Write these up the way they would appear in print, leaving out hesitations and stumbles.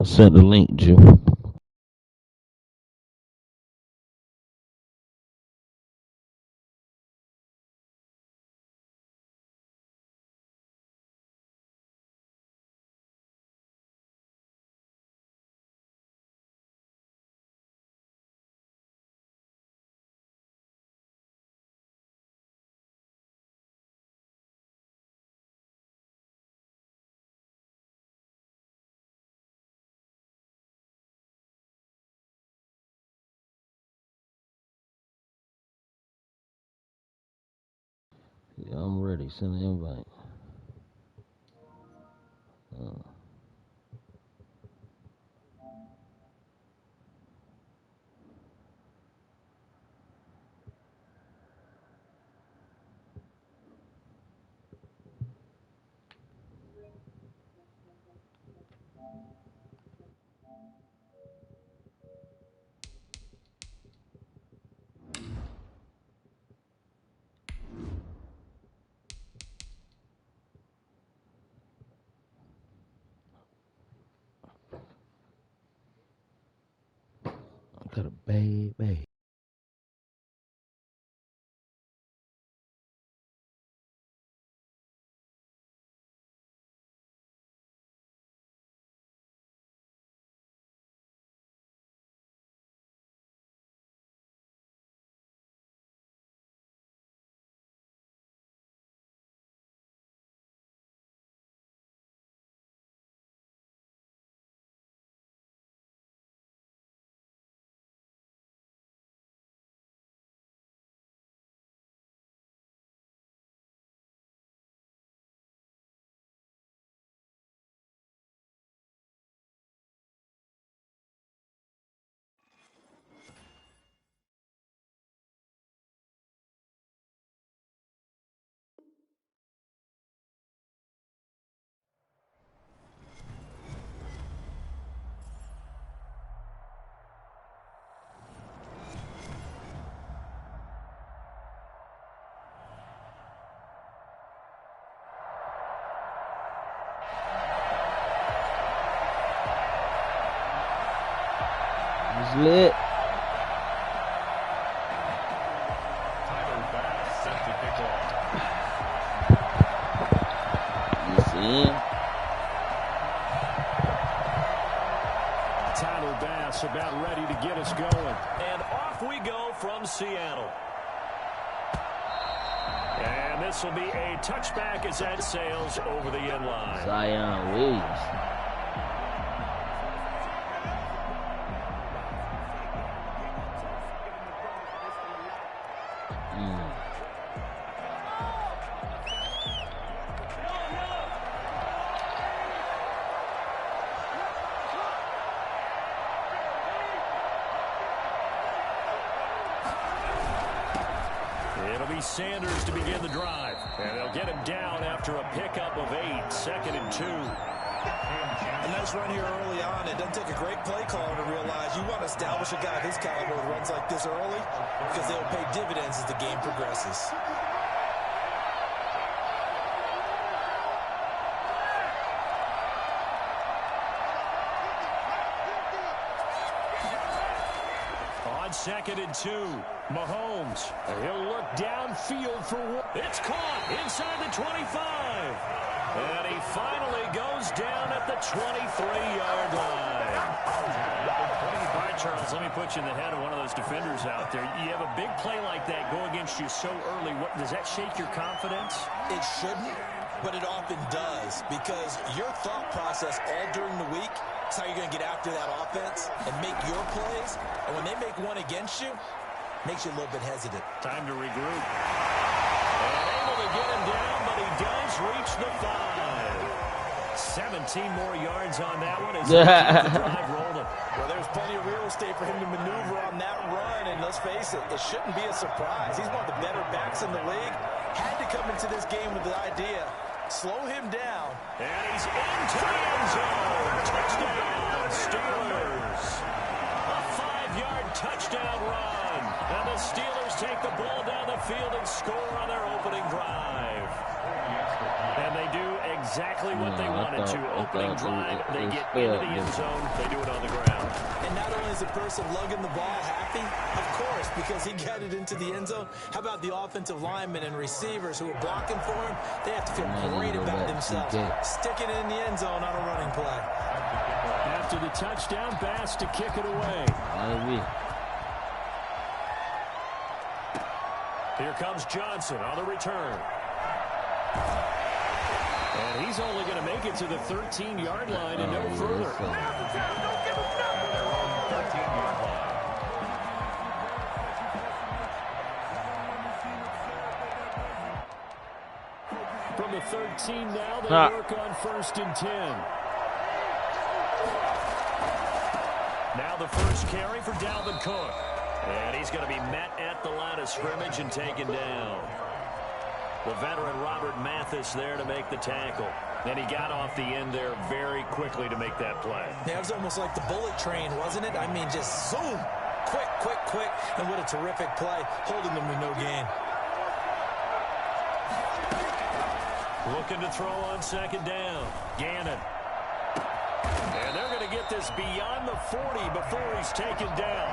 I sent the link, Jew. Yeah, I'm ready. Send the invite. I got a baby. It's lit. You see him? Tyler Bass about ready to get us going. And off we go from Seattle. And this will be a touchback as that sails over the end line. Zion Williams. It'll be Sanders to begin the drive. And they'll get him down after a pickup of 8, 2nd and 2. A nice run here early on. It doesn't take a great play caller to realize you want to establish a guy of his caliber with runs like this early because they'll pay dividends as the game progresses. On 2nd and 2, Mahomes. He'll look downfield for one. It's caught inside the 25. And he finally goes down at the 23-yard line. All right, Charles, let me put you in the head of one of those defenders out there. You have a big play like that go against you so early. Does that shake your confidence? It shouldn't, but it often does because your thought process all during the week is how you're going to get after that offense and make your plays. And when they make one against you, makes you a little bit hesitant. Time to regroup. And able to get him down, but he does reach the 5. 17 more yards on that one as the drive rolling. Well, there's plenty of real estate for him to maneuver on that run, and let's face it, it shouldn't be a surprise. He's one of the better backs in the league. Had to come into this game with the idea, slow him down. And he's into the end zone. Touchdown, Steelers. A 5-yard touchdown run. And the Steelers take the ball down the field and score on their opening drive. And they do exactly exactly what they wanted to. Opening drive, they get into the end zone. They do it on the ground. And not only is the person lugging the ball happy, of course, because he got it into the end zone. How about the offensive linemen and receivers who are blocking for him? They have to feel great about themselves. Sticking it in the end zone on a running play. After the touchdown pass to kick it away. Here comes Johnson on the return. And he's only going to make it to the 13-yard line and no further. From the 13 now, they work on 1st and 10. Now the first carry for Dalvin Cook. And he's going to be met at the line of scrimmage and taken down. The veteran Robert Mathis there to make the tackle. And he got off the end there very quickly to make that play. Yeah, it was almost like the bullet train, wasn't it? I mean, just zoom. Quick, quick, quick. And what a terrific play, holding them with no gain. Looking to throw on 2nd down. Gannon. And they're going to get this beyond the 40 before he's taken down.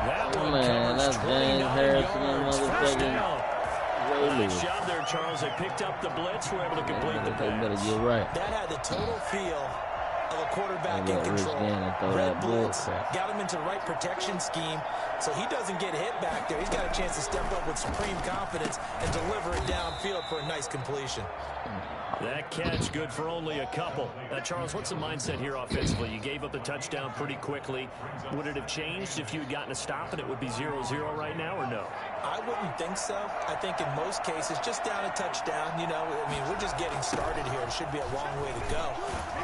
That one that's James Harrison, First motherfucking. Nice job there, Charles. They picked up the blitz, were able to complete the pass. They better get right. That had the total feel of a quarterback in control. Red blitz, got him into the right protection scheme, so he doesn't get hit back there. He's got a chance to step up with supreme confidence and deliver it downfield for a nice completion. That catch good for only a couple. Now, Charles, what's the mindset here offensively? You gave up the touchdown pretty quickly. Would it have changed if you had gotten a stop and it would be 0-0 right now, or no? I wouldn't think so. I think in most cases, just down a touchdown, you know, I mean, we're just getting started here. It should be a long way to go.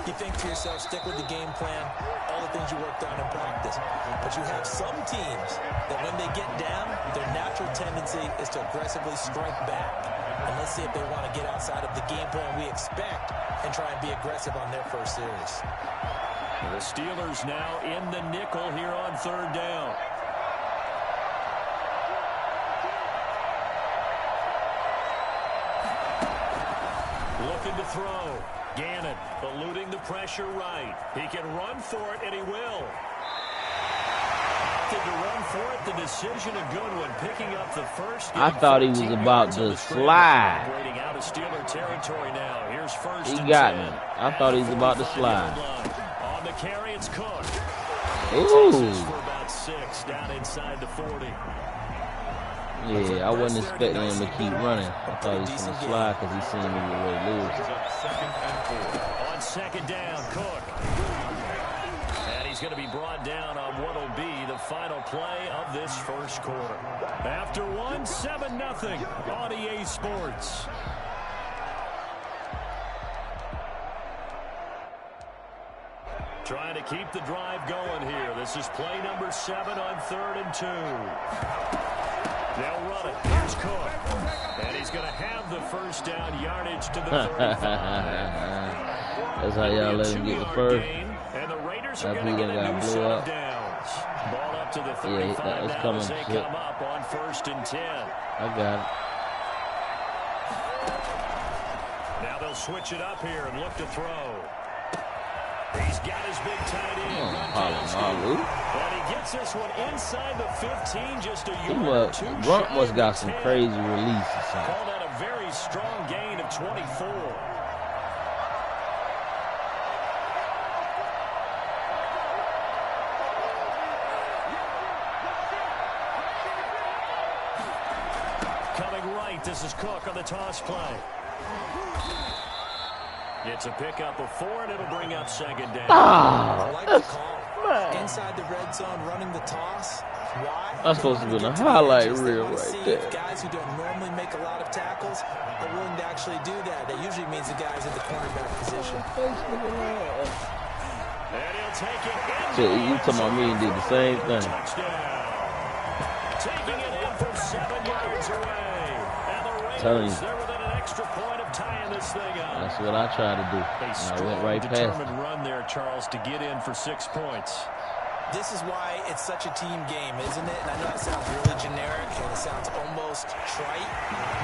You think to yourself, stick with the game plan, all the things you worked on in practice. But you have some teams that when they get down, their natural tendency is to aggressively strike back. And let's see if they want to get outside of the game plan we expect and try and be aggressive on their first series. The Steelers now in the nickel here on 3rd down. Looking to throw. Gannon eluding the pressure right. He can run for it, and he will. To run for it, the decision a good one, picking up the first. I thought he was about to slide. Out of Steeler territory now. Here's 1st and 10. He got me. I thought he was about to slide. On the carry, it's Cook. Ooh. For about 6 down inside the 40. Yeah, I wasn't expecting him to keep running. I thought he was going to slide because he seen me with lose. On 2nd down, Cook. And he's going to be brought down on what will be the final play of this first quarter. After 1, 7-0 on EA Sports. Trying to keep the drive going here. This is play number 7 on 3rd and 2. They'll run it. Here's Cook. And he's going to have the first down yardage to the 35. That's how y'all let him get the first. And the Raiders are going to get a new set of downs. Ball up to the 35 now as they come up on 1st and 10. I got it. Now they'll switch it up here and look to throw. He's got his big tight end. And he gets this one inside the 15, just a yard or two. Grunt must got some crazy releases. Called that a very strong gain of 24. Coming right, this is Cook on the toss play. It's a pickup of 4, and it'll bring up 2nd down. I like the call. Inside the red zone, running the toss. Why? That's supposed to be the highlight reel right there. Guys who don't normally make a lot of tackles are willing to actually do that. That usually means the guy's in the cornerback position. And he'll take it in. So you talking about me and did the same thing. Touchdown. Taking it in from 7 yards away. And the Raiders, they're within an extra point of tying this thing up. That's what I tried to do. A I went right past determined run there, Charles, to get in for 6 points. This is why it's such a team game, isn't it? And I know it sounds really generic and it sounds almost trite,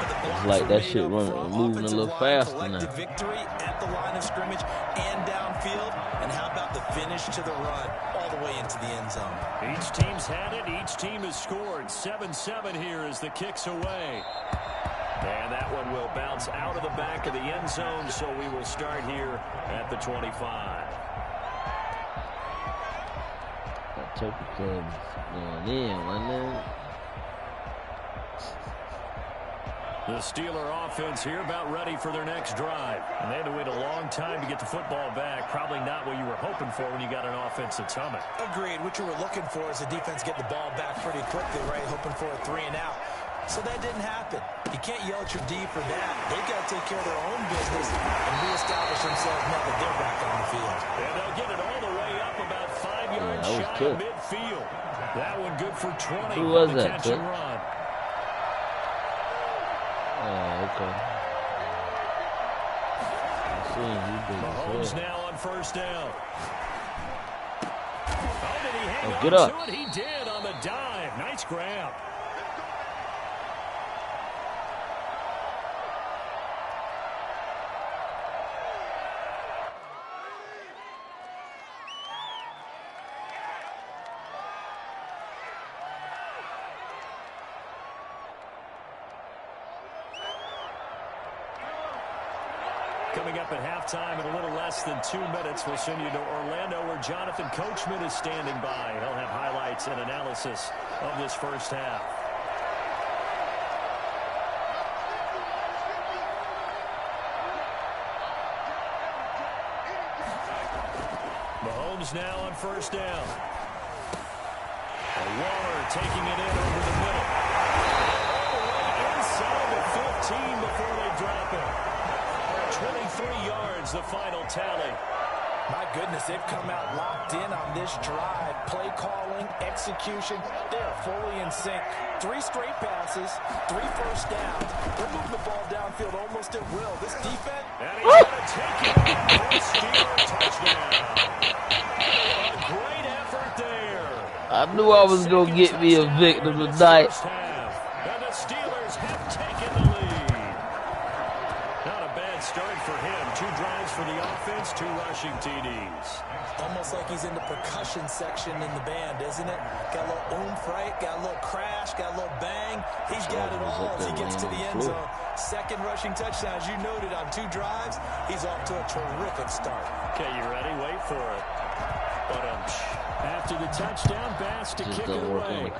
but the blocks like that are shit made up running, from moving a offensive little line faster collective now. victory at the line of scrimmage and downfield. And how about the finish to the run all the way into the end zone? Each team's had it. Each team has scored. 7-7 here as the kick's away. And that one will bounce out of the back of the end zone, so we will start here at the 25. Turkey clubs going in, wasn't it? The Steeler offense here about ready for their next drive. And they had to wait a long time to get the football back. Probably not what you were hoping for when you got an offense that's humming. Agreed. What you were looking for is the defense get the ball back pretty quickly, right? Hoping for a 3-and-out. So that didn't happen. You can't yell at your D for that. They've got to take care of their own business and reestablish themselves now that they're back on the field. And they'll get it all the way up about 5 yards shy of midfield. That one good for 20. Who was the that? catch and run. Oh, okay. Mahomes now on first down. Oh, did he hang on get up. to it? He did on the dive. Nice grab. Coming up at halftime in a little less than 2 minutes, we'll send you to Orlando where Jonathan Coachman is standing by. He'll have highlights and analysis of this first half. Mahomes now on first down. Waller taking it in over the middle. All the way inside the 15 before they drop it. 23 yards, the final tally. My goodness, they've come out locked in on this drive. Play calling, execution, they are fully in sync. 3 straight passes, 3 first downs. They're moving the ball downfield almost at will. This defense... And he's going to take it for a Steeler touchdown. A great effort there. I knew I was going to get me a victim tonight. And the Steelers have taken the lead. Not a bad start for him. 2 drives for the offense, 2 rushing TDs. Almost like he's in the percussion section in the band, isn't it? Got a little oomph, right? Got a little crash, got a little bang. He's got it all as he gets to the end zone. Second rushing touchdown, as you noted, on 2 drives. He's off to a terrific start. Okay, you ready? Wait for it. But after the touchdown, Bass to kick it away.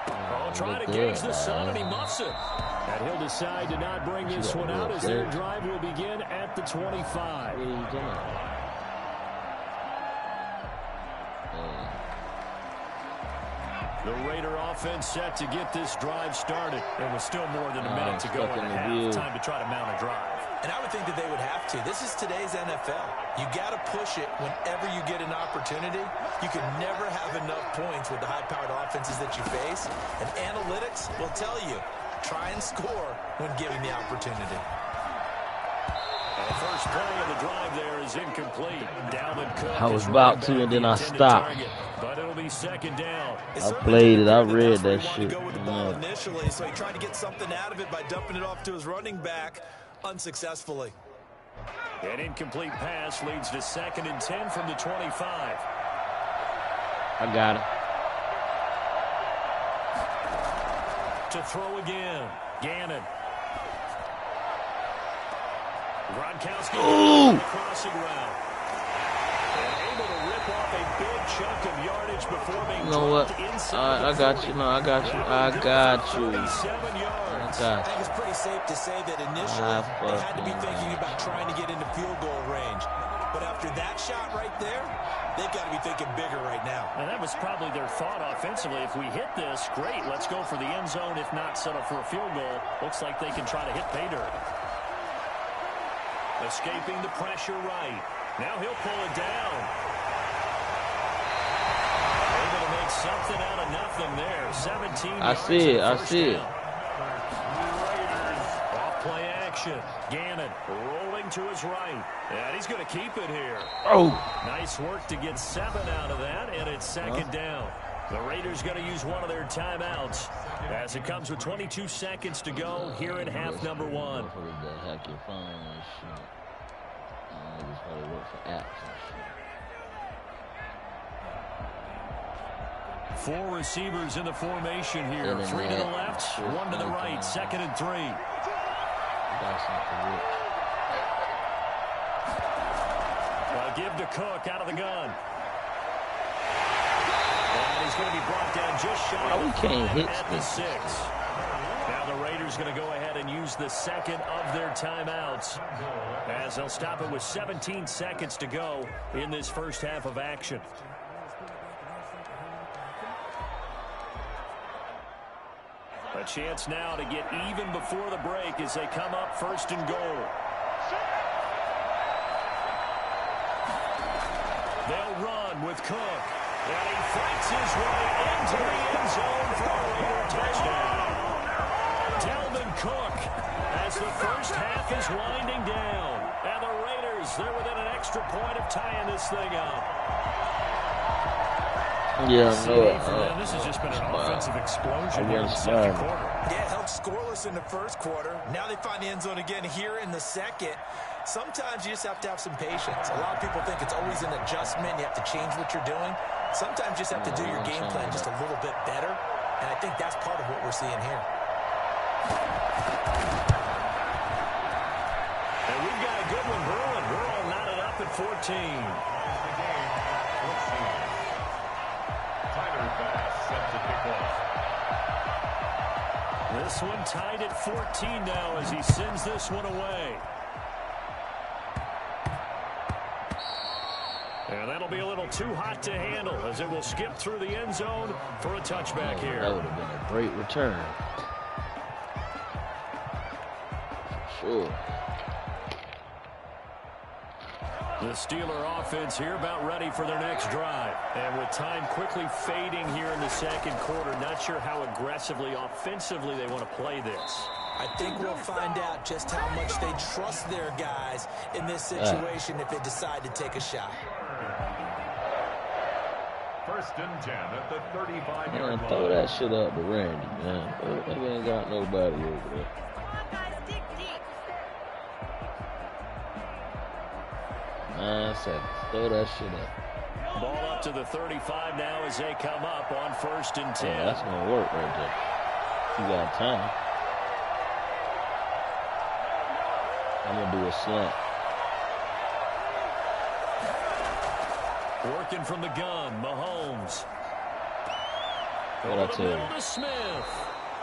Oh, trying to gauge the sun, and he muffs it. And he'll decide to not bring this one out as their drive will begin at the 25. What are you doing? The Raider offense set to get this drive started. There was still more than a minute to go in the half. Time to try to mount a drive. And I would think that they would have to. This is today's NFL. You got to push it whenever you get an opportunity. You can never have enough points with the high-powered offenses that you face. And analytics will tell you, try and score when given the opportunity. The first play of the drive there is incomplete. Dalvin Cook I was about to, and then I stopped. But it'll be second down. I played it. I read that shit. Go with the ball initially, so he tried to get something out of it by dumping it off to his running back unsuccessfully. An incomplete pass leads to 2nd and 10 from the 25. I got it. To throw again. Gannon. Gronkowski crossing route. And able to rip off a big chunk of yardage before being you know what? Inside I got you. No, I got you. I got you. 37 yards. I think it's pretty safe to say that initially they had to be thinking about trying to get into field goal range. But after that shot right there, they've got to be thinking bigger right now. And that was probably their thought offensively. If we hit this, great. Let's go for the end zone. If not, settle for a field goal. Looks like they can try to hit pay dirt. Escaping the pressure right. Now he'll pull it down. Able to make something out of nothing there. 17 I see it. I see it. Raiders off play action. Gannon rolling to his right. And he's going to keep it here. Oh. Nice work to get 7 out of that, and it's second down. The Raiders going to use one of their timeouts as it comes with 22 seconds to go here in half number 1. Hack your phone and shit. Just how they work for apps and shit. 4 receivers in the formation here. 3 to the left, 1 to the right. 2nd and 3. Give to Cook out of the gun. And he's going to be brought down just shy of 5 at the 6. Now the Raiders going to go ahead and use the second of their timeouts as they'll stop it with 17 seconds to go in this first half of action. A chance now to get even before the break as they come up 1st and goal. They'll run with Cook. And he fights his way into the end zone for a Raider touchdown. Dalvin Cook as the first half is winding down. And the Raiders, they're within an extra point of tying this thing up. Yeah, I know it. This has just been an offensive explosion here in the second quarter. Yeah, held scoreless in the first quarter. Now they find the end zone again here in the second. Sometimes you just have to have some patience. A lot of people think it's always an adjustment. You have to change what you're doing. Sometimes you just have to do your game plan just a little bit better. And I think that's part of what we're seeing here. And we've got a good one brewing. We're all knotted up at 14. This one tied at 14 now as he sends this one away. And that'll be a little too hot to handle as it will skip through the end zone for a touchback here. That would have been a great return. For sure. The Steeler offense here about ready for their next drive. And with time quickly fading here in the second quarter, not sure how aggressively, offensively they want to play this. I think we'll find out just how much they trust their guys in this situation if they decide to take a shot. 1st and 10 at the 35-yard line. Throw that shit up to Randy, man. They ain't got nobody over there. 9 seconds. Throw that shit up. Ball up to the 35 now as they come up on 1st and 10. Yeah, that's going to work right there. You got time. I'm going to do a slant. Working from the gun, Mahomes. What I tell you? To Smith.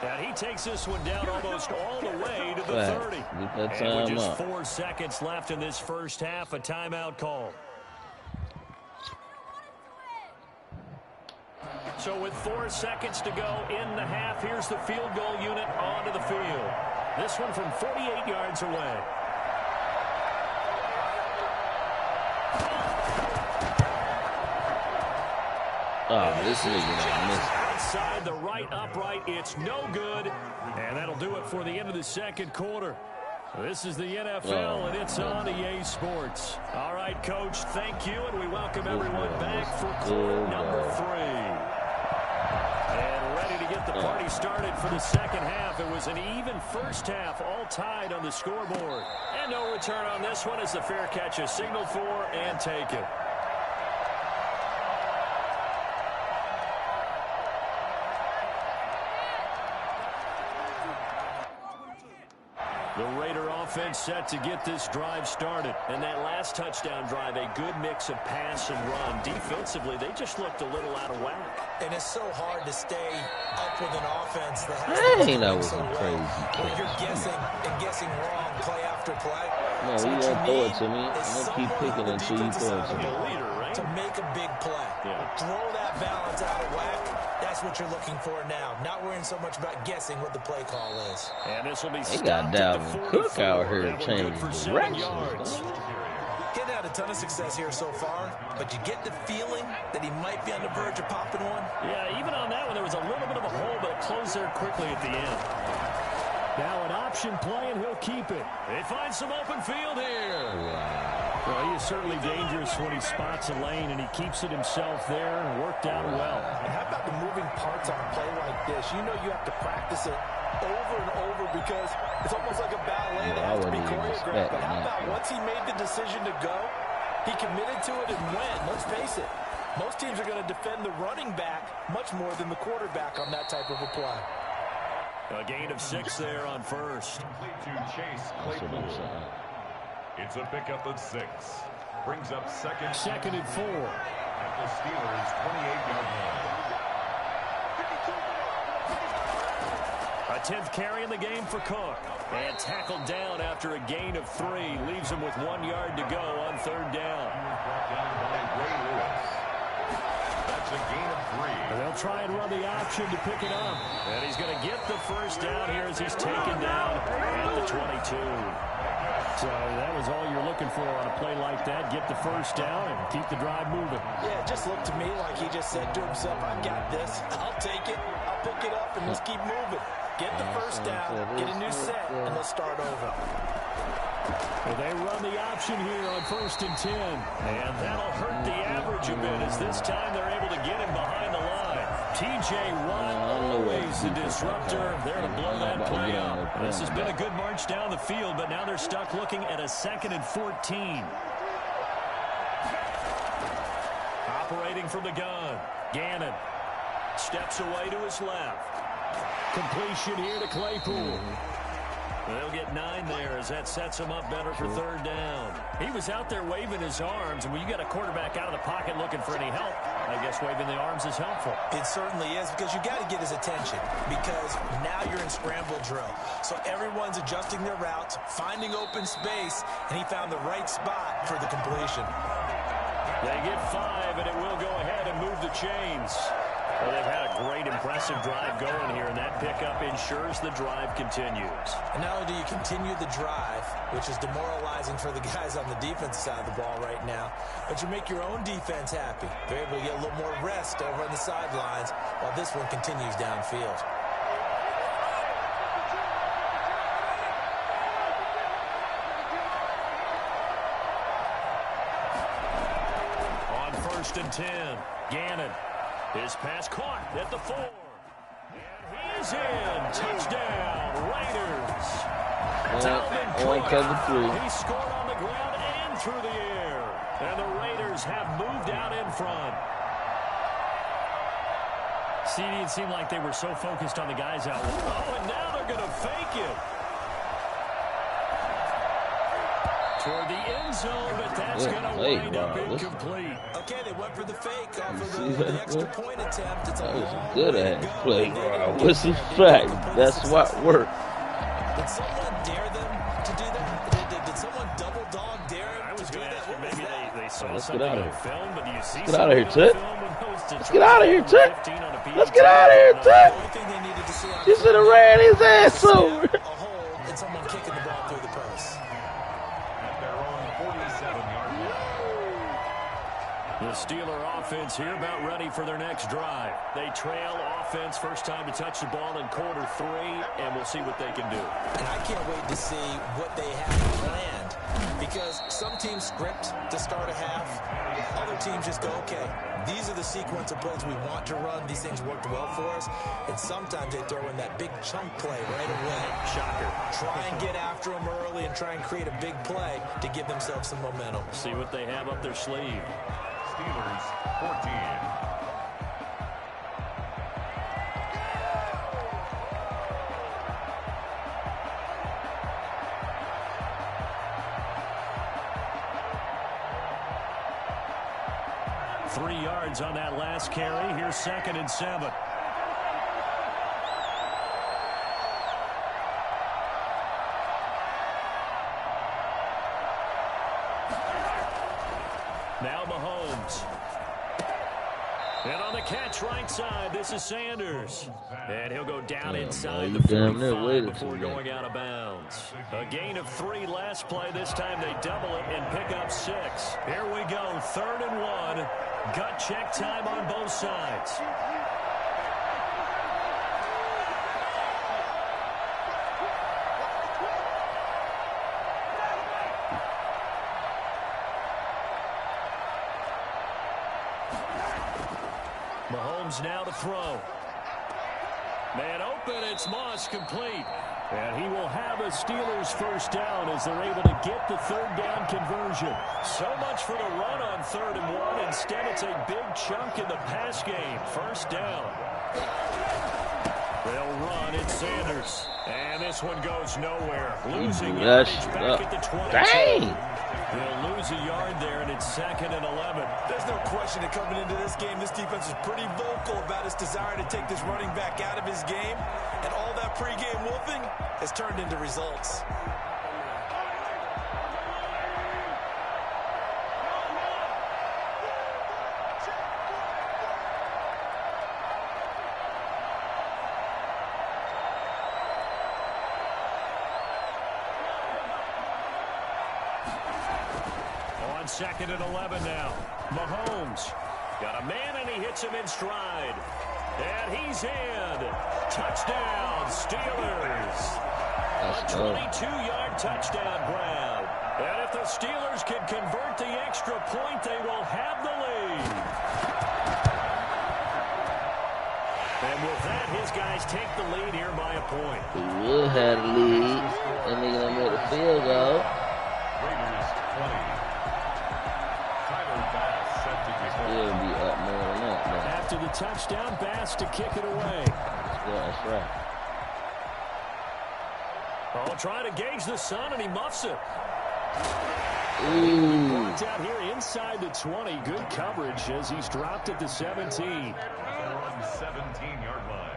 And he takes this one down almost all the way to the 30. Get that time and with just up. 4 seconds left in this first half, a timeout call. So with 4 seconds to go in the half, here's the field goal unit onto the field. This one from 48 yards away. Oh, this nigga missed. Outside the right upright, it's no good. And that'll do it for the end of the second quarter. This is the NFL, and it's on EA Sports. All right, Coach, thank you, and we welcome everyone back for quarter number 3. And ready to get the party started for the second half. It was an even first half, all tied on the scoreboard. And no return on this one as the fair catch is signaled for and taken. The Raider offense set to get this drive started. And that last touchdown drive, a good mix of pass and run. Defensively, they just looked a little out of whack. And it's so hard to stay up with an offense that has that was so crazy. Well, you're guessing and guessing wrong play after play. No, so you won't throw it to me. I'm going to keep picking until you throw it to me. To make a big play. Yeah. Throw that balance out of whack. That's what you're looking for now. Not worrying so much about guessing what the play call is. And this will be they got Dalvin Cook out here changing directions. Getting out a ton of success here so far, but you get the feeling that he might be on the verge of popping one. Yeah, even on that one, there was a little bit of a hole, but it closed there quickly at the end. Now an option play, and he'll keep it. They find some open field here. Well, he is certainly dangerous when he spots a lane, and he keeps it himself there and worked out well. And how about the moving parts on a play like this? You know you have to practice it over and over because it's almost like a ballet that has to be choreographed. But how about once he made the decision to go, he committed to it and went. Let's face it, most teams are going to defend the running back much more than the quarterback on that type of a play. A gain of 6 there on first. Complete to Chase Claypool. It's a pickup of 6. Brings up second and 4. At the Steelers' 28-yard line. A 10th carry in the game for Cook. And tackled down after a gain of 3. Leaves him with 1 yard to go on 3rd down. Brought down by Ray Lewis. That's a gain of 3. And they'll try and run the option to pick it up. And he's going to get the first down here as he's taken down at the 22. So that was all you're looking for on a play like that. Get the first down and keep the drive moving. Yeah, it just looked to me like he just said to himself, I got this. I'll take it. I'll pick it up, and let's keep moving. Get the first down, get a new set, and let's start over. Well, they run the option here on 1st and 10. And that'll hurt the average a bit as this time they're able to get him behind the line. T.J. Watt, always a disruptor. There to blow that play up. This has been a good march down the field, but now they're stuck looking at a 2nd and 14. Operating from the gun. Gannon steps away to his left. Completion here to Claypool. They'll get 9 there as that sets him up better for 3rd down. He was out there waving his arms, and when you got a quarterback out of the pocket looking for any help, I guess waving the arms is helpful. It certainly is, because you got to get his attention, because now you're in scramble drill. So everyone's adjusting their routes, finding open space, and he found the right spot for the completion. They get 5, and it will go ahead and move the chains. Well, they've had a great, impressive drive going here, and that pickup ensures the drive continues. And not only do you continue the drive, which is demoralizing for the guys on the defensive side of the ball right now, but you make your own defense happy. They're able to get a little more rest over on the sidelines while this one continues downfield. On 1st and 10, Gannon. His pass caught at the 4. And he's in. Touchdown, Raiders. On cover 3. He scored on the ground and through the air. And the Raiders have moved out in front. See, it seemed like they were so focused on the guys out. Oh, and now they're going to fake it. Toward the end zone, but that's going to wind up incomplete. Okay, they went for the fake off of the extra point attempt. It's a that was long a good way to ass go. play, bro. What's the fact? That's what worked. Did someone dare them to do that? Did someone double dog dare them? I was going to ask you, maybe they saw Let's something get out on of here. film, but do you see Let's get out of here, something on Tut. film when those Let's get out of here, Tut. 15 on a PAT? Let's get out of here, The Tut. only thing they needed to see on You should have ran his ass a over. hole and someone kicking the ball through the post. At their own 47-yard line. The Steeler offense here about ready for their next drive. They trail offense, first time to touch the ball in quarter 3, and we'll see what they can do. And I can't wait to see what they have planned, because some teams script to start a half. Other teams just go, okay, these are the sequence of plays we want to run. These things worked well for us. And sometimes they throw in that big chunk play right away. Shocker. Try and get after them early and try and create a big play to give themselves some momentum. See what they have up their sleeve. Steelers 14. Three yards on that last carry. Here's 2nd and 7. Now Mahomes. And on the catch right side, this is Sanders. And he'll go down inside the 45 before going out of bounds. A gain of 3 last play. This time they double it and pick up 6. Here we go, 3rd and 1. Gut check time on both sides. Mahomes now to throw. Man open, it's Moss, complete. And he will have a Steelers first down as they're able to get the third down conversion. So much for the run on 3rd and 1. Instead, it's a big chunk in the pass game. First down. They'll run. It's Sanders. And this one goes nowhere. Losing yardage back at the 22. Dang! They'll lose a yard there, and it's 2nd and 11. There's no question that coming into this game, this defense is pretty vocal about its desire to take this running back out of his game. And all that pregame wolfing has turned into results. On 2nd and 11 now. Mahomes got a man, and he hits him in stride. And he's in. Touchdown, Steelers. A 22-yard touchdown grab. And if the Steelers can convert the extra point, they will have the lead. And with that, his guys take the lead here by a point. We will have the lead, and they're going to make the field goal. Raiders 20. He'll be up more than that, though. After the touchdown, Bass to kick it away. That's right. Oh, trying to gauge the sun, and he muffs it. Ooh. Blocked out here inside the 20. Good coverage as he's dropped at the 17. On the 17-yard line.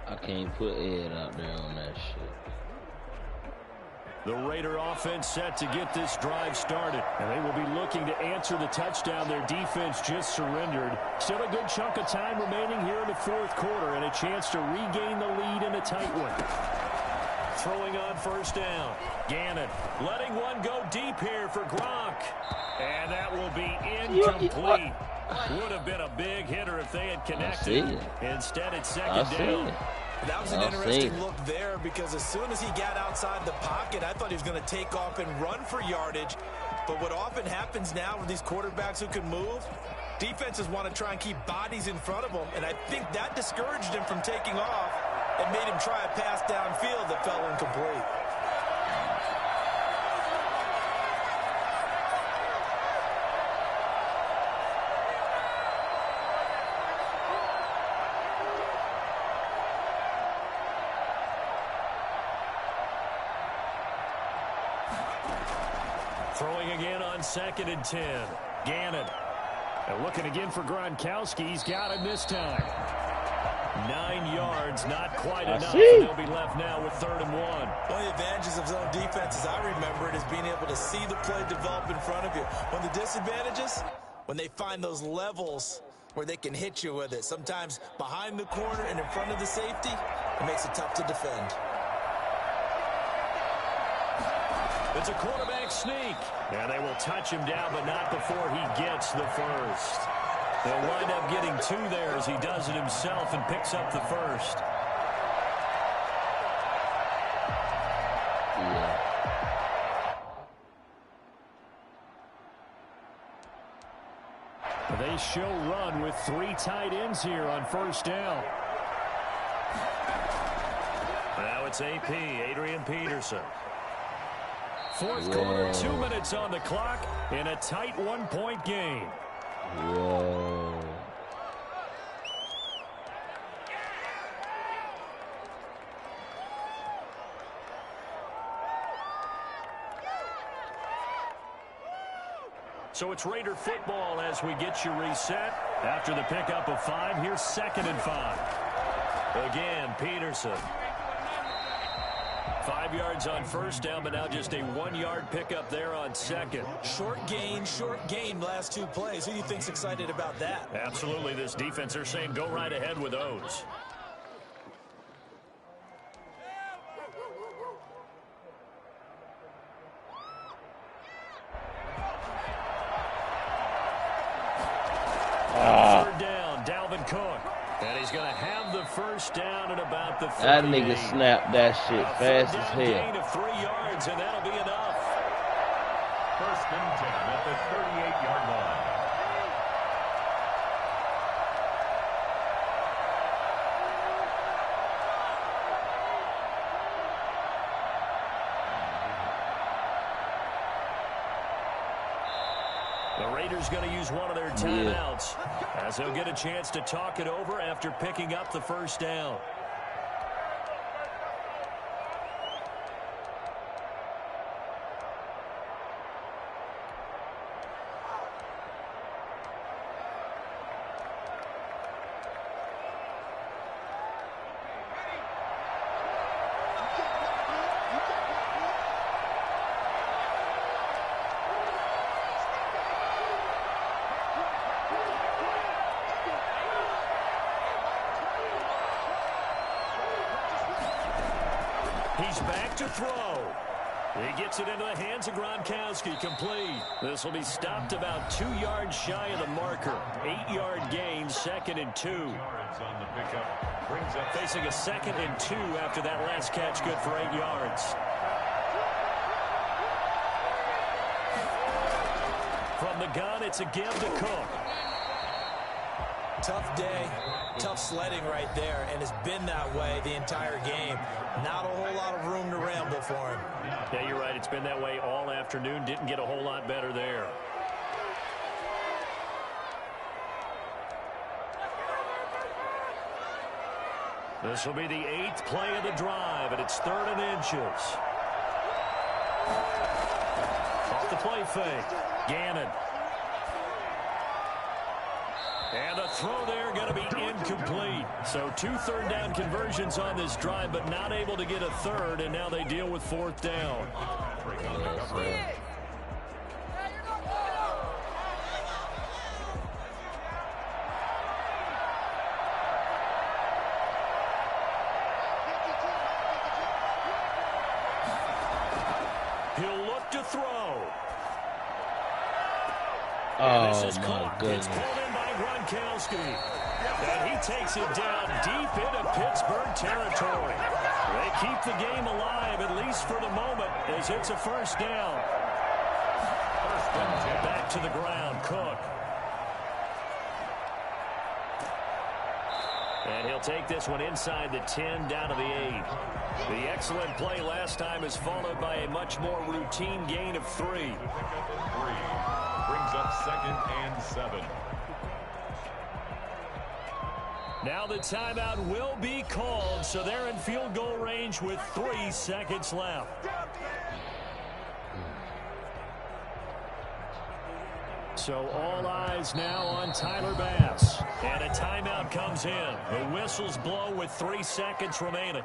I can't put Ed out there on that shit. The Raider offense set to get this drive started. And they will be looking to answer the touchdown their defense just surrendered. Still a good chunk of time remaining here in the 4th quarter and a chance to regain the lead in a tight one. Throwing on 1st down. Gannon letting one go deep here for Gronk. And that will be incomplete. Would have been a big hitter if they had connected. Instead, it's 2nd down. That was an interesting look there because as soon as he got outside the pocket, I thought he was going to take off and run for yardage. But what often happens now with these quarterbacks who can move, defenses want to try and keep bodies in front of them. And I think that discouraged him from taking off and made him try a pass downfield that fell incomplete. Throwing again on 2nd and 10. Gannon. And looking again for Gronkowski. He's got him this time. 9 yards, not quite enough. And they'll be left now with 3rd and 1. One of the advantages of zone defense, as I remember it, is being able to see the play develop in front of you. One of the disadvantages, when they find those levels where they can hit you with it. Sometimes behind the corner and in front of the safety, it makes it tough to defend. It's a quarterback sneak. And they will touch him down, but not before he gets the first. They'll wind up getting 2 there as he does it himself and picks up the first. Yeah. They show run with 3 tight ends here on 1st down. Now it's AP, Adrian Peterson. 4th quarter, 2 minutes on the clock in a tight 1-point game. Whoa. So it's Raider football as we get you reset. After the pickup of 5, here's 2nd and 5. Again, Peterson. 5 yards on 1st down, but now just a 1-yard pickup there on 2nd. Short gain last 2 plays. Who do you think's excited about that? Absolutely, this defense, they're saying go right ahead with those. Third down, Dalvin Cook. at the 38. That nigga snapped that shit fast as hell. Gain of 3 yards, and that'll be enough. First and 10 at the 38-yard line. The Raiders going to use one of their timeouts as they'll get a chance to talk it over after picking up the first down. He's back to throw. He gets it into the hands of Gronkowski, complete. This will be stopped about 2 yards shy of the marker. 8-yard gain, 2nd and 2. Facing a 2nd and 2 after that last catch, good for 8 yards. From the gun, it's a give to Cook. Tough day, tough sledding right there, and it's been that way the entire game. Not a whole lot of room to ramble for him. Yeah, you're right. It's been that way all afternoon. Didn't get a whole lot better there. This will be the 8th play of the drive, and it's 3rd and inches. Off the play fake. Gannon. And the throw there going to be incomplete. So 2 third-down conversions on this drive, but not able to get a third, and now they deal with 4th down. He'll look to throw. Oh, my goodness. Gronkowski, and he takes it down deep into Pittsburgh territory. They keep the game alive, at least for the moment, as it's a first down. Back to the ground, Cook. And he'll take this one inside the 10, down to the 8. The excellent play last time is followed by a much more routine gain of 3. Brings up 2nd and 7. Now the timeout will be called, so they're in field goal range with 3 seconds left. So all eyes now on Tyler Bass. And a timeout comes in. The whistles blow with 3 seconds remaining.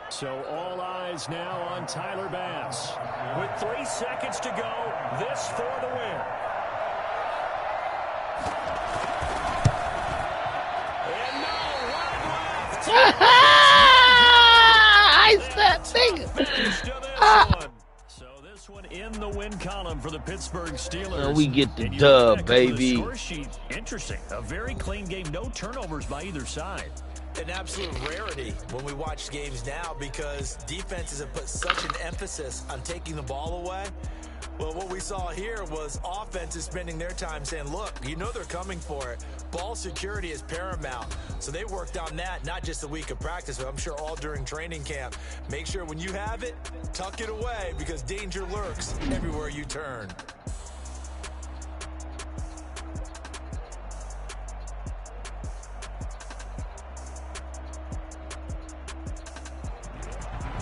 So all eyes now on Tyler Bass. With 3 seconds to go, this for the win. And no one left. Ice that nigga. So this one in the win column for the Pittsburgh Steelers. And we get the dub, baby. The score sheet, interesting. A very clean game. No turnovers by either side. An absolute rarity when we watch games now because defenses have put such an emphasis on taking the ball away. Well, what we saw here was offenses spending their time saying, look, you know they're coming for it. Ball security is paramount. So they worked on that, not just a week of practice, but I'm sure all during training camp. Make sure when you have it, tuck it away because danger lurks everywhere you turn.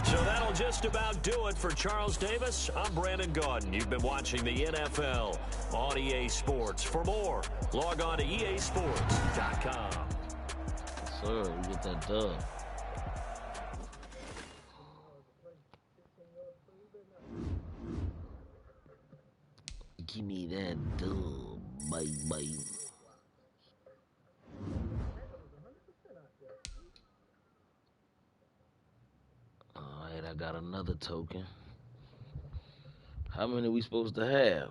So that'll just about do it for Charles Davis. I'm Brandon Gaudin. You've been watching the NFL on EA Sports. For more, log on to easports.com. Yes, sir. We get that dub. Give me that dub, baby. Alright, I got another token. How many we supposed to have?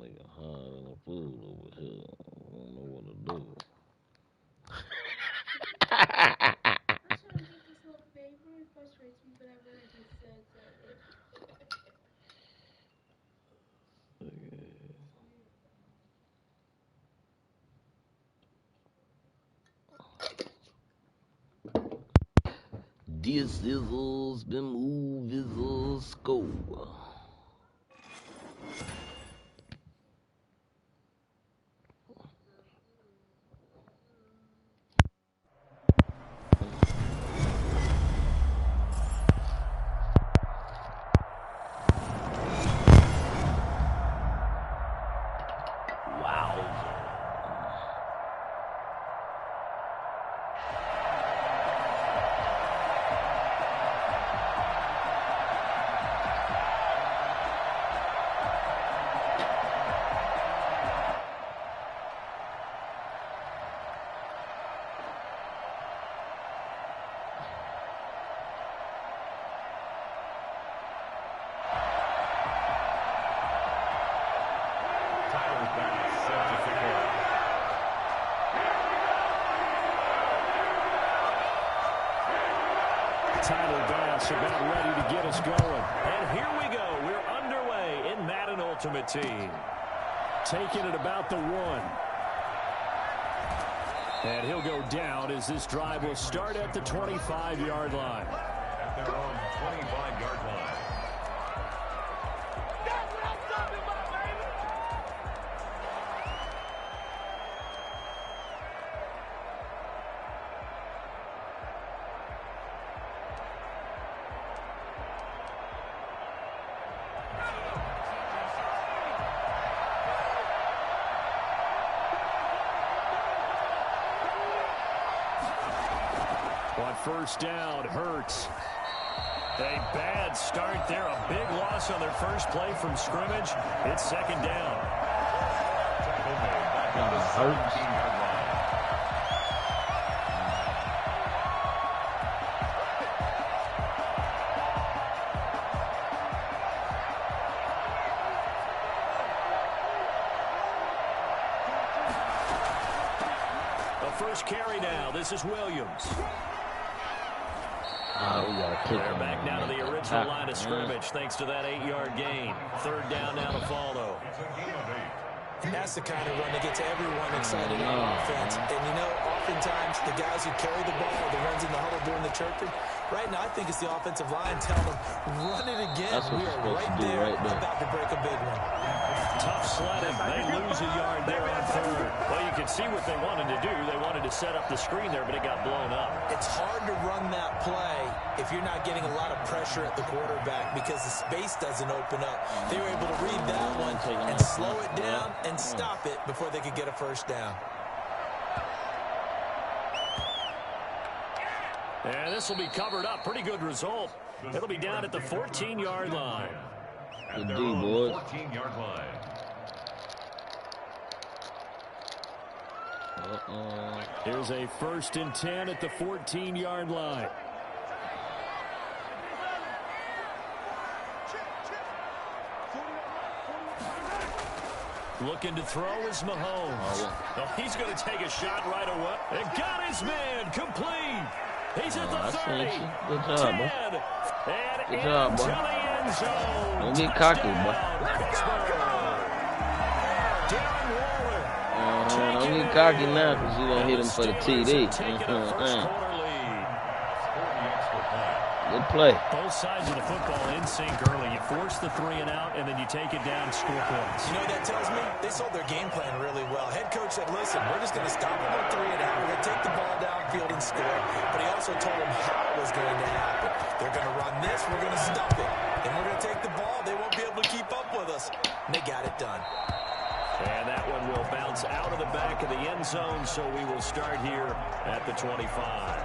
nigga hard in the food over here. I don't know what to do. This is the move is a score. Title bounce about ready to get us going. And here we go. We're underway in Madden Ultimate Team. Taking it about the 1. And he'll go down as this drive will start at the 25-yard line. At their own 25-yard line. That's what I'm talking about, baby! On first down, Hurts. A bad start there. A big loss on their first play from scrimmage. It's second down. Hurts. The first carry now. This is Williams. They're back now to the original line of scrimmage thanks to that 8-yard gain. Third down now to follow. That's the kind of run that gets everyone excited on offense. And, you know, oftentimes the guys who carry the ball are the ones in the huddle doing the chirping. Right now, I think it's the offensive line telling them, run it again. That's what we are you're supposed right to do there, right there. about to break a big one. Tough sledding. They lose a yard there on third. Well, you can see what they wanted to do. They wanted to set up the screen there, but it got blown up. It's hard to run that play if you're not getting a lot of pressure at the quarterback because the space doesn't open up. They were able to read that one and slow it down and stop it before they could get a first down. And this will be covered up. Pretty good result. It'll be down at the 14-yard line. At their D, own boys. 14-yard line. Here's a 1st and 10 at the 14-yard line. Looking to throw is Mahomes. Oh, he's going to take a shot right away. And got his man complete. He's at the 30. Good job, 10. boy. And Good job, into boy. the end zone. Don't get cocky, boy. Darren Waller. Don't get cocky now because you done hit him for the TD. Good play. Both sides of the football in sync early. You force the 3 and out, and then you take it down, score points. You know what that tells me? They sold their game plan really well. Head coach said, listen, we're just going to stop them at 3 and out. We're going to take the ball downfield and score. But he also told them how it was going to happen. They're going to run this. We're going to stop it. And we're going to take the ball. They won't be able to keep up with us. And they got it done. And that one will bounce out of the back of the end zone, so we will start here at the 25.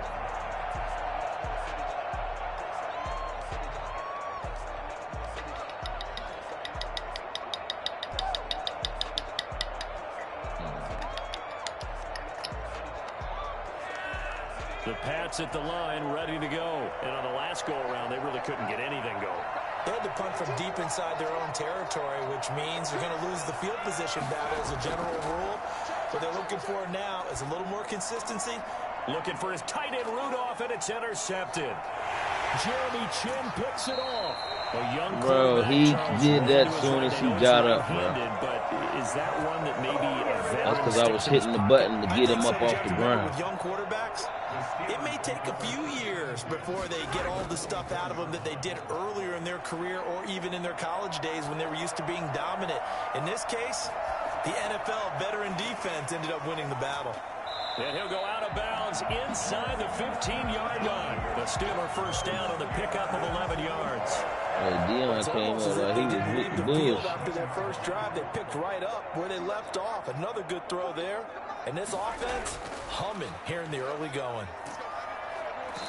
The Pats at the line, ready to go. And on the last go-around, they really couldn't get anything going. They had to punt from deep inside their own territory, which means you're going to lose the field position battle as a general rule. What they're looking for now is a little more consistency. Looking for his tight end Rudolph, and it's intercepted. Jeremy Chin picks it off. Bro, he did that soon as he got up, bro. But is that one that maybe that's because I was hitting the button to get him up off the ground. With young quarterbacks, it may take a few years before they get all the stuff out of them that they did earlier in their career or even in their college days when they were used to being dominant. In this case, the NFL veteran defense ended up winning the battle. And he'll go out of bounds inside the 15-yard line. The Steeler first down on the pickup of 11 yards. Dion came up like he was with the Bulls. After their first drive, they picked right up where they left off. Another good throw there. And this offense, humming here in the early going.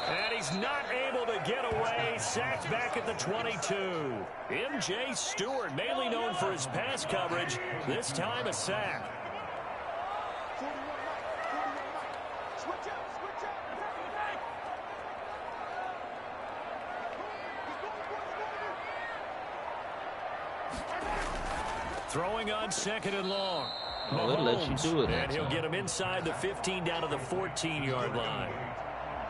And he's not able to get away. Sacked back at the 22. M.J. Stewart, mainly known for his pass coverage, this time a sack. Throwing on second and long. Oh, it lets you do it. And he'll get him inside the 15 down to the 14-yard line.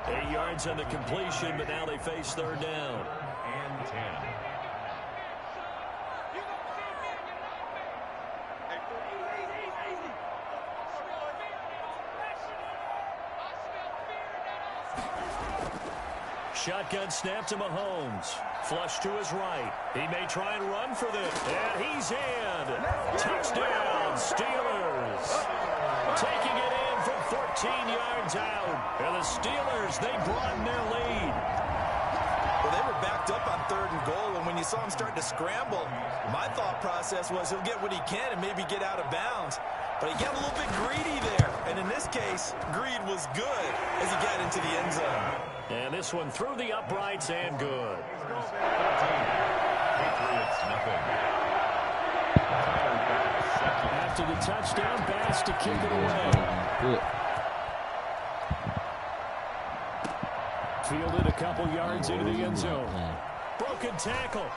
8 yards on the completion, but now they face third down. And 10. Shotgun snap to Mahomes. Flush to his right. He may try and run for this. And he's in. Touchdown, Steelers. Taking it in from 14 yards out. And the Steelers, they broaden their lead. Well, they were backed up on third and goal, and when you saw him start to scramble, my thought process was he'll get what he can and maybe get out of bounds. But he got a little bit greedy there. And in this case, greed was good as he got into the end zone. And this one through the uprights and good. Patriots nothing. After the touchdown, Bass to kick it away. Fielded a couple yards into the end zone. Broken tackle.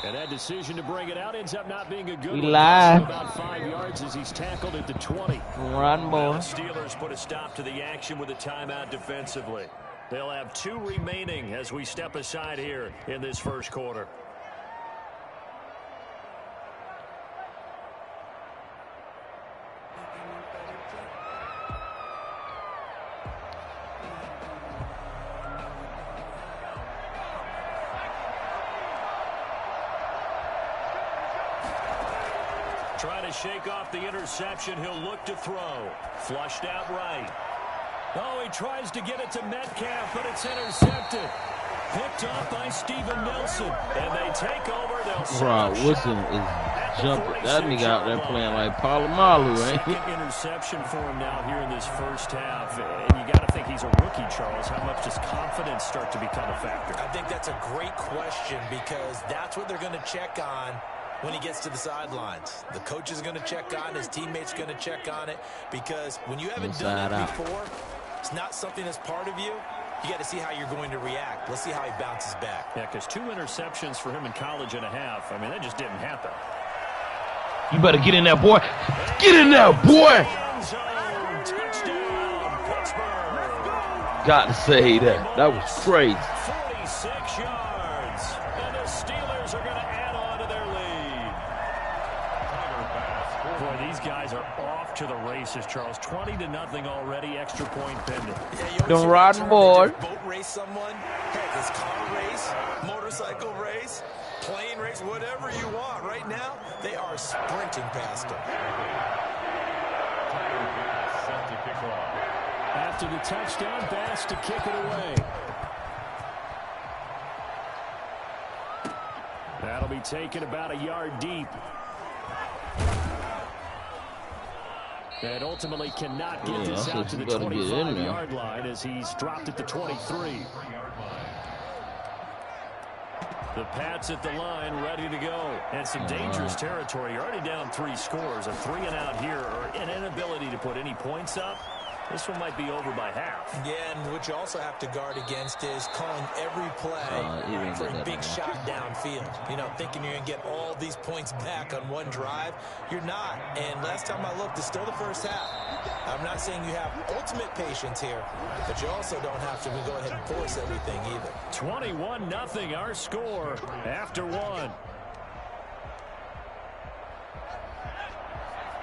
And that decision to bring it out ends up not being a good one. About 5 yards as he's tackled at the 20. Run, boy. The Steelers put a stop to the action with a timeout defensively. They'll have 2 remaining as we step aside here in this first quarter. Trying to shake off the interception. He'll look to throw. Flushed out right. Oh, he tries to get it to Metcalf, but it's intercepted. Picked off by Steven Nelson. And they take over. Rod Wilson is jumping. That nigga out there playing like Palomalu, ain't he? Second interception for him now here in this first half. And you got to think he's a rookie, Charles. How much does confidence start to become a factor? I think that's a great question because that's what they're going to check on when he gets to the sidelines. The coach is going to check on it. His teammates are going to check on it because when you haven't done it before, it's not something that's part of you. You got to see how you're going to react. Let's see how he bounces back. Yeah, because 2 interceptions for him in college and a half. I mean, that just didn't happen. You better get in there, boy. Get in there, boy. Got to say that. That was crazy. 46 yards. And the Steelers are going to add on to their lead. Boy, these guys are off to the races, Charles. 20-0 already. Extra point pending. Yeah, don't ride board. Boat race someone. Heck, it's car race, motorcycle race, plane race, whatever you want. Right now, they are sprinting past them. After the touchdown, Bass to kick it away. That'll be taken about a yard deep. And ultimately cannot get this out to the 25-yard line as he's dropped at the 23. The Pats at the line, ready to go. And some dangerous territory. You're already down 3 scores. A 3-and-out here, or an inability to put any points up. This one might be over by half. Yeah, and what you also have to guard against is calling every play for a big shot downfield. You know, thinking you're going to get all these points back on one drive. You're not. And last time I looked, it's still the first half. I'm not saying you have ultimate patience here, but you also don't have to go ahead and force everything either. 21-0 our score after one.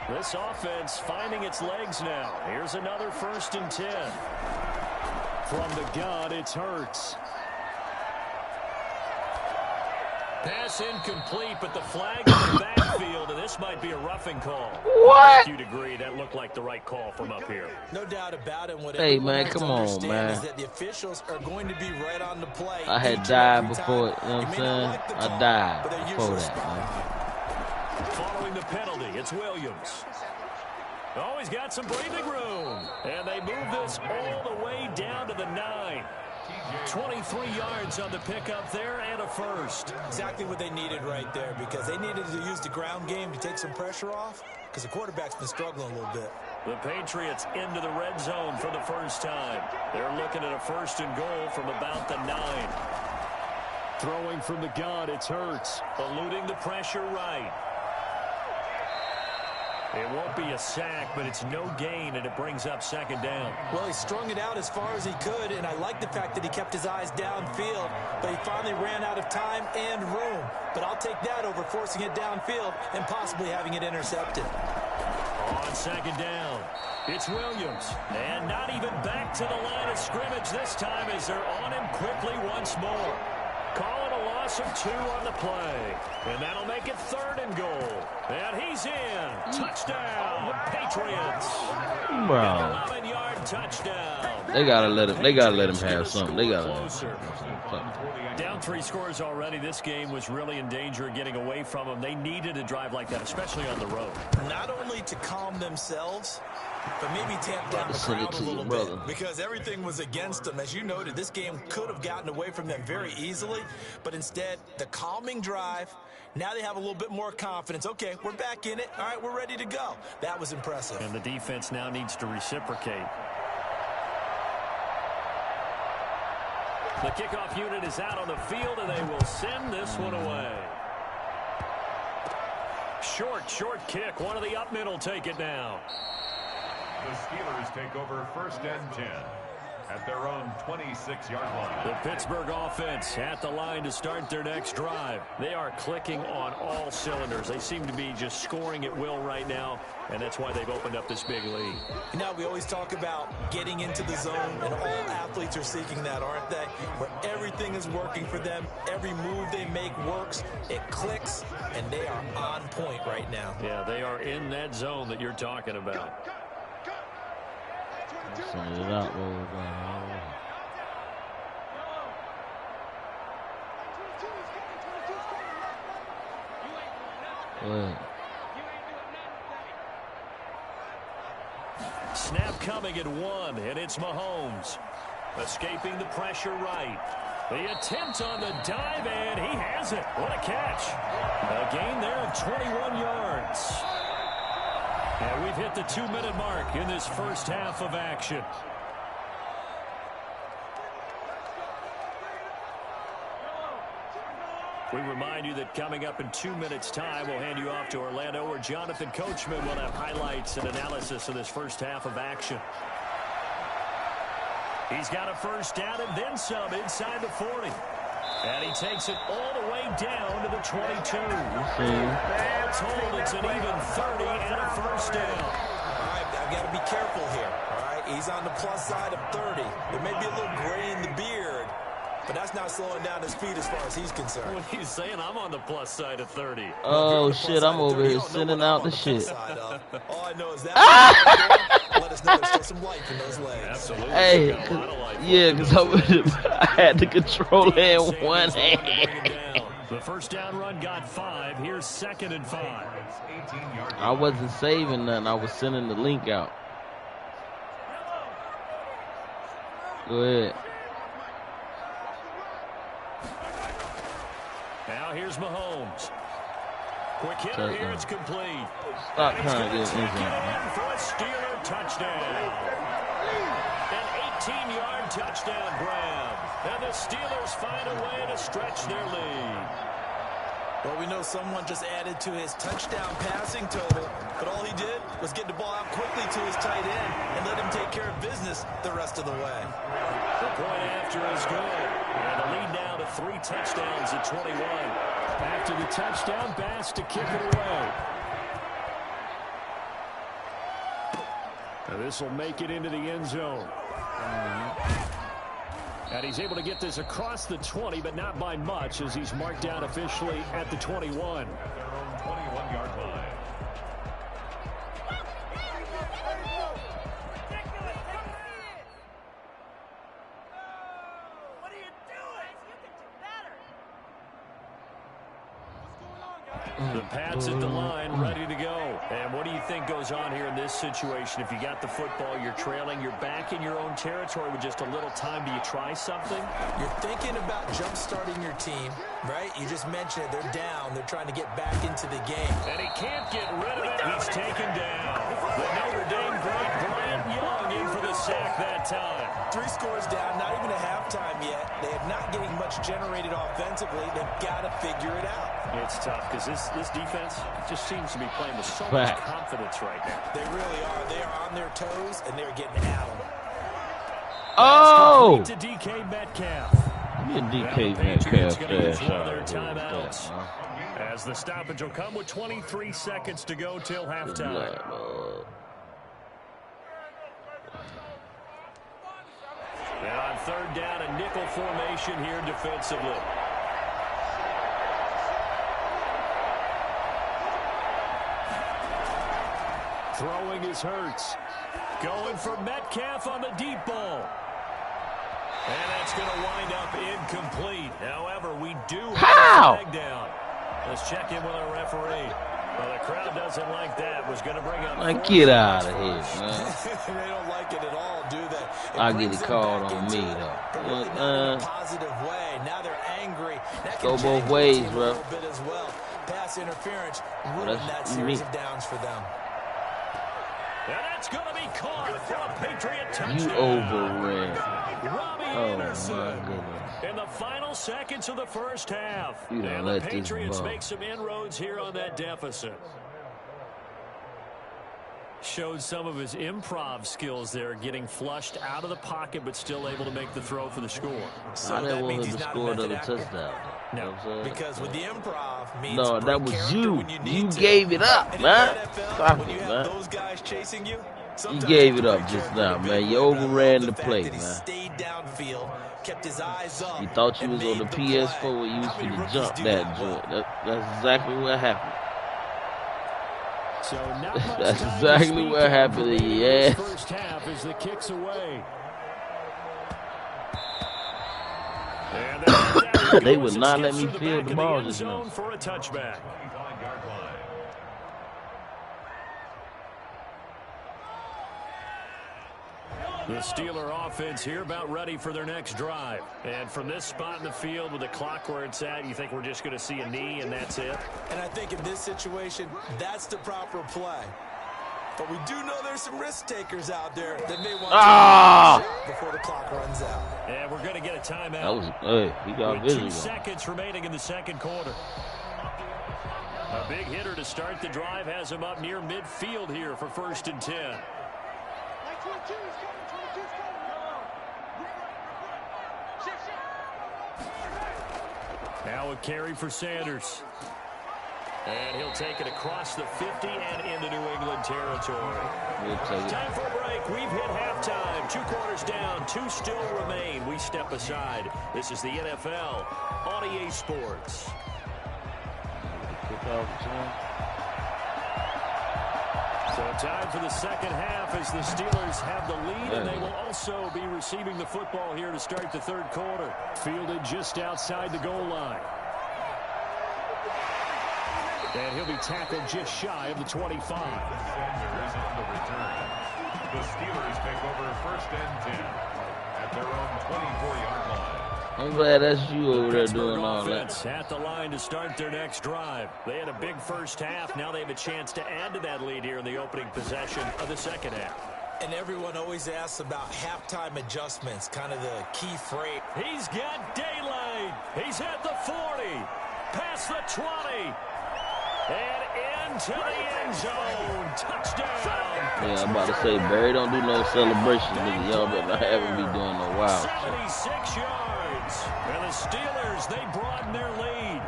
This offense finding its legs now. Here's another 1st and 10. From the gun, it's Hurts. Pass incomplete, but the flag in the backfield, and this might be a roughing call. What? If you'd agree, that looked like the right call from up here. No doubt about it. Hey, man, come on, man. Is that the officials are going to be right on the play. I had died before, you know what I'm saying? I died before that, man. Following the penalty, it's Williams. Oh, he's got some breathing room. And they move this all the way down to the 9. 23 yards on the pickup there and a first. Exactly what they needed right there, because they needed to use the ground game to take some pressure off, because the quarterback's been struggling a little bit. The Patriots into the red zone for the first time. They're looking at a 1st and goal from about the 9. Throwing from the gun, it's Hurts. Eluding the pressure right. It won't be a sack, but it's no gain, and it brings up 2nd down. Well, he strung it out as far as he could, and I like the fact that he kept his eyes downfield, but he finally ran out of time and room. But I'll take that over forcing it downfield and possibly having it intercepted. On 2nd down, it's Williams. And not even back to the line of scrimmage this time as they're on him quickly once more. Calling a loss of 2 on the play. And that'll make it 3rd and goal. And he's in. Touchdown, Patriots. Bro. 11-yard touchdown. They gotta let him have something. They gotta. Down 3 scores already. This game was really in danger of getting away from them. They needed a drive like that, especially on the road. Not only to calm themselves, but maybe tamp down the crowd a little bit, because everything was against them. As you noted, this game could have gotten away from them very easily, but instead, the calming drive, now they have a little bit more confidence. Okay, we're back in it. All right, we're ready to go. That was impressive. And the defense now needs to reciprocate. The kickoff unit is out on the field, and they will send this one away. Short kick. One of the up men will take it now. The Steelers take over 1st and 10 at their own 26-yard line. The Pittsburgh offense at the line to start their next drive. They are clicking on all cylinders. They seem to be just scoring at will right now, and that's why they've opened up this big lead. You know, we always talk about getting into the zone, and all athletes are seeking that, aren't they? Where everything is working for them. Every move they make works. It clicks, and they are on point right now. Yeah, they are in that zone that you're talking about. Send it out, Snap coming at 1, and it's Mahomes. Escaping the pressure right. The attempt on the dive, and he has it. What a catch. A gain there of 21 yards. And we've hit the 2-minute mark in this first half of action. We remind you that coming up in 2 minutes' time, we'll hand you off to Orlando, where Jonathan Coachman will have highlights and analysis of this first half of action. He's got a 1st down and then some inside the 40. And he takes it all the way down to the 22. And told it's an even 30 and a 1st down. All right, I've got to be careful here. All right, he's on the plus side of 30. There may be a little gray in the beard, but that's not slowing down his speed as far as he's concerned. What he's saying, I'm on the plus side of 30. Oh, shit, I'm over here sending out the shit. All I know is that let us know there's still some life in those legs. Absolutely. Hey, yeah, because I had the controller in one hand. The 1st down run got 5. Here's 2nd and 5. I wasn't saving nothing. I was sending the link out. Go ahead. Now here's Mahomes. Quick hitter here, it's complete. Stop trying to get in for a Steeler touchdown. An 18-yard touchdown grab. And the Steelers find a way to stretch their lead. Well, we know someone just added to his touchdown passing total, but all he did was get the ball out quickly to his tight end and let him take care of business the rest of the way. The point after is good. And the lead now to 3 touchdowns at 21. After the touchdown, Bass to kick it away. And this will make it into the end zone. And he's able to get this across the 20, but not by much, as he's marked down officially at the 21. Their own 21-yard line. What are you doing? You can do better. The Pats at the line, ready to go. And what do you think goes on here in this situation? If you got the football, you're trailing, you're back in your own territory with just a little time. Do you try something? You're thinking about jump-starting your team, right? You just mentioned it. They're down. They're trying to get back into the game. And he can't get rid of it. He's taken down. The Notre Dame great Bryant Young in for the sack that time. 3 scores down, not even a halftime yet. They are not getting much generated offensively. They've got to figure it out. It's tough because this defense just seems to be playing with so much confidence right now. They really are. They are on their toes, and they're getting at them. Oh! To DK Metcalf. Get DK Metcalf timeouts. As the stoppage will come with 23 seconds to go till halftime. And on 3rd down, a nickel formation here defensively. Throwing is Hurts. Going for Metcalf on the deep ball. And that's going to wind up incomplete. However, we do have a flag down. Let's check in with our referee. Well, the crowd doesn't like that. Was going to bring up. Get out of here, man. They don't like it at all, do they? I'll get it called on me, though. Positive way. Now they're angry. That Go both ways, bro. A little bit as well. Pass interference ruined that series of downs for them. And that's going to be caught for a Patriot touchdown. You overran. Robbie Anderson. In the final seconds of the first half. You and let the Patriots this make some inroads here on that deficit. Showed some of his improv skills there, getting flushed out of the pocket, but still able to make the throw for the score. So I didn't that want means him he's to not score a another method actor. touchdown. No, because with the improv means no, that was you. You to. gave it up, and man. in the NFL, Stop when it, you have man. those guys chasing you, You gave it up just now, man. You overran the play, He man. stayed downfield, kept his eyes up. You thought you and was on the made PS4 play. where you was How many finna rookies jump do that well? joint. That's exactly what happened. So not much That's time exactly to what speak happened of to you, yeah. First half as the kicks away. And They would not let me field the ball just now. For a touchback. 25-yard line. The Steeler offense here about ready for their next drive. And from this spot in the field with the clock where it's at, you think we're just going to see a knee and that's it? And I think in this situation, that's the proper play. But we do know there's some risk takers out there that may want to before the clock runs out. And we're going to get a timeout. That was, hey, he got With 2 visual. seconds remaining in the second quarter. A big hitter to start the drive has him up near midfield here for 1st and 10. Now a carry for Sanders. And he'll take it across the 50 and into New England territory. We'll take it. Time for a break. We've hit halftime. 2 quarters down. 2 still remain. We step aside. This is the NFL on EA Sports. So time for the second half as the Steelers have the lead, and they will also be receiving the football here to start the third quarter. Fielded just outside the goal line. And he'll be tackled just shy of the 25. Sanders on the return. The Steelers take over 1st and 10 at their own 24-yard line. I'm glad that's you over there doing all Offense that. at the line to start their next drive. They had a big first half. Now they have a chance to add to that lead here in the opening possession of the second half. And everyone always asks about halftime adjustments, kind of the key phrase. He's got daylight. He's at the 40, past the 20, and into the end zone. Touchdown. Yeah, I'm about to say, Barry don't do no celebrations, nigga. Y'all better not have him be doing no wild shit. 76 yards. And the Steelers, they broaden their lead.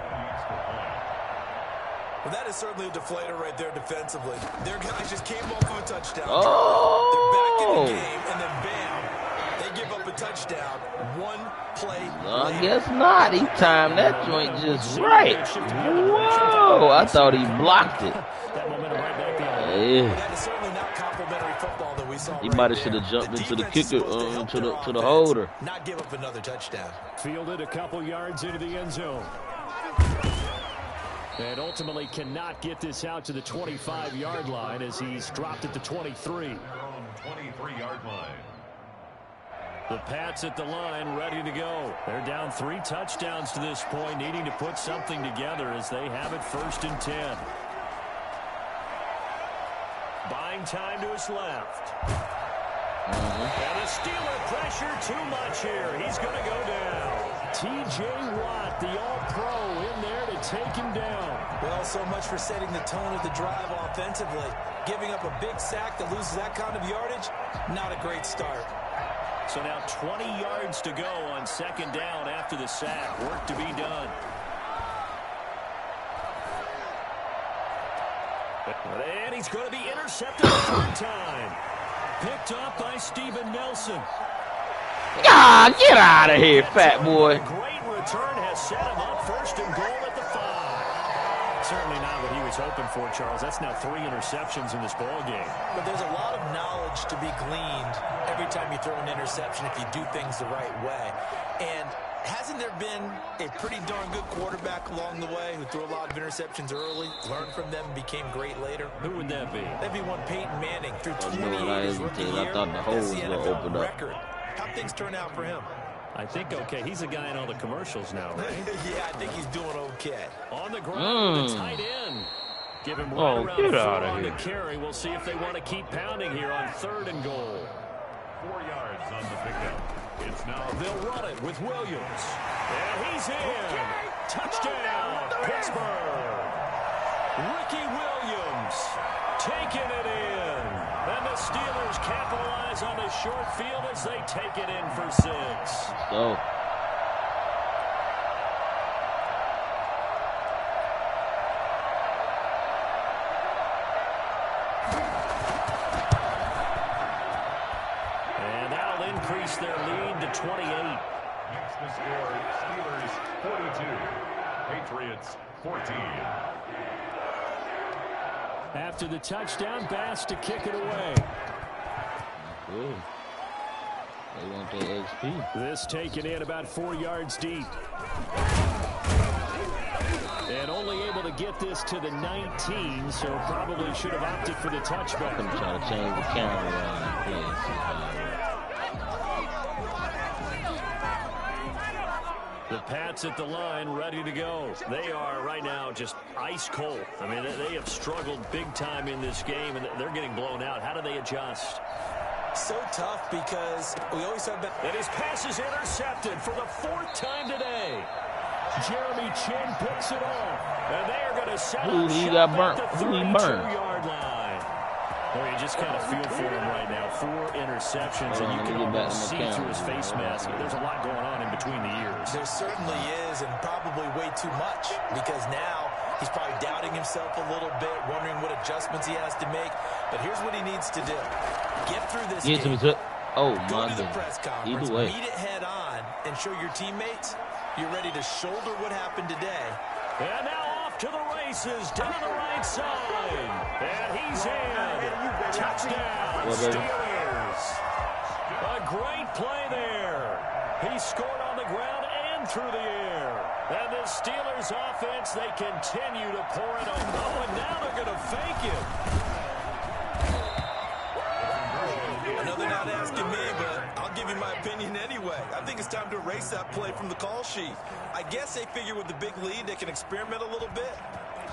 Well, that is certainly a deflator right there defensively. Their guys just came off of a touchdown. Oh! They're back in the game, and then bam, they give up a touchdown. One play. I guess not. He timed that joint just right. Whoa! I thought he blocked it. That momentum right back the other way. Yeah. That is certainly not complimentary football that we saw. He right might have there. should have jumped The into the defense is kicker, supposed to help to their the offense, holder. not give up another touchdown. Fielded a couple yards into the end zone. And ultimately cannot get this out to the 25-yard line as he's dropped at the 23. Their own 23-yard line. The Pats at the line, ready to go. They're down 3 touchdowns to this point, needing to put something together as they have it 1st and 10. Buying time to his left. And the Steeler pressure too much here. He's going to go down. T.J. Watt, the All-Pro, in there to take him down. Well, so much for setting the tone of the drive offensively. Giving up a big sack that loses that kind of yardage, not a great start. So now 20 yards to go on 2nd down after the sack. Work to be done. And he's going to be intercepted the 3rd time. Picked up by Steven Nelson. Ah, get out of here, fat boy. A great return has set him up 1st and goal at the 5. Certainly not what he was hoping for, Charles. That's now 3 interceptions in this ball game. But there's a lot of knowledge to be gleaned every time you throw an interception if you do things the right way. And hasn't there been a pretty darn good quarterback along the way who threw a lot of interceptions early, learned from them, and became great later? Who would that be? That'd be one Peyton Manning through I 28 his rookie year. I thought the hole That's was the going to NFL open up. record. How'd things turn out for him? I think okay. He's a guy in all the commercials now, right? Yeah, I think he's doing okay. On the ground with the tight end. Give him right around get 4 out of on the here. carry. We'll see if they want to keep pounding here on 3rd and goal. 4 yards on the pickup. It's now They'll run it with Williams. And he's in. Touchdown, Pittsburgh. Ricky Williams taking it in. And the Steelers capitalize on the short field as they take it in for 6. Go. And that'll increase their lead to 28. makes the score Steelers 42, Patriots 14. After the touchdown, Bass to kick it away. Good. They want their XP. This taken in about 4 yards deep. And only able to get this to the 19, so probably should have opted for the touchback. I'm trying to change the camera around. Please. The Pats at the line, ready to go. They are right now just ice cold. I mean, they have struggled big time in this game, and they're getting blown out. How do they adjust? So tough because we always have that. And his pass is intercepted for the 4th time today. Jeremy Chin picks it off, and they are going to set Who up he shop got burnt? at the Who he burned? 32-yard line. Well, you just kind of feel for him right now. 4 interceptions, and you can almost see through his face mask. There's a lot going on in between the ears. There certainly is, and probably way too much, because now he's probably doubting himself a little bit, wondering what adjustments he has to make. But here's what he needs to do. Get through this Get to me, game. oh, Go my to the God. press conference, Either way. meet it head on, and show your teammates you're ready to shoulder what happened today. And now off to the races, down the right side. And he's in. Touchdown, Well, baby. Steelers. A great play there. He scored on the ground and through the air. And the Steelers offense, they continue to pour it on. Oh, and now they're going to fake it. I know they're not asking me, but I'll give you my opinion anyway. I think it's time to erase that play from the call sheet. I guess they figure with the big lead they can experiment a little bit.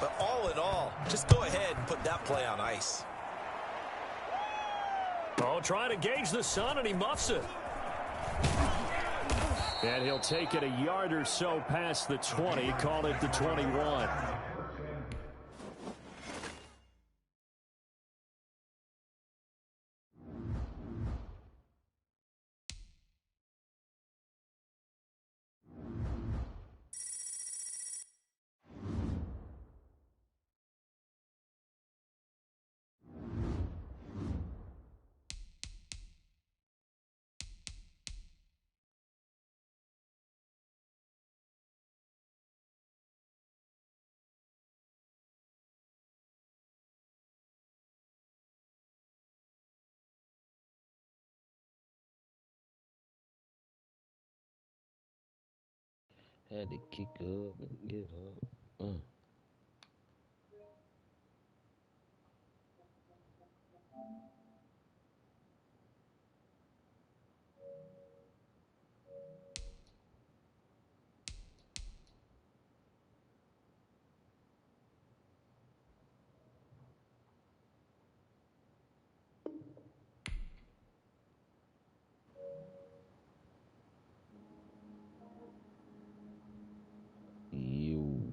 But all in all, just go ahead and put that play on ice. Oh, trying to gauge the sun, and he muffs it. And he'll take it a yard or so past the 20, call it the 21. Had to kick up and get up. You.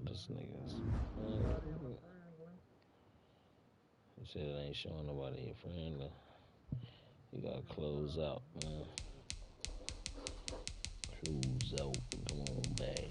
This nigga's. He said it ain't showing nobody your friend. You gotta close out, man. Close out. Come on back.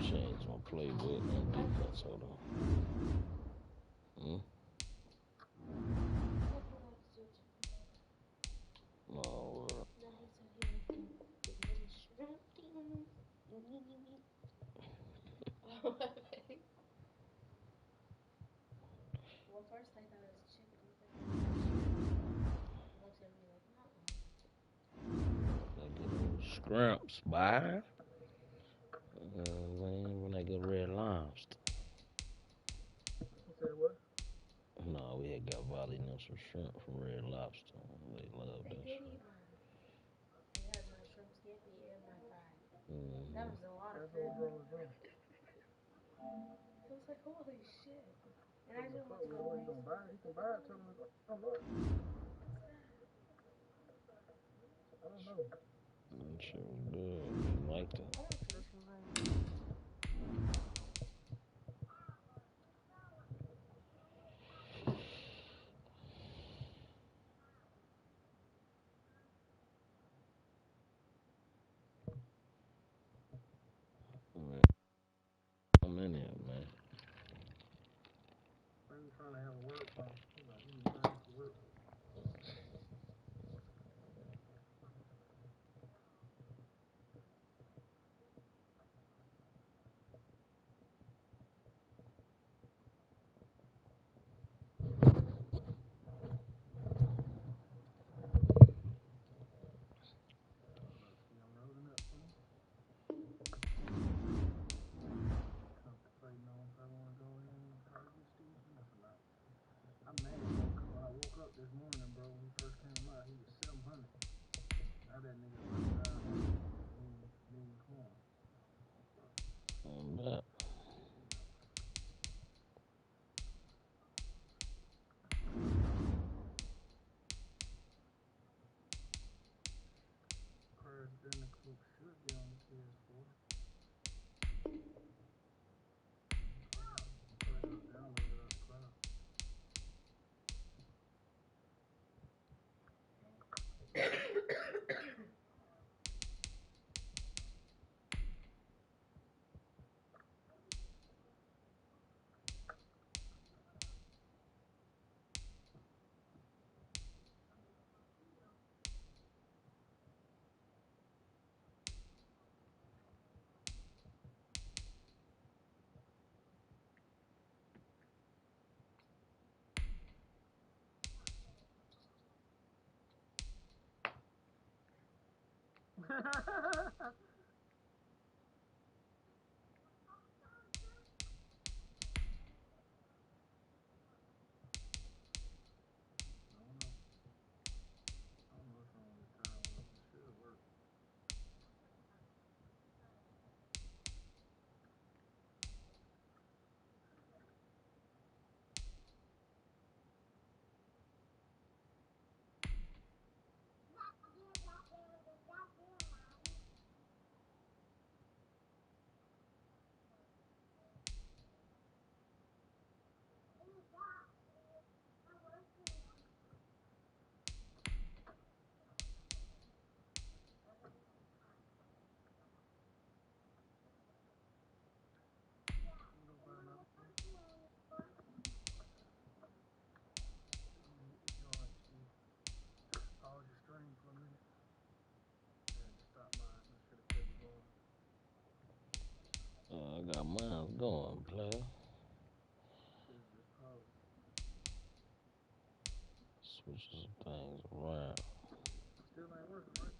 Change my playbook on defense. Hold on. first they thought it was chicken. They get those scrimps, boy. When they get red lobster. You said what? No, we had got volleyed them some shrimp from Red Lobster. They love They that did shrimp. eat mine. They had my shrimp scampi and my fried. Mm-hmm. That was a lot of That's what food. was doing. It was like, holy shit. And I What the didn't fuck, want to go well, you pay gonna for buy it? it. You can buy it. Tell them, oh, look. What's that? I don't know. That shit was good. You liked it. I want to finish one. Man, I'm in here, man. I'm trying to have a work phone. I'm like, you trying to work. See, I'm loading up for me. Contemplating on if I want to go in and try to get Steve Smith or not. I'm mad, bro, because when I woke up this morning, bro, when he first came out, he was 700. Now that nigga like 500. Me and Corn. I'm back. Crash Bandicoot should be on the PS4. Probably gotta download it out the cloud. I don't know what's wrong with the tire. It should work. Go buy another one. Hit the joint, Steve. Pause your stream for a minute. Yeah, just stop mine. I should have kept it going. I got mine going, player. Should have just paused. Switch some things around. Still ain't working, right?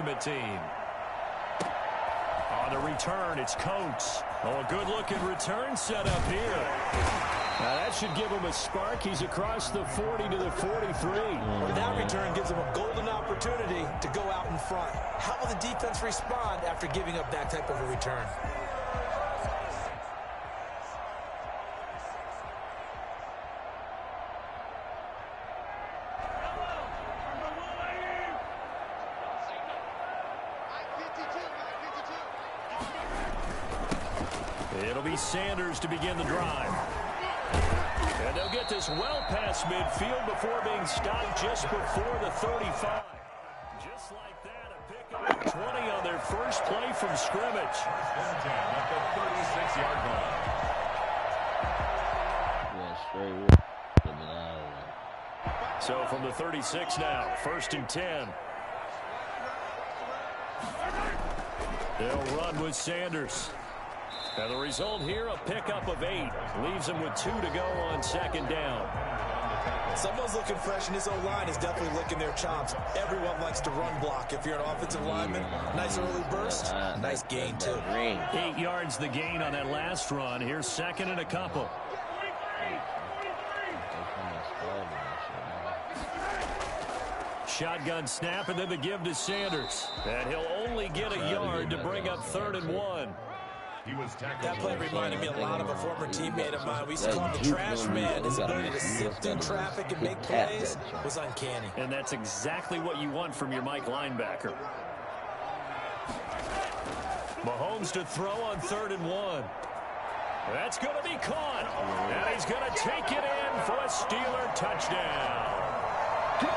Ultimate Team. On the return, it's Coates. Oh, a good-looking return set up here. Now, that should give him a spark. He's across the 40 to the 43. Well, that return gives him a golden opportunity to go out in front. How will the defense respond after giving up that type of a return? It'll be Sanders to begin the drive. And they'll get this well past midfield before being stopped just before the 35. Just like that, a pickup of 20 on their first play from scrimmage. At the 36-yard line. Yeah, straight. So from the 36 now, 1st and 10. They'll run with Sanders. And the result here, a pickup of 8. Leaves them with 2 to go on 2nd down. Someone's looking fresh, and his O-line is definitely licking their chops. Everyone likes to run block. If you're an offensive lineman, nice early burst, nice gain, too. 8 yards the gain on that last run. Here's 2nd and a couple. Shotgun snap, and then the give to Sanders. And he'll only get a yard to bring up 3rd and 1. That play reminded me a lot of a former teammate of mine. We used to call him the trash man. His ability to sift through traffic and make plays was uncanny. And that's exactly what you want from your Mike linebacker. Mahomes to throw on 3rd and 1. That's going to be caught. And he's going to take it in for a Steeler touchdown.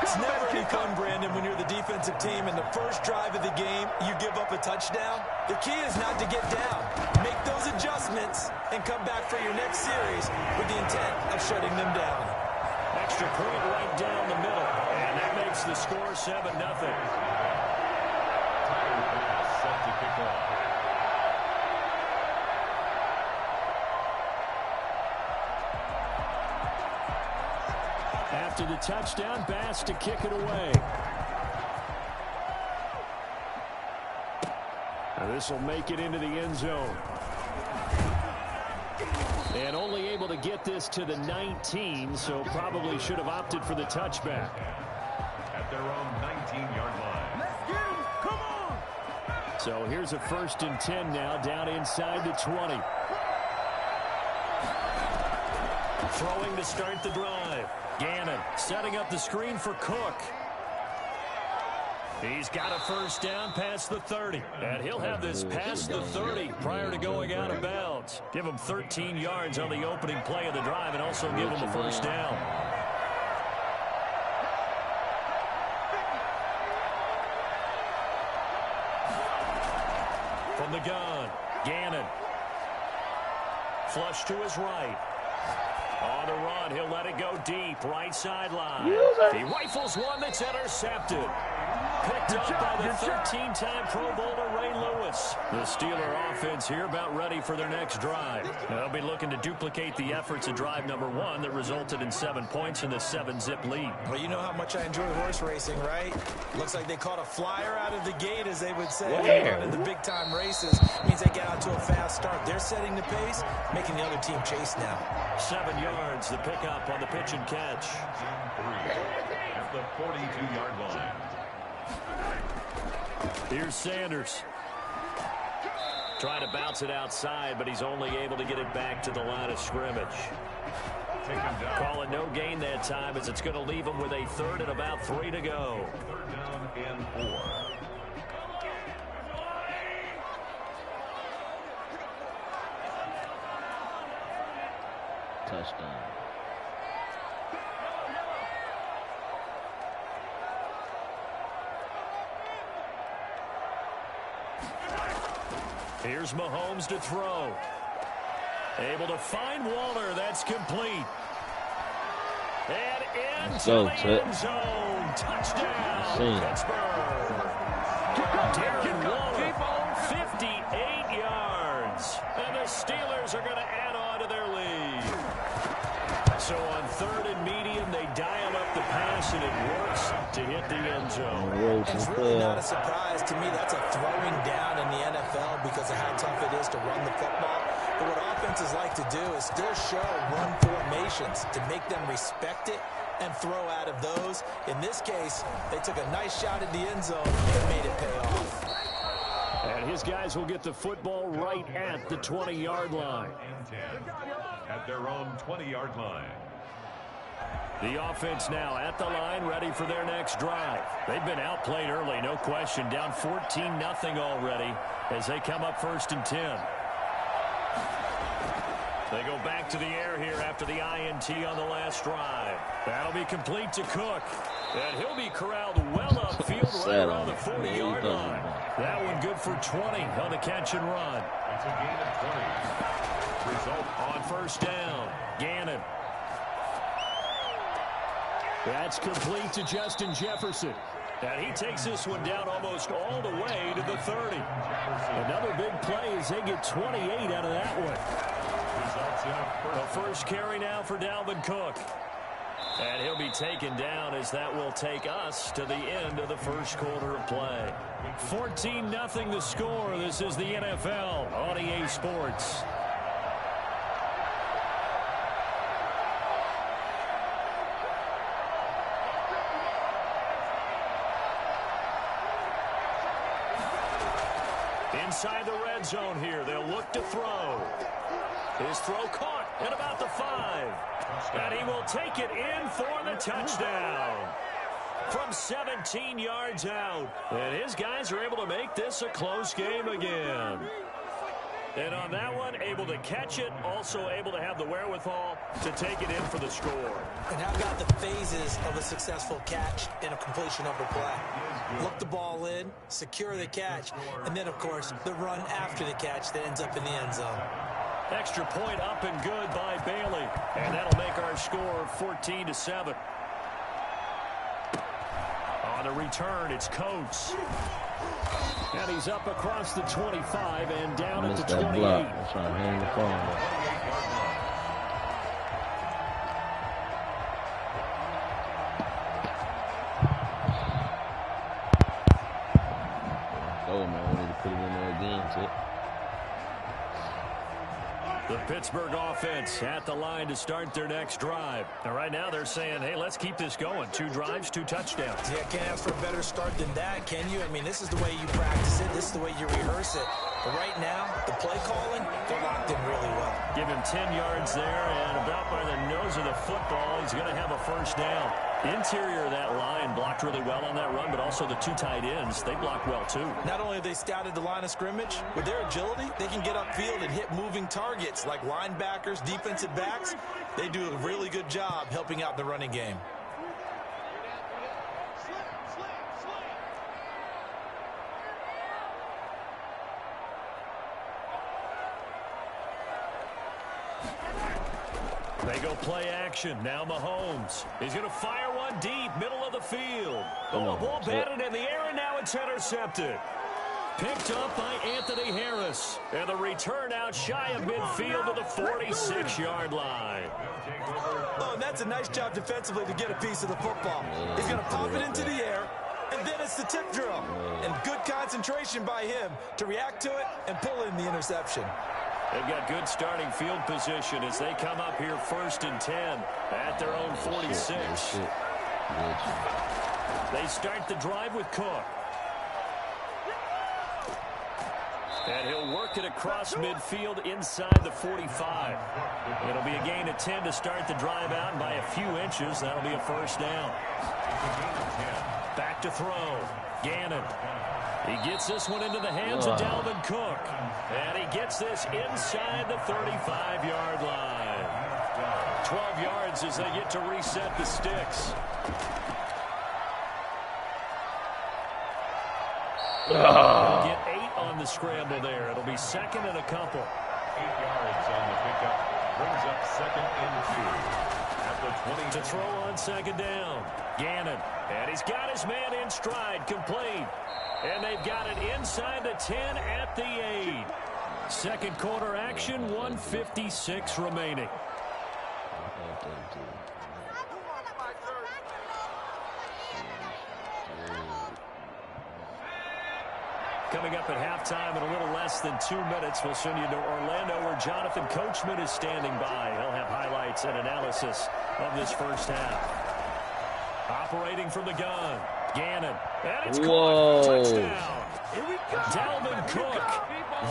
It's never any fun, Brandon, when you're the defensive team and the first drive of the game, you give up a touchdown. The key is not to get down. Make those adjustments and come back for your next series with the intent of shutting them down. Extra point right down the middle. And that makes the score 7-0. Set to kick off. After the touchdown, Bass to kick it away. Now this will make it into the end zone. And only able to get this to the 19, so probably should have opted for the touchback. At their own 19-yard line. Let's get him. Come on. So here's a 1st and 10 now, down inside the 20. Throwing to start the drive. Gannon setting up the screen for Cook. He's got a 1st down past the 30. And he'll have this past the 30 prior to going out of bounds. Give him 13 yards on the opening play of the drive and also give him a 1st down. From the gun, Gannon. Flush to his right. On the run, he'll let it go deep, right sideline. He rifles one that's intercepted. Picked up by the 13-time Pro Bowler Ray Lewis. The Steeler offense here about ready for their next drive. They'll be looking to duplicate the efforts of drive number 1 that resulted in 7 points in the 7-zip lead. Well, you know how much I enjoy horse racing, right? Looks like they caught a flyer out of the gate, as they would say. In the big-time races, means they get out to a fast start. They're setting the pace, making the other team chase now. 7 yards, the pickup on the pitch and catch. At the 42-yard line. Here's Sanders. Trying to bounce it outside, but he's only able to get it back to the line of scrimmage. Take him down. Calling no gain that time, as it's going to leave him with a 3rd and about 3 to go. 3rd down and 4. Touchdown. Here's Mahomes to throw. Able to find Waller. That's complete. And into the end zone. Touchdown, Pittsburgh. Darren Waller, 58 yards. And the Steelers are going to add on to their lead. So on 3rd and medium, they dial up the pass, and it works to hit the end zone. And it's really not a surprise. To me, that's a throwing down in the NFL because of how tough it is to run the football. But what offenses like to do is still show run formations to make them respect it and throw out of those. In this case, they took a nice shot at the end zone and made it pay off. And his guys will get the football right at the 20-yard line. At their own 20-yard line. The offense now at the line, ready for their next drive. They've been outplayed early, no question. Down 14-0 already as they come up 1st and 10. They go back to the air here after the INT on the last drive. That'll be complete to Cook. And he'll be corralled well upfield right around the 40-yard line. That one good for 20 on the catch and run. It's a gain of 20. Result on 1st down. Gannon. That's complete to Justin Jefferson. And he takes this one down almost all the way to the 30. Another big play as they get 28 out of that one. The first carry now for Dalvin Cook. And he'll be taken down as that will take us to the end of the first quarter of play. 14-0 the score. This is the NFL on EA Sports. Inside the red zone here, they'll look to throw. His throw caught at about the 5. And he will take it in for the touchdown. From 17 yards out. And his guys are able to make this a close game again. And on that one, able to catch it, also able to have the wherewithal to take it in for the score. And how about the phases of a successful catch and a completion of the play? Look the ball in, secure the catch, and then, of course, the run after the catch that ends up in the end zone. Extra point up and good by Bailey. And that'll make our score 14-7. On the return, it's Coates. And he's up across the 25 and down at the 28. Block. I'm trying to hang the phone. Oh, man, we need to put him in there again, too. The Pittsburgh offense at the line to start their next drive. And right now they're saying, hey, let's keep this going. 2 drives, 2 touchdowns. Yeah, can't ask for a better start than that, can you? I mean, this is the way you practice it. This is the way you rehearse it. But right now, the play calling, they're locked in really well. Give him 10 yards there, and about by the nose of the football, he's going to have a first down. Interior of that line blocked really well on that run, but also the 2 tight ends, they blocked well too. Not only have they scouted the line of scrimmage, with their agility, they can get upfield and hit moving targets like linebackers, defensive backs. They do a really good job helping out the running game. They go play action. Now Mahomes. He's going to fire one deep, middle of the field. Oh, ball batted in the air, and now it's intercepted. Picked up by Anthony Harris. And the return out shy of midfield to the 46-yard line. Oh, and that's a nice job defensively to get a piece of the football. He's going to pop it into the air, and then it's the tip drill. And good concentration by him to react to it and pull in the interception. They've got good starting field position as they come up here 1st and 10 at their own 46. They start the drive with Cook. And he'll work it across midfield inside the 45. It'll be a gain of 10 to start the drive out, and by a few inches, that'll be a first down. Back to throw. Gannon. He gets this one into the hands of Dalvin Cook. And he gets this inside the 35-yard line. 12 yards as they get to reset the sticks. They'll get 8 on the scramble there. It'll be 2nd and a couple. 8 yards on the pickup. Brings up 2nd and 2. At the 20. To throw on 2nd down. Gannon. And he's got his man in stride. Complete. And they've got it inside the 10 at the 8. Second quarter action, 1:56 remaining. coming up at halftime in a little less than 2 minutes. We'll send you to Orlando where Jonathan Coachman is standing by. He'll have highlights and analysis of this first half. Operating from the gun, Gannon. And it's caught. Touchdown. Here we go. Dalvin Cook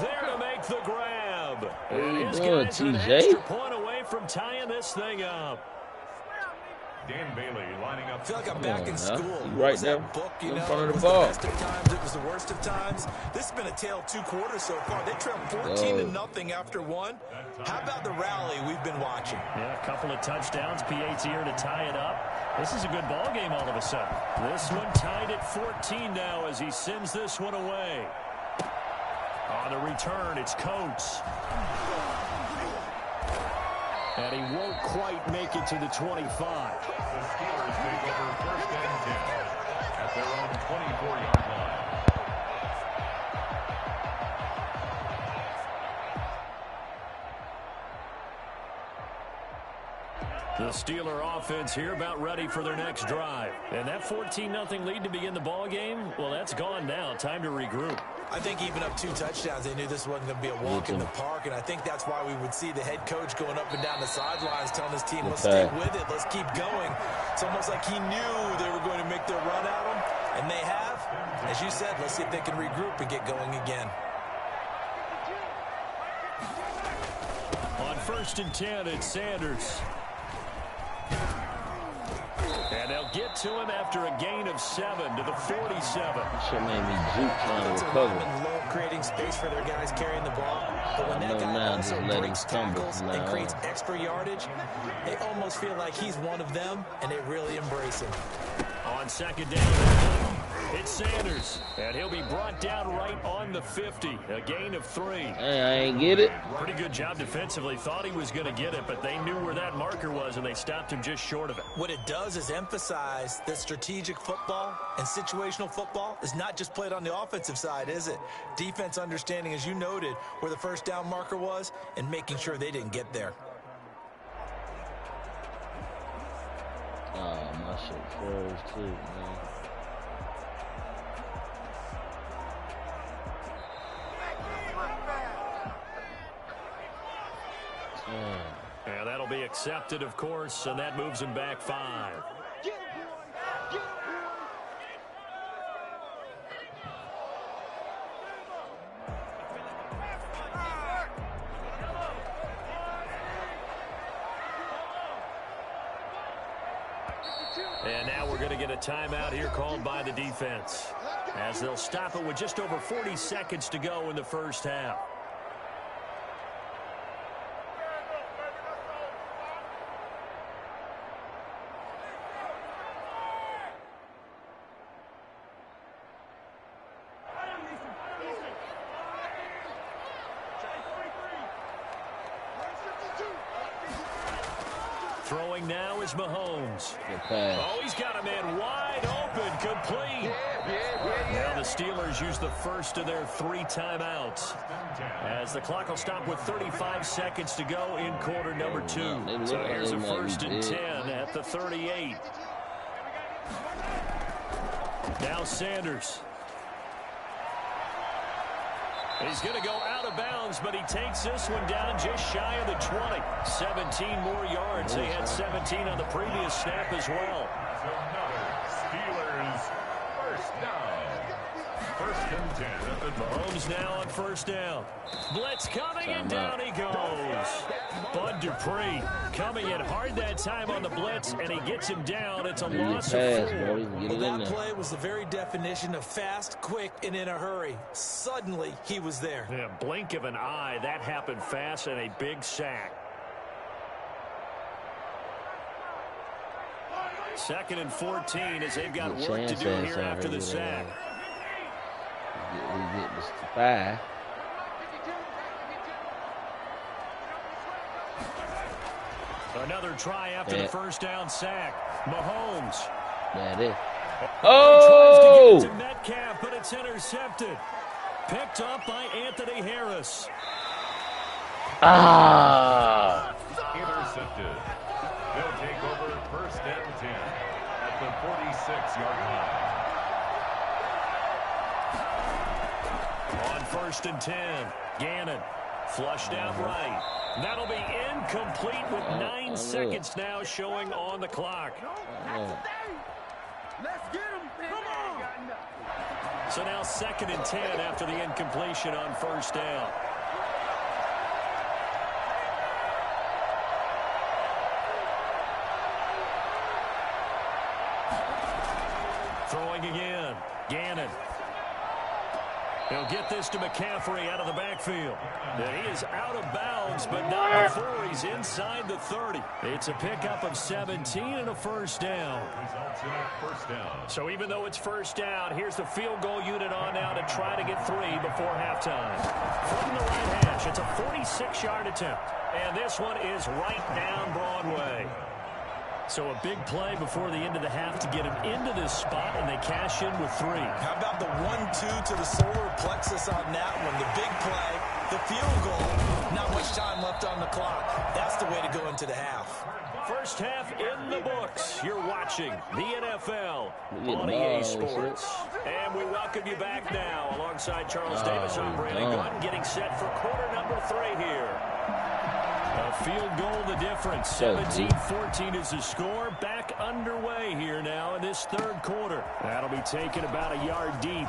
there to make the grab. And his guys are an extra point away from tying this thing up. Dan Bailey lining up. I feel like I'm back in school. Right there. Book, you in know, front of it the was ball. the best of times, it was the worst of times. This has been a tale of 2 quarters so far. They trailed 14-0 after 1. How about the rally we've been watching? Yeah, a couple of touchdowns. PAT here to tie it up. This is a good ball game all of a sudden. This one tied at 14 now as he sends this one away. On the return, it's Coates. And he won't quite make it to the 25. The Steelers take over first and 10 at their own 24-yard line. The Steeler offense here about ready for their next drive. And that 14-0 lead to begin the ball game, well, that's gone now. Time to regroup. I think even up 2 touchdowns, they knew this wasn't going to be a walk in the park, and I think that's why we would see the head coach going up and down the sidelines telling his team, let's stay with it, let's keep going. It's almost like he knew they were going to make their run at him, and they have. As you said, let's see if they can regroup and get going again. On 1st and 10, it's Sanders. And they'll get to him after a gain of 7 to the 47. Shit made me juke trying to recover. Low, creating space for their guys carrying the ball. But when that guy also breaks tackles and creates extra yardage, they almost feel like he's one of them, and they really embrace him. On 2nd down, it's Sanders, and he'll be brought down right on the 50. A gain of 3. Hey, I ain't get it. Pretty good job defensively. Thought he was going to get it, but they knew where that marker was, and they stopped him just short of it. What it does is emphasize that strategic football and situational football is not just played on the offensive side, is it? Defense understanding, as you noted, where the first down marker was and making sure they didn't get there. Oh, my shit froze too, man. And that'll be accepted, of course, and that moves him back 5. And now we're going to get a timeout here called by the defense, as they'll stop it with just over 40 seconds to go in the first half. Throwing now is Mahomes. Oh, he's got a man wide open, complete. Now the Steelers use the first of their 3 timeouts, as the clock will stop with 35 seconds to go in quarter number 2. So here's a 1st and 10 at the 38. Now Sanders. He's going to go out of bounds, but he takes this one down just shy of the 20. 17 more yards. They had 17 on the previous snap as well. Steelers first down. 1st and 10 at the Mahomes now on 1st down. Blitz coming, and down he goes. Bud Dupree coming in hard that time on the blitz, and he gets him down. It's a loss of 4. Well, that play was the very definition of fast, quick, and in a hurry. Suddenly, he was there. Yeah, blink of an eye. That happened fast, and a big sack. 2nd and 14 as they've got work to do here after the sack. We get this to 5. Another try after the first down sack. Mahomes. That is. Oh! Tries to get to Metcalf, but it's intercepted. Picked up by Anthony Harris. Ah! intercepted. They'll take over 1st and 10 at the 46-yard line. 1st and 10. Gannon flushed out right. That'll be incomplete with 9 seconds now showing on the clock. Let's get him. Come on. So now 2nd and 10 after the incompletion on 1st down. Throwing again. Gannon. He'll get this to McCaffrey out of the backfield. And he is out of bounds, but not before he's inside the 30. It's a pickup of 17 and a 1st down. First down. So even though it's 1st down, here's the field goal unit on now to try to get 3 before halftime. From the right hash, it's a 46-yard attempt. And this one is right down Broadway. So a big play before the end of the half to get him into this spot, and they cash in with 3. How about the 1-2 to the solar plexus on that one? The big play, the field goal, not much time left on the clock. That's the way to go into the half. First half in the books. You're watching the NFL on EA Sports. And we welcome you back now alongside Charles Davis. I'm Brandon Gordon getting set for quarter number 3 here. A field goal the difference. 17-14 is the score. Back underway here now in this 3rd quarter. That'll be taken about a yard deep.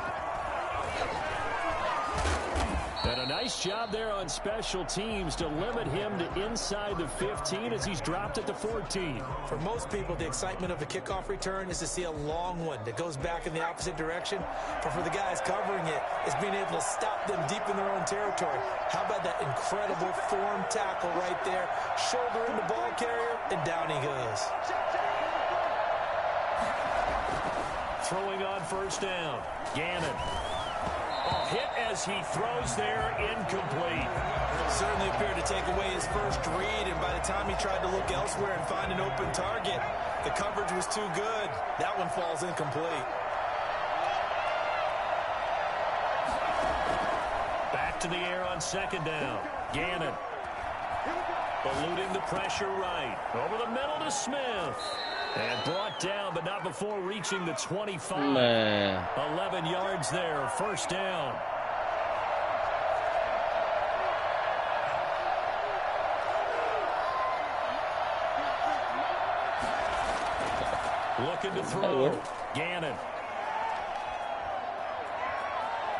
And a nice job there on special teams to limit him to inside the 15 as he's dropped it to 14. For most people, the excitement of a kickoff return is to see a long one that goes back in the opposite direction. But for the guys covering it, it's being able to stop them deep in their own territory. How about that incredible form tackle right there? Shoulder in the ball carrier, and down he goes. Throwing on 1st down. Gannon. Hit as he throws there, incomplete. Certainly appeared to take away his first read, and by the time he tried to look elsewhere and find an open target, the coverage was too good. That one falls incomplete. Back to the air on 2nd down. Gannon. Eluding the pressure right. Over the middle to Smith. And brought down, but not before reaching the 25. Man. 11 yards there, 1st down. Looking to throw. Gannon.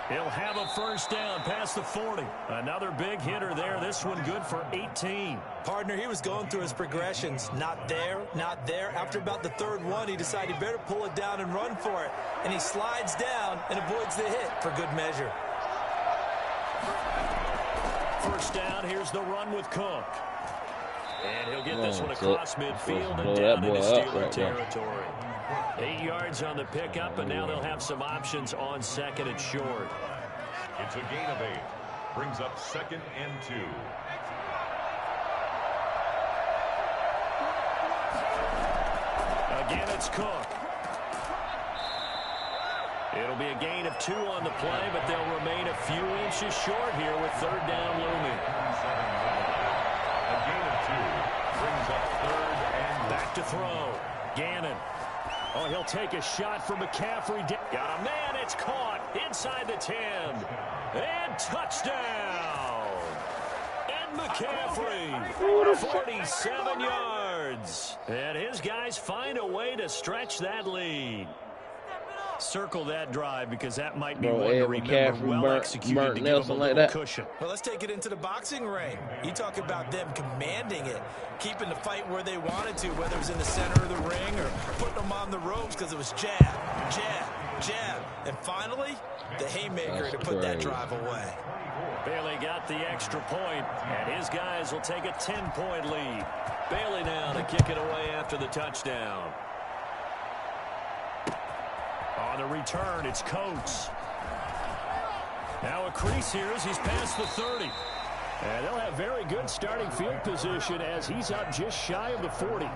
He'll have a 1st down past the 40. Another big hitter there. This one good for 18. Partner, he was going through his progressions. Not there, not there. After about the 3rd one, he decided he better pull it down and run for it. And he slides down and avoids the hit for good measure. 1st down, here's the run with Cook. And he'll get this one across midfield and down into Steeler territory. 8 yards on the pickup, and now they'll have some options on 2nd and short. It's a gain of 8. Brings up 2nd and 2. Again, it's Cook. It'll be a gain of 2 on the play, but they'll remain a few inches short here with 3rd down looming. A gain of 2 brings up 3rd and back to throw. Gannon. Oh, he'll take a shot from McCaffrey. Got a man. It's caught inside the 10. And touchdown. And McCaffrey, 47 yards. And his guys find a way to stretch that lead. Circle that drive because that might be one to remember. Well executed to give him a little cushion. Well, let's take it into the boxing ring. You talk about them commanding it, keeping the fight where they wanted to, whether it was in the center of the ring or putting them on the ropes because it was jab, jab, jab. And finally, the haymaker to put that drive away. Bailey got the extra point, and his guys will take a 10-point lead. Bailey now to kick it away after the touchdown. On the return, it's Coates. Now a crease here as he's past the 30. And they'll have very good starting field position as he's up just shy of the 40.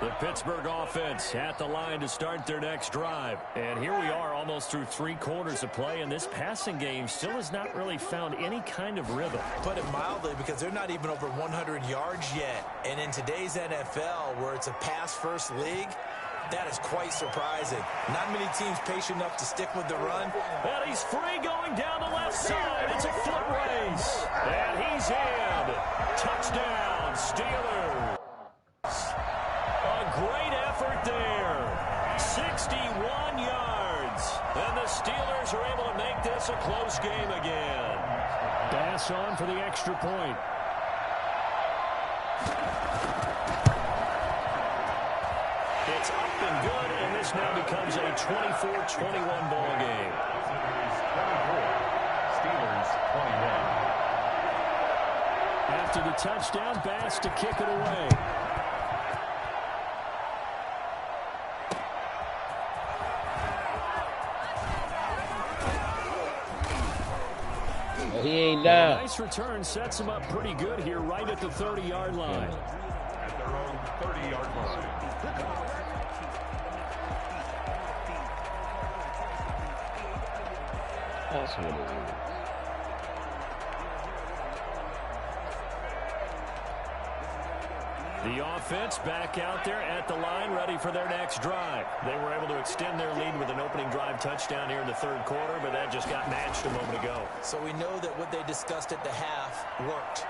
The Pittsburgh offense at the line to start their next drive. And here we are almost through 3 quarters of play, and this passing game still has not really found any kind of rhythm. Put it mildly, because they're not even over 100 yards yet. And in today's NFL, where it's a pass-first league, That is quite surprising. Not many teams patient enough to stick with the run. And he's free going down the left side. It's a foot race. And he's in. Touchdown, Steelers. A great effort there. 61 yards. And the Steelers are able to make this a close game again. Pass on for the extra point. It's up and good, and this now becomes a 24-21 ball game. Steelers 21. After the touchdown, Bass to kick it away. He ain't down. Nice return sets him up pretty good here right at the 30-yard line. At their own 30-yard line. That's what it is. The offense back out there at the line, ready for their next drive. They were able to extend their lead with an opening drive touchdown here in the third quarter, but that just got matched a moment ago. So we know that what they discussed at the half worked.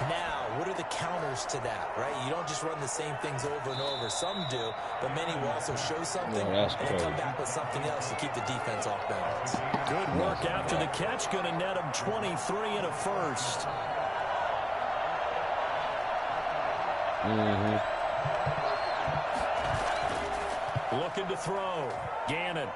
Now, what are the counters to that, right? You don't just run the same things over and over. Some do, but many will also show something and then come back with something else to keep the defense off balance. Good work after the catch. Going to net him 23 and a first. Looking to throw. Gannon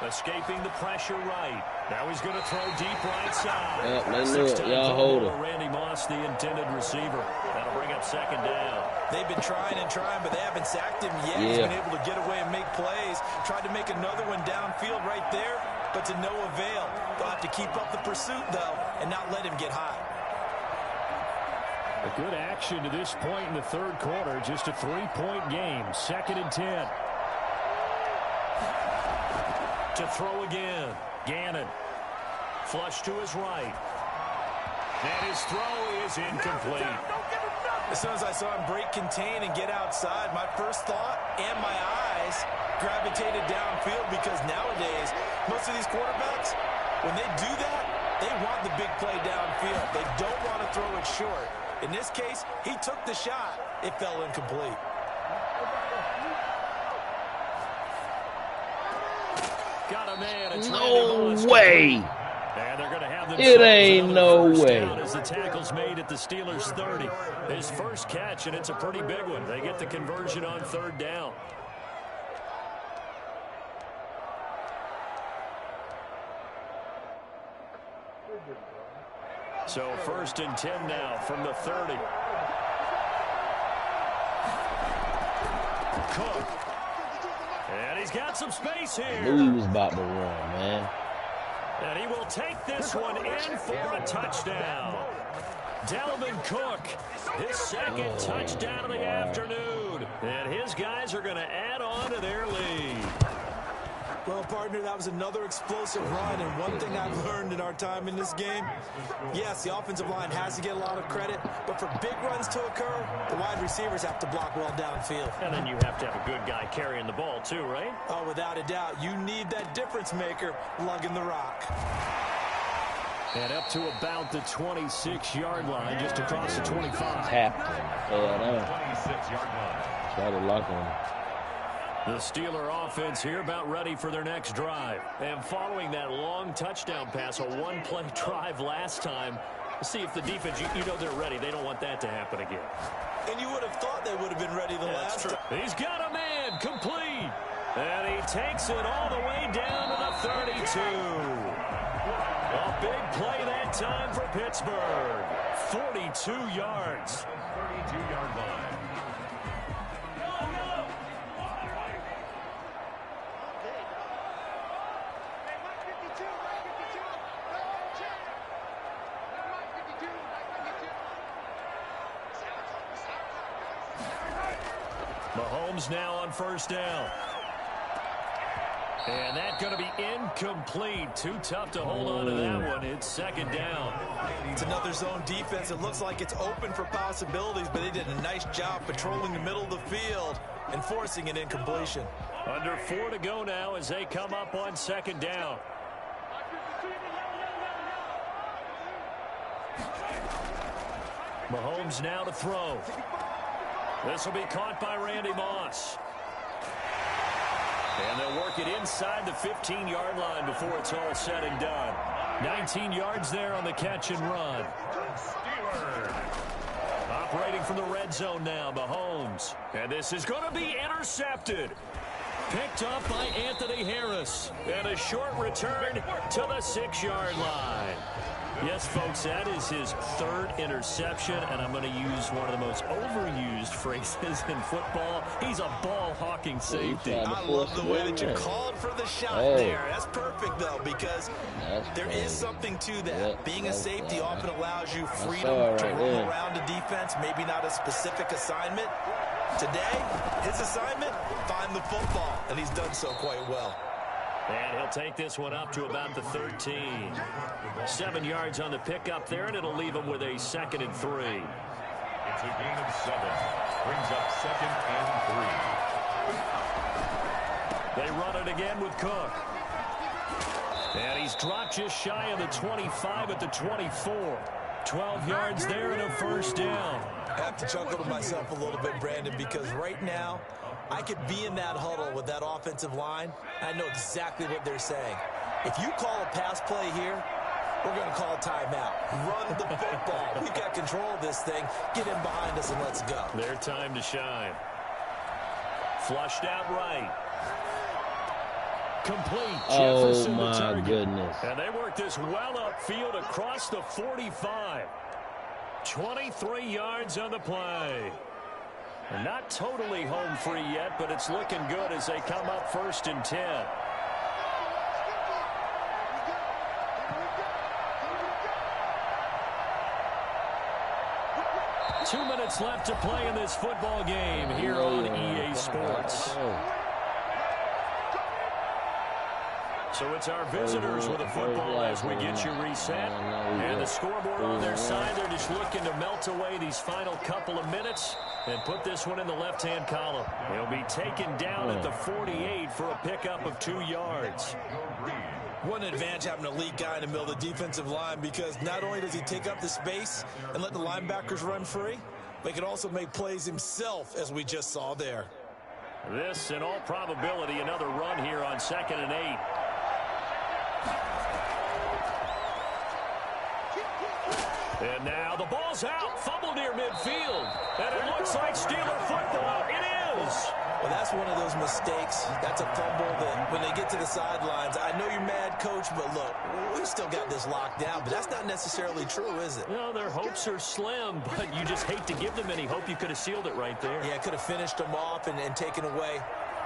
escaping the pressure right. Now he's going to throw deep right side. Yep, let's do it. Y'all hold it. Randy Moss, the intended receiver. That'll bring up second down. They've been trying and trying, but they haven't sacked him yet. He's been able to get away and make plays. Tried to make another one downfield right there, but to no avail. They'll have to keep up the pursuit, though, and not let him get hot. A good action to this point in the third quarter. Just a 3-point game. 2nd and 10. To throw again. Gannon. Flush to his right. And his throw is incomplete. As soon as I saw him break contain and get outside, my first thought and my eyes gravitated downfield, because nowadays, most of these quarterbacks, when they do that, they want the big play downfield. They don't want to throw it short. In this case, he took the shot. It fell incomplete. Got a man. It's No way. And they're going to have It ain't no way. As the tackle's made at the Steelers' 30. His first catch, and it's a pretty big one. They get the conversion on third down. So 1st and 10 now from the 30. Cook. And he's got some space here. I knew he was about to run, man. And he will take this one in for a touchdown. Dalvin Cook, his second touchdown of the afternoon. And his guys are going to add on to their lead. Well, partner, that was another explosive run, and one thing I've learned in our time in this game, yes, the offensive line has to get a lot of credit, but for big runs to occur, the wide receivers have to block well downfield. And then you have to have a good guy carrying the ball too, right? Oh, without a doubt. You need that difference maker lugging the rock. And up to about the 26-yard line, just across the 25. Tapped him. Fell down. 26-yard line. Try to lock on him. The Steeler offense here about ready for their next drive. And following that long touchdown pass, a one-play drive last time, see if the defense, you know they're ready. They don't want that to happen again. And you would have thought they would have been ready the last time. He's got a man, complete. And he takes it all the way down to the 32. A big play that time for Pittsburgh. 42 yards. 32-yard line. Mahomes now on first down. And that's going to be incomplete. Too tough to hold on to that one. It's second down. It's another zone defense. It looks like it's open for possibilities, but they did a nice job patrolling the middle of the field and forcing an incompletion. Under 4 to go now as they come up on second down. Mahomes now to throw. This will be caught by Randy Moss. And they'll work it inside the 15-yard line before it's all said and done. 19 yards there on the catch and run. Operating from the red zone now, Mahomes. And this is going to be intercepted. Picked up by Anthony Harris. And a short return to the 6-yard line. Yes, folks, that is his 3rd interception, and I'm going to use one of the most overused phrases in football. He's a ball-hawking safety. I love the way that you called for the shot there. That's perfect, though, because there is something to that. Being a safety often allows you freedom to roam around a defense, maybe not a specific assignment. Today, his assignment, find the football, and he's done so quite well. And he'll take this one up to about the 13. 7 yards on the pickup there, and it'll leave him with a 2nd and 3. It's a gain of 7. Brings up 2nd and 3. They run it again with Cook. And he's dropped just shy of the 25 at the 24. 12 yards there and a first down. I have to chuckle to myself a little bit, Brandon, because right now I could be in that huddle with that offensive line. I know exactly what they're saying. If you call a pass play here, we're going to call a timeout. Run the football. We've got control of this thing. Get in behind us and let's go. Their time to shine. Flushed out right. Complete. Oh, my goodness. And they work this well upfield across the 45. 23 yards on the play. And not totally home free yet, but it's looking good as they come up 1st and 10. Two minutes left to play in this football game here on EA Sports. So it's our visitors with the football as we get you reset. And the scoreboard on their side, they're just looking to melt away these final couple of minutes and put this one in the left-hand column. He'll be taken down at the 48 for a pickup of 2 yards. One advantage having an elite guy in the middle of the defensive line, because not only does he take up the space and let the linebackers run free, but he can also make plays himself, as we just saw there. This, in all probability, another run here on 2nd and 8. And now the ball's out, fumble near midfield. And it looks like Steeler football. It is. Well, that's one of those mistakes. That's a fumble that when they get to the sidelines, I know you're mad, Coach, but look, we still got this locked down. But that's not necessarily true, is it? No, their hopes are slim, but you just hate to give them any hope. You could have sealed it right there. Yeah, could have finished them off and taken away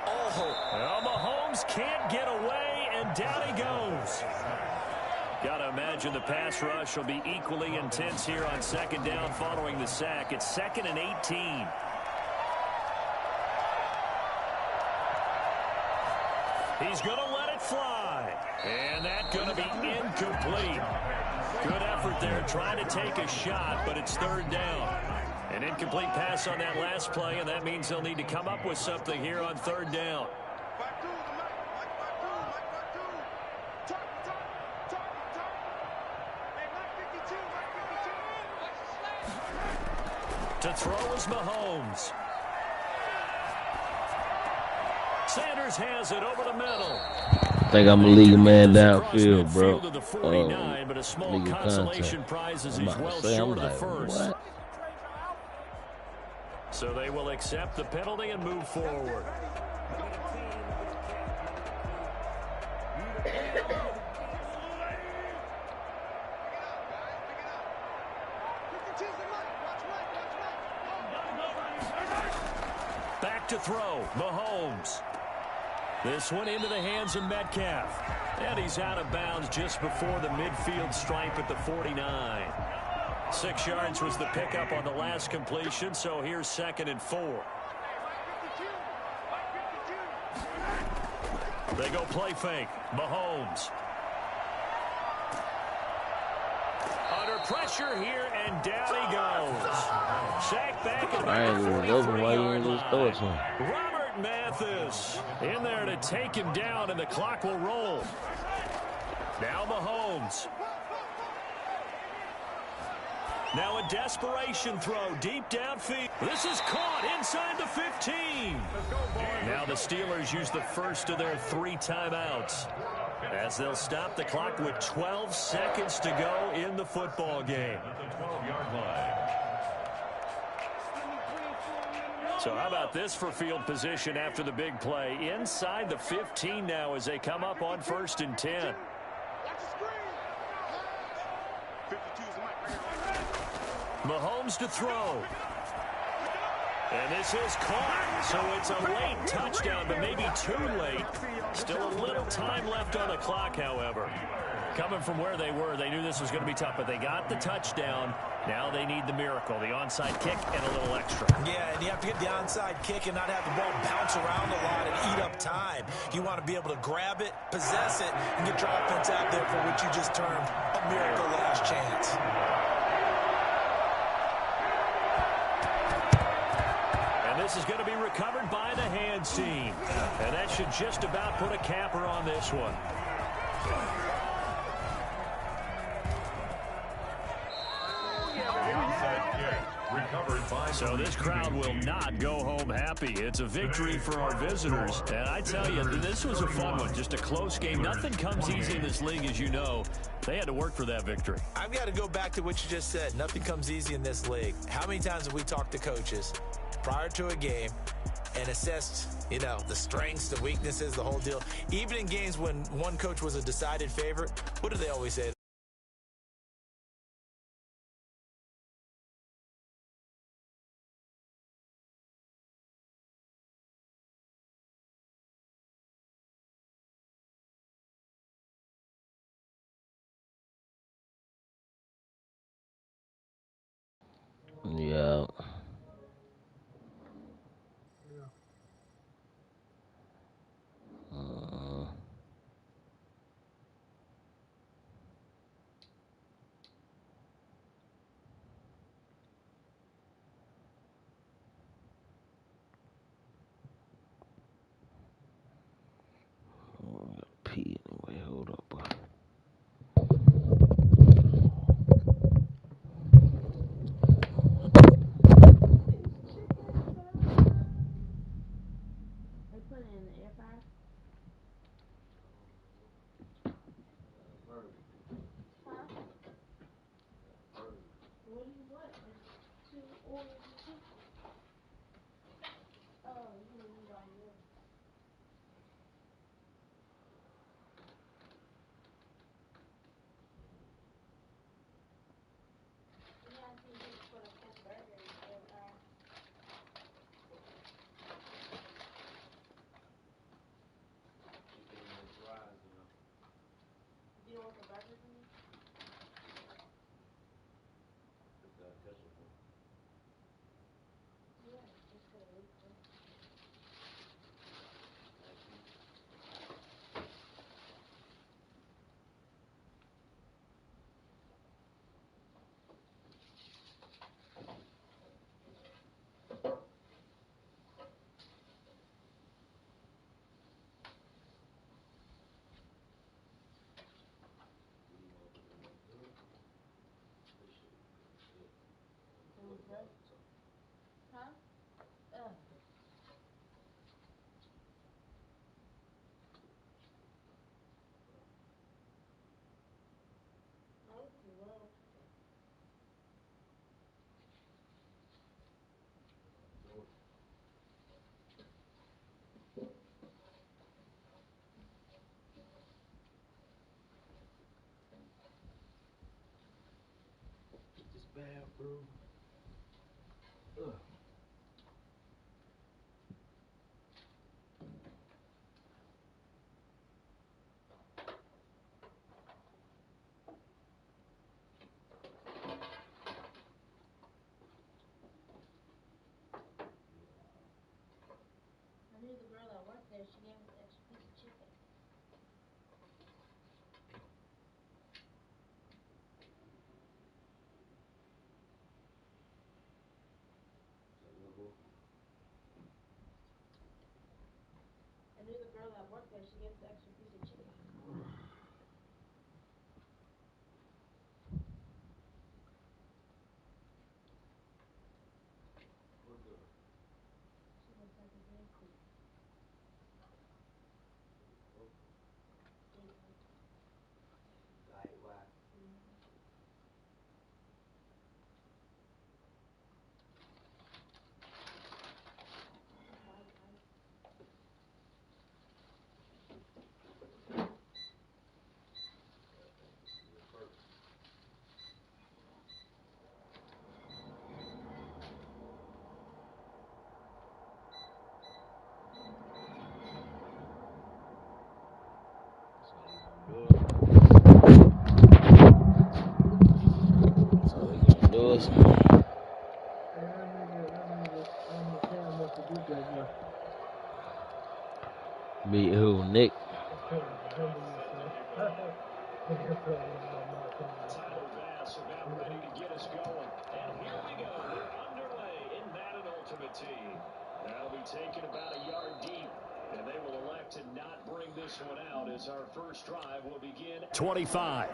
all hope. Well, Mahomes can't get away, and down he goes. Got to imagine the pass rush will be equally intense here on 2nd down following the sack. It's 2nd and 18. He's going to let it fly. And that's going to be incomplete. Good effort there trying to take a shot, but it's 3rd down. An incomplete pass on that last play, and that means they'll need to come up with something here on 3rd down. To throw is Mahomes. Sanders has it over the middle. I think I'm a legal man downfield, bro. To the 49, but a small consolation prize as he's well short of the first. What? So they will accept the penalty and move forward. Back to throw, Mahomes. This one into the hands of Metcalf. And he's out of bounds just before the midfield stripe at the 49. 6 yards was the pickup on the last completion, so here's 2nd and 4. They go play fake. Mahomes. Under pressure here, and down he goes. Sack back at the 44-yard line. Robert Mathis in there to take him down, and the clock will roll. Now Mahomes. Now a desperation throw deep downfield. This is caught inside the 15. Now the Steelers use the first of their 3 timeouts, as they'll stop the clock with 12 seconds to go in the football game. So how about this for field position after the big play? Inside the 15 now as they come up on 1st and 10. Mahomes to throw. And this is caught, so it's a late touchdown, but maybe too late. Still a little time left on the clock, however. Coming from where they were, they knew this was going to be tough, but they got the touchdown. Now they need the miracle, the onside kick and a little extra. Yeah, and you have to get the onside kick and not have the ball bounce around a lot and eat up time. You want to be able to grab it, possess it, and get your offense out there for what you just termed a miracle last chance. This is going to be recovered by the hands team. And that should just about put a capper on this one. So this crowd will not go home happy. It's a victory for our visitors. And I tell you, this was a fun one. Just a close game. Nothing comes easy in this league, as you know. They had to work for that victory. I've got to go back to what you just said. Nothing comes easy in this league. How many times have we talked to coaches prior to a game and assessed, you know, the strengths, the weaknesses, the whole deal? Even in games when one coach was a decided favorite, what do they always say? Yeah. Pee anyway. Hold up, bro. They put it in the air fryer. Huh? What do you want? There's 2 orders of chicken. Oh, you want to eat all yours. Yeah, I think you put a full burger in the air fryer. Do you want the burger from me? Yeah, just for the week. Huh? Ugh. Well, This bathroom. Ugh. I knew the girl that worked there. She gave us the extra piece of chicken. knew the girl that worked there. She gets the extra piece of chicken. She looks like a very cool. Beat who? Nick? Tyler Bass about ready to get us going. And here we go. We're underway in Madden Ultimate Team. That'll be taken about a yard deep. And they will elect to not bring this one out as our first drive will begin 25.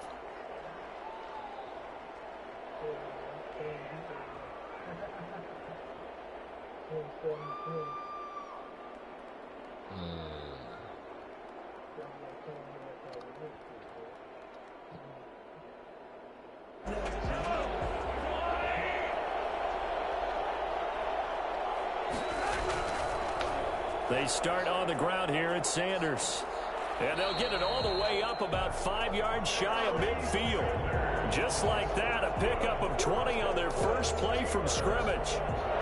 They start on the ground here at Sanders. And they'll get it all the way up about 5 yards shy of midfield. Just like that, a pickup of 20 on their first play from scrimmage.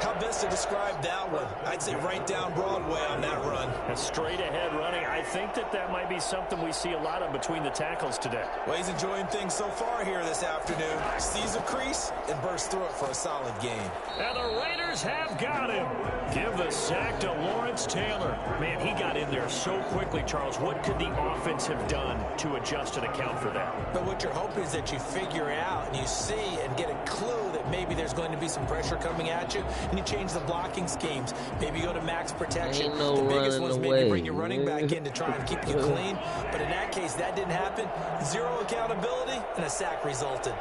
How best to describe that one? I'd say right down Broadway on that run. A straight ahead running. I think that might be something we see a lot of between the tackles today. Well, he's enjoying things so far here this afternoon. Sees a crease and bursts through it for a solid gain. And the Raiders have got him. Give the sack to Lawrence Taylor. Man, he got in there so quickly, Charles. What could the offense have done to adjust and account for that? But what you're hoping is that you figure out and you see and get a clue that maybe there's going to be some pressure coming at you, and you change the blocking schemes. Maybe you go to max protection. No the biggest one's maybe bring your running man. back in to try and keep you clean. But in that case, that didn't happen. Zero accountability, and a sack resulted.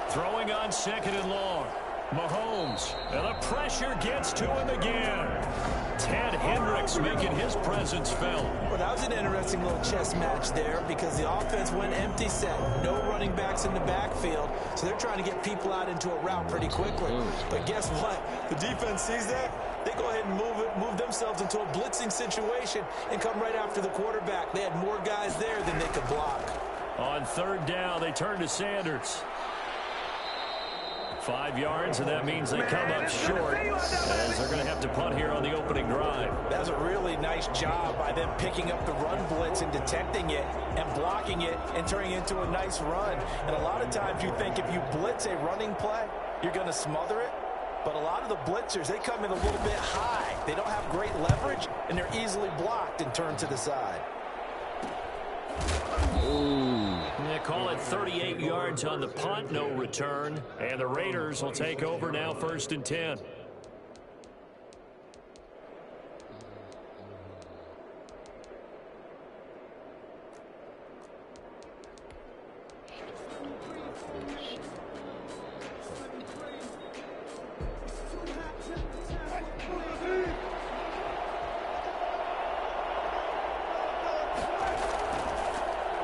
Throwing on 2nd and long. Mahomes, and the pressure gets to him again. Ted Hendricks making his presence felt. Well, that was an interesting little chess match there because the offense went empty set. No running backs in the backfield, so they're trying to get people out into a route pretty quickly. But guess what? The defense sees that. They go ahead and move themselves into a blitzing situation and come right after the quarterback. They had more guys there than they could block. On 3rd down, they turn to Sanders. 5 yards, and that means they come up short as they're going to have to punt here on the opening drive. That was a really nice job by them picking up the run blitz and detecting it and blocking it and turning it into a nice run. And a lot of times you think if you blitz a running play, you're going to smother it. But a lot of the blitzers, they come in a little bit high. They don't have great leverage, and they're easily blocked and turned to the side. They call it 38 yards on the punt, no return. And the Raiders will take over now 1st and 10.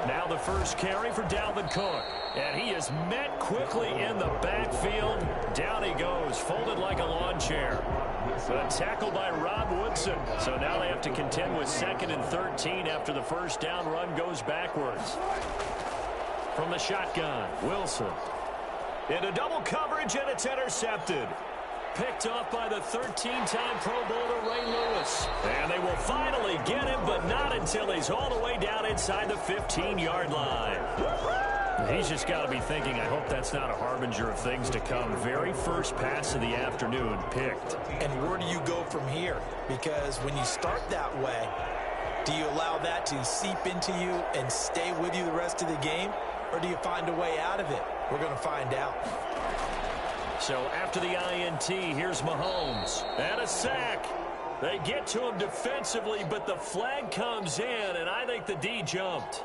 Now the first carry for Dalvin Cook. And he is met quickly in the backfield. Down he goes, folded like a lawn chair. A tackle by Rob Woodson. So now they have to contend with 2nd and 13 after the first down run goes backwards. From the shotgun, Wilson. Into double coverage, and it's intercepted. Picked off by the 13-time Pro Bowler Ray Lewis. And they will finally get him, but not until he's all the way down inside the 15-yard line. He's just got to be thinking, I hope that's not a harbinger of things to come. Very first pass of the afternoon picked. And where do you go from here? Because when you start that way, do you allow that to seep into you and stay with you the rest of the game? Or do you find a way out of it? We're going to find out. So after the INT, here's Mahomes. And a sack. They get to him defensively, but the flag comes in, and I think the D jumped.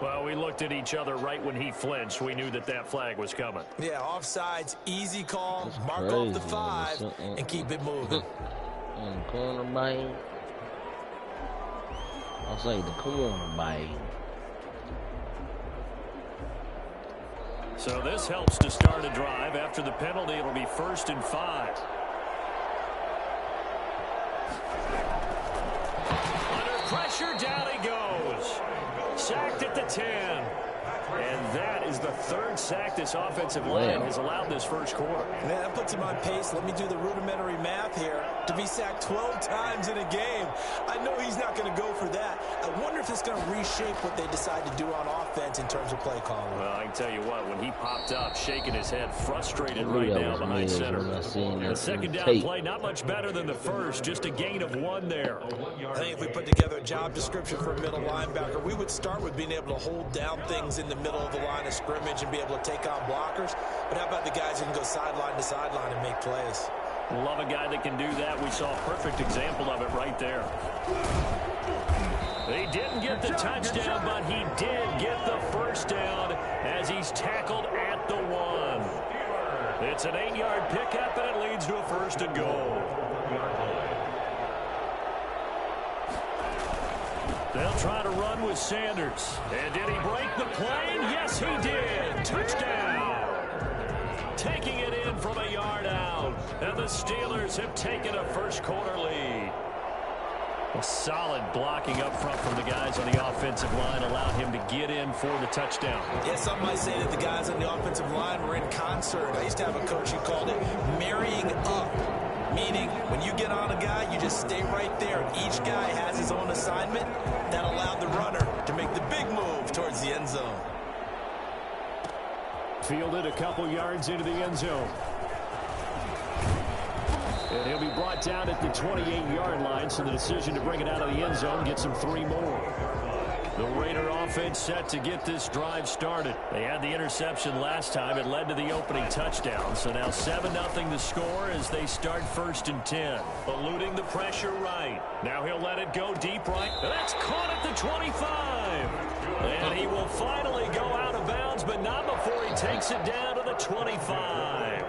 Well, we looked at each other right when he flinched. We knew that that flag was coming. Yeah, offsides, easy call. That's mark crazy, off the 5 and keep it moving. On the corner, man. I'll say the corner, man. So this helps to start a drive. After the penalty, it'll be 1st and 5. Under pressure, down he goes. Sacked at the 10. And that is the 3rd sack this offensive line has allowed this first quarter. Man, that puts him on pace. Let me do the rudimentary math here. To be sacked 12 times in a game, I know he's not going to go for that. I wonder if it's going to reshape what they decide to do on offense in terms of play calling. Well, I can tell you what, when he popped up, shaking his head, frustrated right now behind center. The second down play, not much better than the first, just a gain of 1 there. I think if we put together a job description for a middle linebacker, we would start with being able to hold down things in the middle of the line of scrimmage and be able to take on blockers. But how about the guys who can go sideline to sideline and make plays? Love a guy that can do that. We saw a perfect example of it right there. He didn't get the touchdown, but he did get the first down as he's tackled at the 1. It's an 8-yard pickup, and it leads to a 1st and goal. They'll try to run with Sanders. And did he break the plane? Yes, he did. Touchdown. Taking it in from a yard out. And the Steelers have taken a first quarter lead. A solid blocking up front from the guys on the offensive line allowed him to get in for the touchdown. Yeah, some might say that the guys on the offensive line were in concert. I used to have a coach who called it marrying up. Meaning, when you get on a guy, you just stay right there. Each guy has his own assignment. That allowed the runner to make the big move towards the end zone. Fielded a couple yards into the end zone. And he'll be brought down at the 28-yard line, so the decision to bring it out of the end zone gets him 3 more. The Raider offense set to get this drive started. They had the interception last time. It led to the opening touchdown. So now 7-0 the score as they start 1st and 10. Eluding the pressure right. Now he'll let it go deep right. That's caught at the 25. And he will finally go out of bounds, but not before he takes it down to the 25.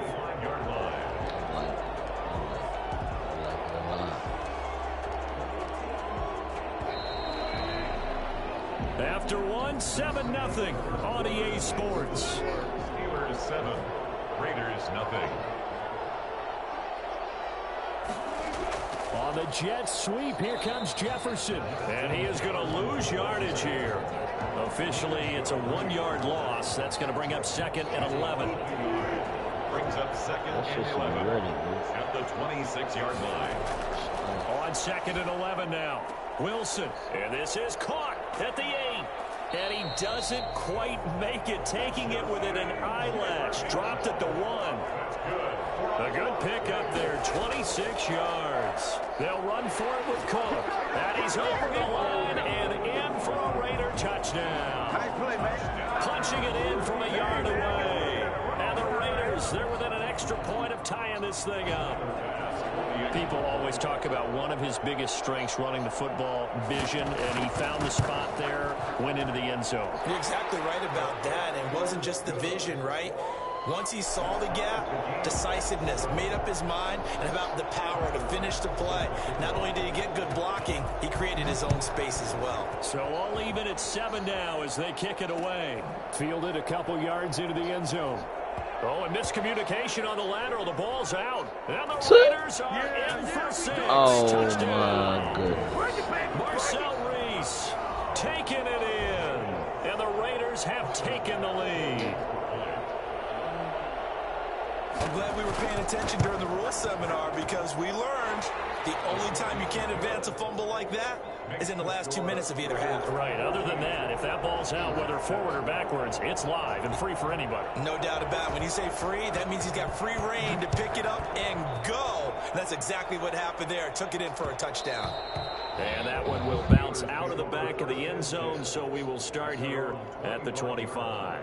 After 7-0 on EA Sports. Steelers 7, Raiders 0. On the jet sweep, here comes Jefferson. And he is going to lose yardage here. Officially, it's a 1-yard loss. That's going to bring up 2nd and 11. Brings up 2nd and 11 at the 26-yard line. On 2nd and 11 now. Wilson. And this is caught at the 8. And he doesn't quite make it, taking it within an eyelash. Dropped at the 1. A good pickup there, 26 yards. They'll run for it with Cook. And he's over the line and in for a Raider touchdown. Punching it in from a yard away. And the Raiders, they're within an extra point of tying this thing up. People always talk about one of his biggest strengths running the football, vision, and he found the spot there, went into the end zone. You're exactly right about that. It wasn't just the vision, right? Once he saw the gap, decisiveness, made up his mind, and about the power to finish the play. Not only did he get good blocking, he created his own space as well. So all even at 7 now as they kick it away. Fielded a couple yards into the end zone. Oh, and miscommunication on the lateral. The ball's out. And the Raiders are in for 6. Oh, touchdown. my goodness. Marcel Reese taking it in. And the Raiders have taken the lead. I'm glad we were paying attention during the rules seminar because we learned the only time you can't advance a fumble like that is in the last 2 minutes of either half. Right. Other than that, if that ball's out, whether forward or backwards, it's live and free for anybody. No doubt about it. When you say free, that means he's got free reign to pick it up and go. And that's exactly what happened there. Took it in for a touchdown. And that one will bounce out of the back of the end zone, so we will start here at the 25.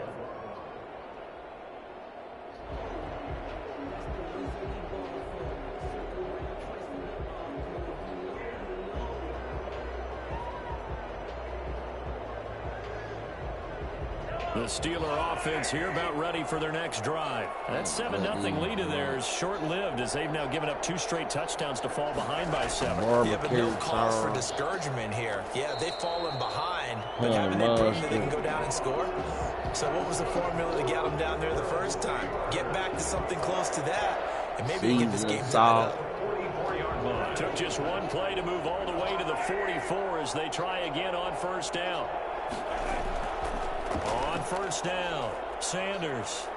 The Steeler offense here about ready for their next drive. That 7-0 lead of theirs short-lived as they've now given up 2 straight touchdowns to fall behind by 7. Yeah, but no cause for discouragement here. Yeah, they've fallen behind, but haven't they proven that they can go down and score? So what was the formula to get them down there the first time? Get back to something close to that, and maybe they get this game tied up. Took just one play to move all the way to the 44 as they try again on first down. On first down, Sanders.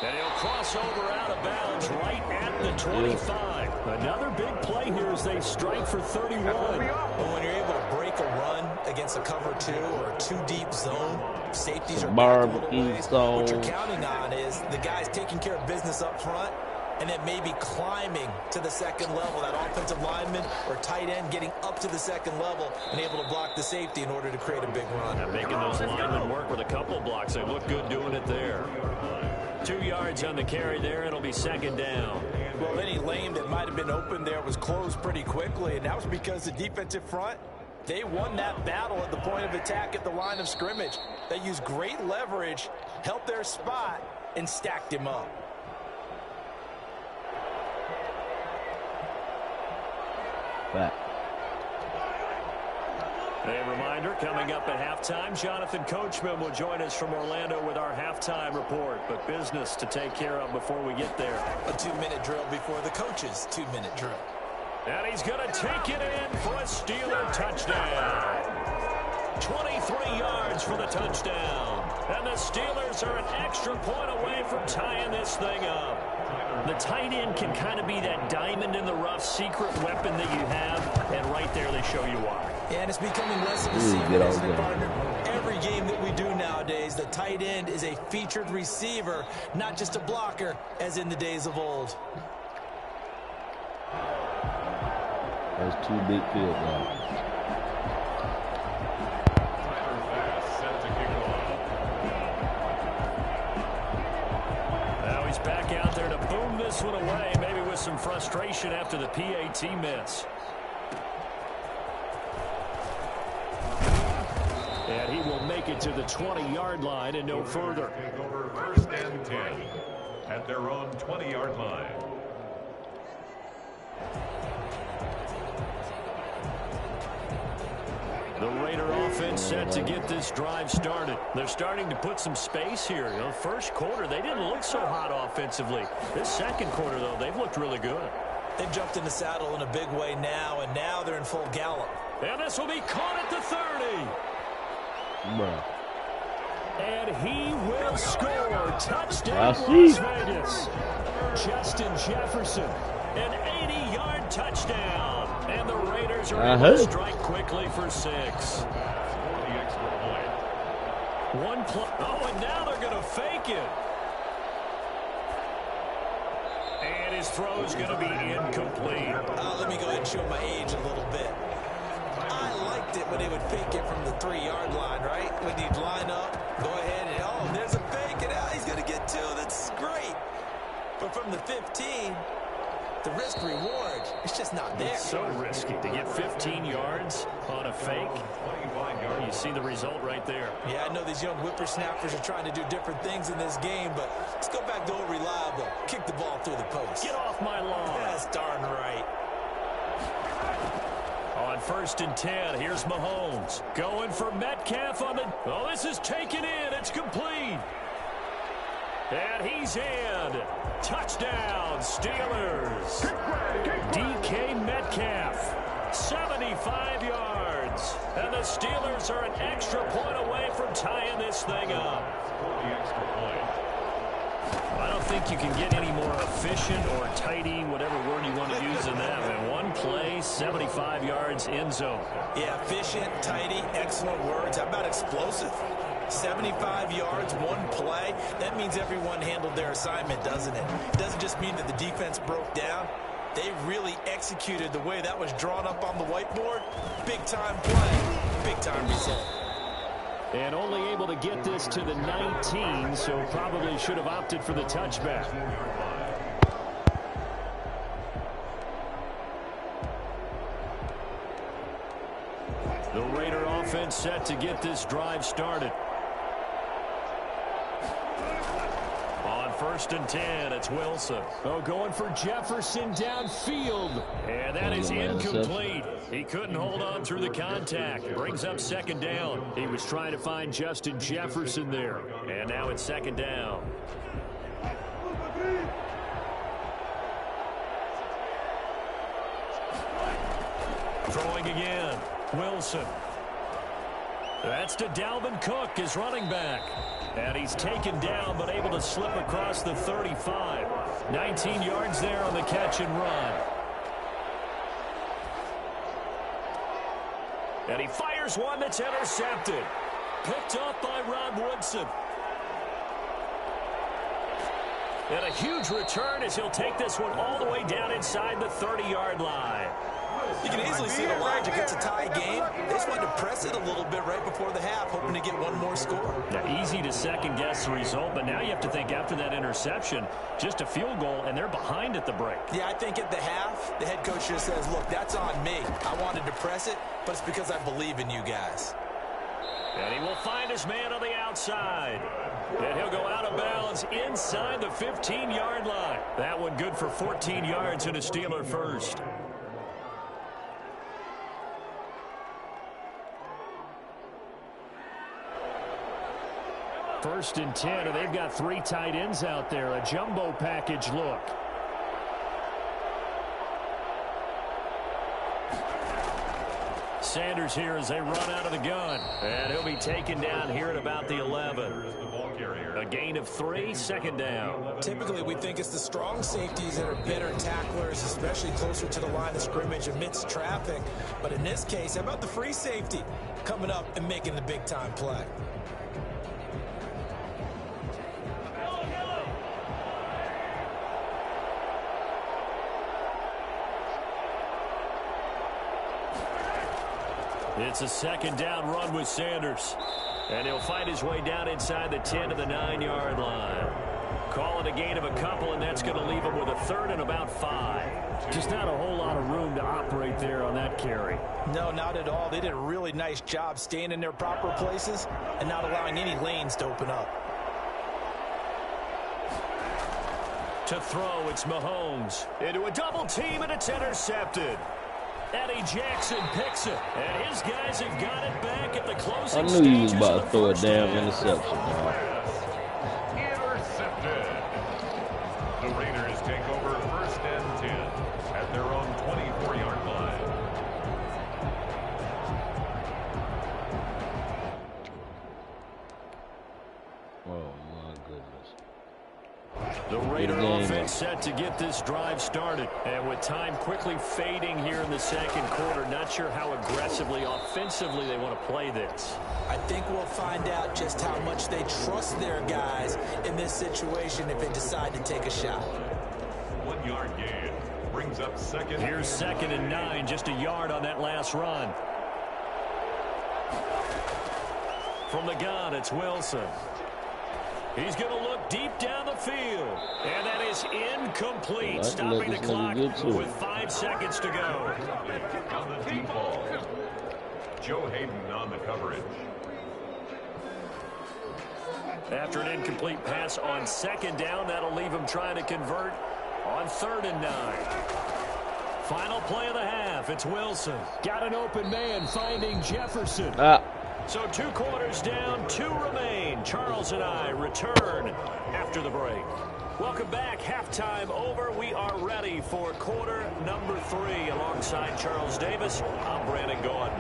And he'll cross over out of bounds right at the 25. Another big play here as they strike for 31. Well, when you're able to break a run against a cover 2 or a 2-deep zone, safeties are back a little ways. What you're counting on is the guys taking care of business up front and then maybe climbing to the second level, that offensive lineman or tight end getting up to the second level and able to block the safety in order to create a big run. And making those linemen work with a couple blocks. They look good doing it there. 2 yards on the carry there. It'll be second down. Well, any lane that might have been open there was closed pretty quickly, and that was because the defensive front, they won that battle at the point of attack at the line of scrimmage. They used great leverage, held their spot, and stacked him up. Back. A reminder, coming up at halftime, Jonathan Coachman will join us from Orlando with our halftime report. But business to take care of before we get there. A 2-minute drill before the coach's 2-minute drill. And he's going to take it in for a Steeler touchdown. 23 yards for the touchdown. And the Steelers are an extra point away from tying this thing up. The tight end can kind of be that diamond in the rough secret weapon that you have, and right there they show you why. And it's becoming less of a secret, isn't it, partner? Every game that we do nowadays, the tight end is a featured receiver, not just a blocker, as in the days of old. That's 2 big field goals. Back out there to boom this one away, maybe with some frustration after the PAT miss. And he will make it to the 20-yard line and no further. Take over first and 10 at their own 20-yard line. The Raider offense set to get this drive started. They're starting to put some space here. You know, first quarter, they didn't look so hot offensively. This second quarter, though, they've looked really good. They've jumped in the saddle in a big way now, and now they're in full gallop. And this will be caught at the 30. Bruh. And he will score. Touchdown, Las Vegas. Justin Jefferson, an 80-yard touchdown. And the Raiders are able to strike quickly for 6. One play. Oh, and now they're going to fake it. And his throw is going to be incomplete. Let me go ahead and show my age a little bit. I liked it when they would fake it from the 3-yard line, right? When he'd line up, go ahead, and oh, there's a fake, and he's going to get 2. That's great. But from the 15, the risk reward, it's just not there. It's so risky to get 15 yards on a fake. You see the result right there. Yeah, I know these young whippersnappers are trying to do different things in this game, but let's go back to old reliable. Kick the ball through the post. Get off my lawn. That's darn right. On first and 10, here's Mahomes. Going for Metcalf on the... Oh, this is taken in. It's complete. And he's in. Touchdown, Steelers. DK Metcalf, 75 yards. And the Steelers are an extra point away from tying this thing up. I don't think you can get any more efficient or tidy, whatever word you want to use in that. And one play, 75 yards, end zone. Yeah, efficient, tidy, excellent words. How about explosive? 75 yards, one play. That means everyone handled their assignment, doesn't it? It doesn't just mean that the defense broke down. They really executed the way that was drawn up on the whiteboard. Big-time play, big-time result. And only able to get this to the 19, so probably should have opted for the touchback. The Raider offense set to get this drive started. On 1st and 10, it's Wilson. Oh, going for Jefferson downfield. And that is incomplete. He couldn't hold on through the contact. Brings up 2nd down. He was trying to find Justin Jefferson there. And now it's 2nd down. Throwing again. Wilson. That's to Dalvin Cook, his running back. And he's taken down, but able to slip across the 35. 19 yards there on the catch and run. And he fires one that's intercepted. Picked up by Rob Woodson. And a huge return as he'll take this one all the way down inside the 30-yard line. You can easily see the logic. It's a tie game. They just wanted to press it a little bit right before the half, hoping to get one more score. Now, easy to second-guess the result, but now you have to think after that interception, just a field goal, and they're behind at the break. Yeah, I think at the half, the head coach just says, look, that's on me. I wanted to press it, but it's because I believe in you guys. And he will find his man on the outside. And he'll go out of bounds inside the 15-yard line. That one good for 14 yards and a Steeler first. First and 10, and they've got 3 tight ends out there. A jumbo package look. Sanders here as they run out of the gun. And he'll be taken down here at about the 11. A gain of 3, 2nd down. Typically, we think it's the strong safeties that are better tacklers, especially closer to the line of scrimmage amidst traffic. But in this case, how about the free safety coming up and making the big-time play? It's a 2nd down run with Sanders. And he'll find his way down inside the 10 to the 9-yard line. Call it a gain of a couple, and that's going to leave him with a 3rd and about 5. Just not a whole lot of room to operate there on that carry. No, not at all. They did a really nice job staying in their proper places and not allowing any lanes to open up. To throw, it's Mahomes. Into a double team, and it's intercepted. Eddie Jackson picks it, and his guys have got it back at the closing I knew he was stages about to throw a of the damn first interception, dog. Intercepted. The Raiders take over 1st and 10 at their own 24-yard line. Oh, my goodness. The Raider offense set to get this drive started. And with time quickly fading here in the 2nd quarter, not sure how aggressively, offensively they want to play this. I think we'll find out just how much they trust their guys in this situation if they decide to take a shot. 1-yard gain brings up 2nd. Here's 2nd and 9, just a yard on that last run. From the gun, it's Wilson. He's going to look deep down the field. And that is incomplete, stopping the clock with 5 seconds to go. On the deep ball, Joe Hayden on the coverage. After an incomplete pass on 2nd down, that'll leave him trying to convert on 3rd and 9. Final play of the half, it's Wilson. Got an open man finding Jefferson. So 2 quarters down, 2 remain. Charles and I return after the break. Welcome back. Halftime over. We are ready for quarter number 3. Alongside Charles Davis, I'm Brandon Gordon.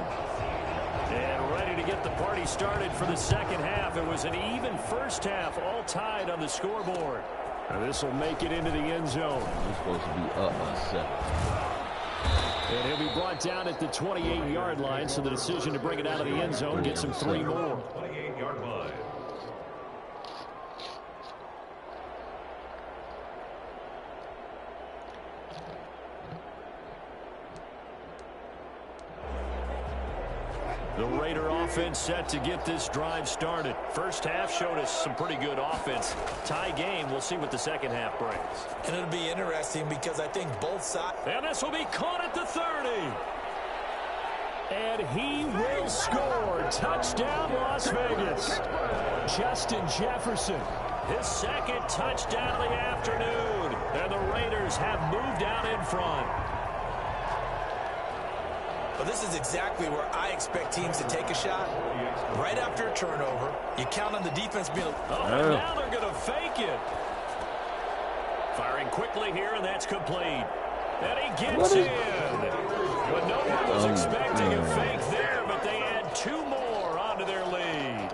And ready to get the party started for the 2nd half. It was an even first half, all tied on the scoreboard. Now this will make it into the end zone. He's supposed to be up by 7. And he'll be brought down at the 28-yard line, so the decision to bring it out of the end zone gets him 3 more. 28-yard line. The Raider offense set to get this drive started. First half showed us some pretty good offense. Tie game. We'll see what the 2nd half brings. And it'll be interesting because I think both sides. And this will be caught at the 30. And he will score. Touchdown, Las Vegas. Justin Jefferson, his second touchdown of the afternoon. And the Raiders have moved out in front. Well, this is exactly where I expect teams to take a shot. Right after a turnover, you count on the defense being... and now they're going to fake it. Firing quickly here, and that's complete. And he gets in. Well, no one was expecting a fake there, but they add 2 more onto their lead.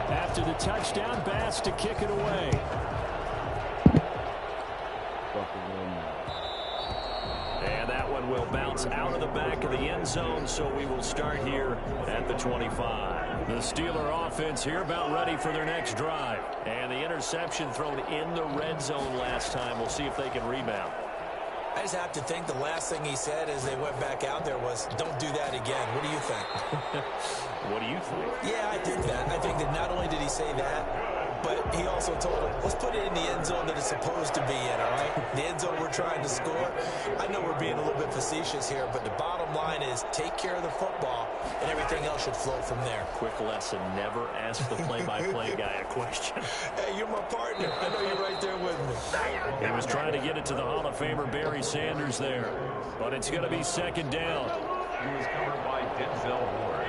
After the touchdown, Bass to kick it away. And that one will bounce out of the back of the end zone, so we will start here at the 25. The Steeler offense here about ready for their next drive. And the interception thrown in the red zone last time. We'll see if they can rebound. I just have to think the last thing he said as they went back out there was, don't do that again. What do you think? What do you think? Yeah, I think that. I think that not only did he say that, but he also told him, let's put it in the end zone that it's supposed to be in, all right? The end zone we're trying to score. I know we're being a little bit facetious here, but the bottom line is take care of the football, and everything else should flow from there. Quick lesson, never ask the play-by-play guy a question. Hey, you're my partner. I know you're right there with me. He was trying to get it to the Hall of Famer Barry Sanders there, but it's going to be second down. He was covered by Denzel Ward.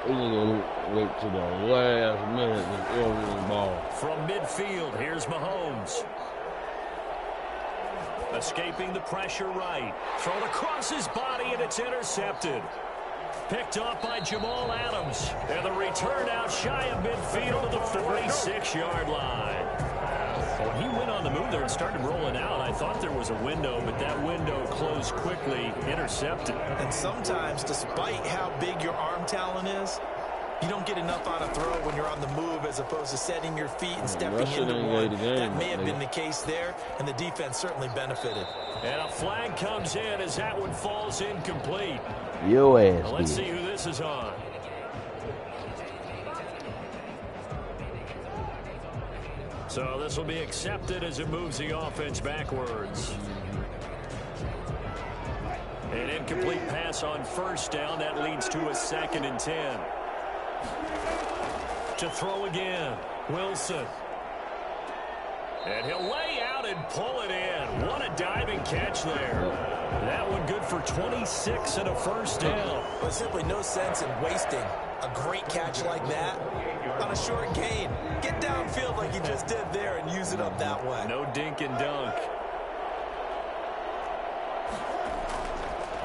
We're going to wait to the last minute to throw the ball. From midfield, here's Mahomes. Escaping the pressure right. Thrown across his body, and it's intercepted. Picked off by Jamal Adams. And the return out shy of midfield to the 46-yard line. When he went on the move there and started rolling out, I thought there was a window, but that window closed quickly, intercepted. And sometimes, despite how big your arm talent is, you don't get enough on a throw when you're on the move as opposed to setting your feet and stepping into one. That may have been the case there, and the defense certainly benefited. And a flag comes in as that one falls incomplete. Yo ass. Well, let's see who this is on. So this will be accepted as it moves the offense backwards. An incomplete pass on first down. That leads to a 2nd and 10. To throw again, Wilson. And he'll lay out and pull it in. What a diving catch there. That one good for 26 and a first down. There's simply no sense in wasting a great catch like that on a short gain. Get downfield like you just did there and use it up that way. No dink and dunk.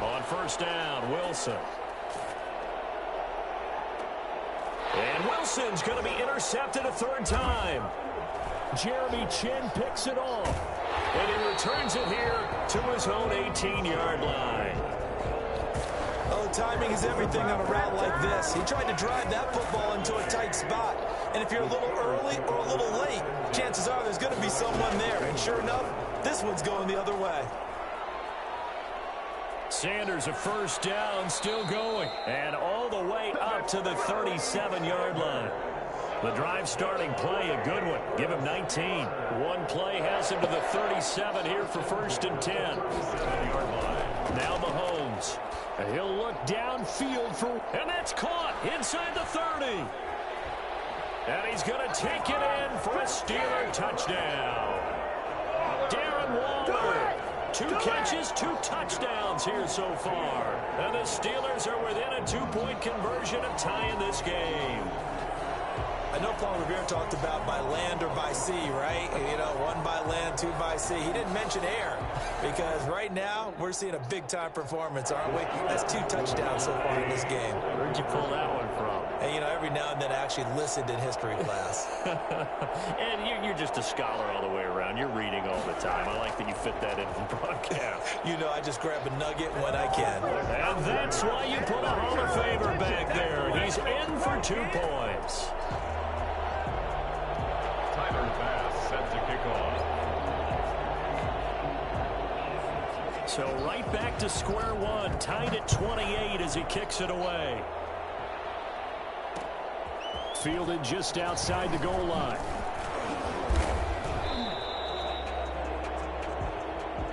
On first down, Wilson. And Wilson's going to be intercepted a 3rd time. Jeremy Chin picks it off. And he returns it here to his own 18-yard line. Oh, timing is everything on a route like this. He tried to drive that football into a tight spot. And if you're a little early or a little late, chances are there's going to be someone there. And sure enough, this one's going the other way. Sanders, a first down, still going. And all the way up to the 37-yard line. The drive starting play, a good one. Give him 19. One play has him to the 37 here for 1st and 10. Now Mahomes. And he'll look downfield for... And that's caught inside the 30. And he's going to take it in for a Steeler touchdown. Darren Waller. 2 catches, 2 touchdowns here so far. And the Steelers are within a 2-point conversion of tying this game. I know Paul Revere talked about by land or by sea, right? You know, 1 by land, 2 by sea. He didn't mention air because right now we're seeing a big-time performance, aren't we? That's 2 touchdowns so far in this game. Where'd you pull that one from? And, you know, every now and then I actually listened in history class. And you're just a scholar all the way around. You're reading all the time. I like that you fit that into the broadcast. You know, I just grab a nugget when I can. And that's why you put a Hall of Famer back there. He's in for 2 points. Tyler Bass set to kick off. So right back to square one, tied at 28 as he kicks it away. Fielded just outside the goal line.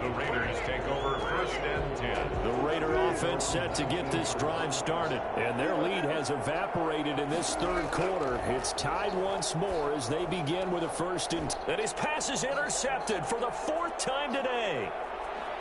The Raiders take over first and 10. The Raider offense set to get this drive started. And their lead has evaporated in this third quarter. It's tied once more as they begin with a first and 10. And his pass is intercepted for the fourth time today.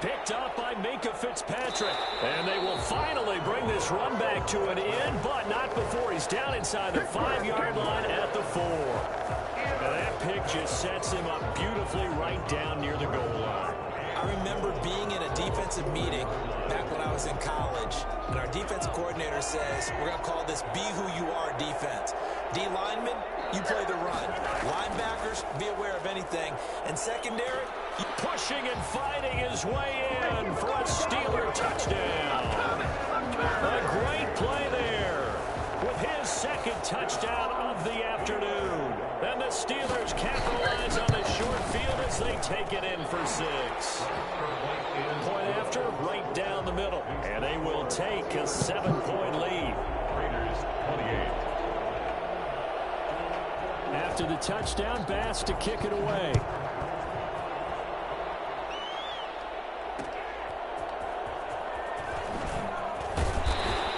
Picked up by Minkah Fitzpatrick. And they will finally bring this run back to an end, but not before he's down inside the 5-yard line at the 4. And that pick just sets him up beautifully right down near the goal line. I remember being in a defensive meeting back when I was in college, and our defensive coordinator says, we're going to call this Be Who You Are defense. D linemen, you play the run. Linebackers, be aware of anything. And secondary, pushing and fighting his way in for a Steeler touchdown. A great play there with his second touchdown of the afternoon. And the Steelers capitalize on the short field as they take it in for 6. Point after, right down the middle. And they will take a 7-point lead. Raiders 28. After the touchdown, Bass to kick it away.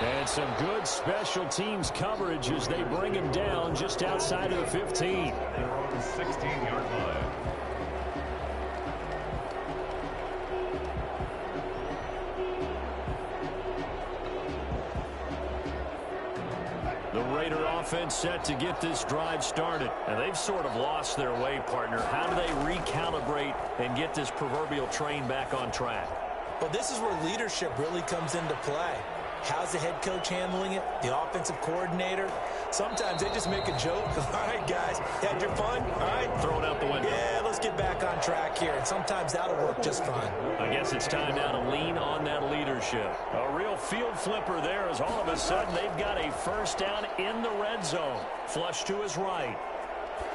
And some good special teams coverage as they bring him down just outside of the 15. Their own 16-yard line. The Raider offense set to get this drive started. And they've sort of lost their way, partner. How do they recalibrate and get this proverbial train back on track? well, this is where leadership really comes into play. How's the head coach handling it? The offensive coordinator? Sometimes they just make a joke. All right, guys, had your fun? All right. Throw it out the window. Yeah, let's get back on track here. And sometimes that'll work just fine. I guess it's time now to lean on that leadership. A real field flipper there as all of a sudden they've got a first down in the red zone. Flush to his right.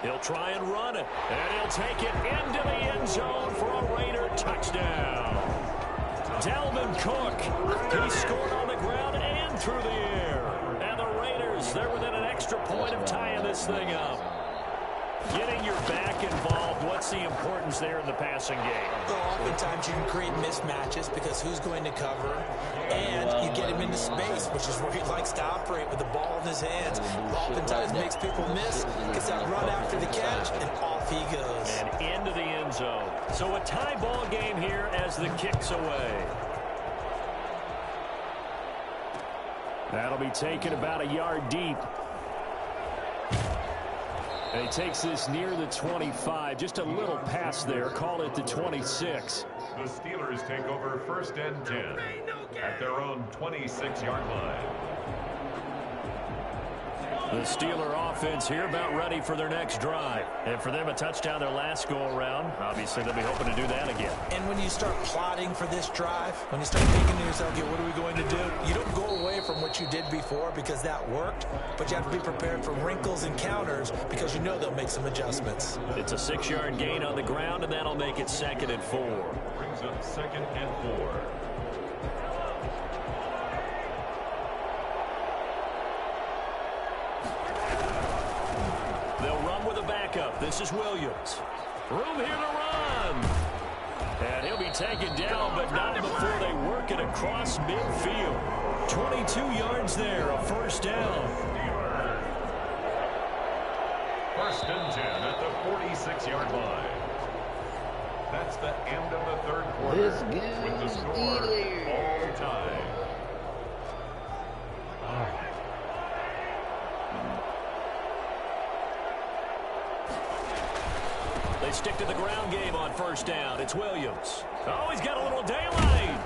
He'll try and run it. And he'll take it into the end zone for a Raider touchdown. Dalvin Cook, he scored on the ground and through the air. And the Raiders, they're within an extra point of tying this thing up. Getting your back involved, what's the importance there in the passing game? Well, oftentimes you can create mismatches because who's going to cover him, and you get him into space, which is where he likes to operate with the ball in his hands. Oftentimes makes people miss, gets that run after the catch, and off he goes. And into the end zone. So a tie ball game here as the kick's away. That'll be taken about a yard deep. And he takes this near the 25. Just a little pass there. Call it the 26. The Steelers take over first and 10 at their own 26-yard line. The Steeler offense here about ready for their next drive. And for them, a touchdown their last go-around. Obviously, they'll be hoping to do that again. And when you start plotting for this drive, when you start thinking to yourself, yeah, what are we going to do? You don't go away from what you did before because that worked, but you have to be prepared for wrinkles and counters because you know they'll make some adjustments. It's a 6-yard gain on the ground, and that'll make it 2nd and 4. Brings up 2nd and 4. This is Williams. Room here to run. And he'll be taken down, but not before they work it across midfield. 22 yards there, a first down. First and 10 at the 46-yard line. That's the end of the third quarter. Let's go, with the score Steelers. all time. They stick to the ground game on first down. It's Williams. Oh, he's got a little daylight.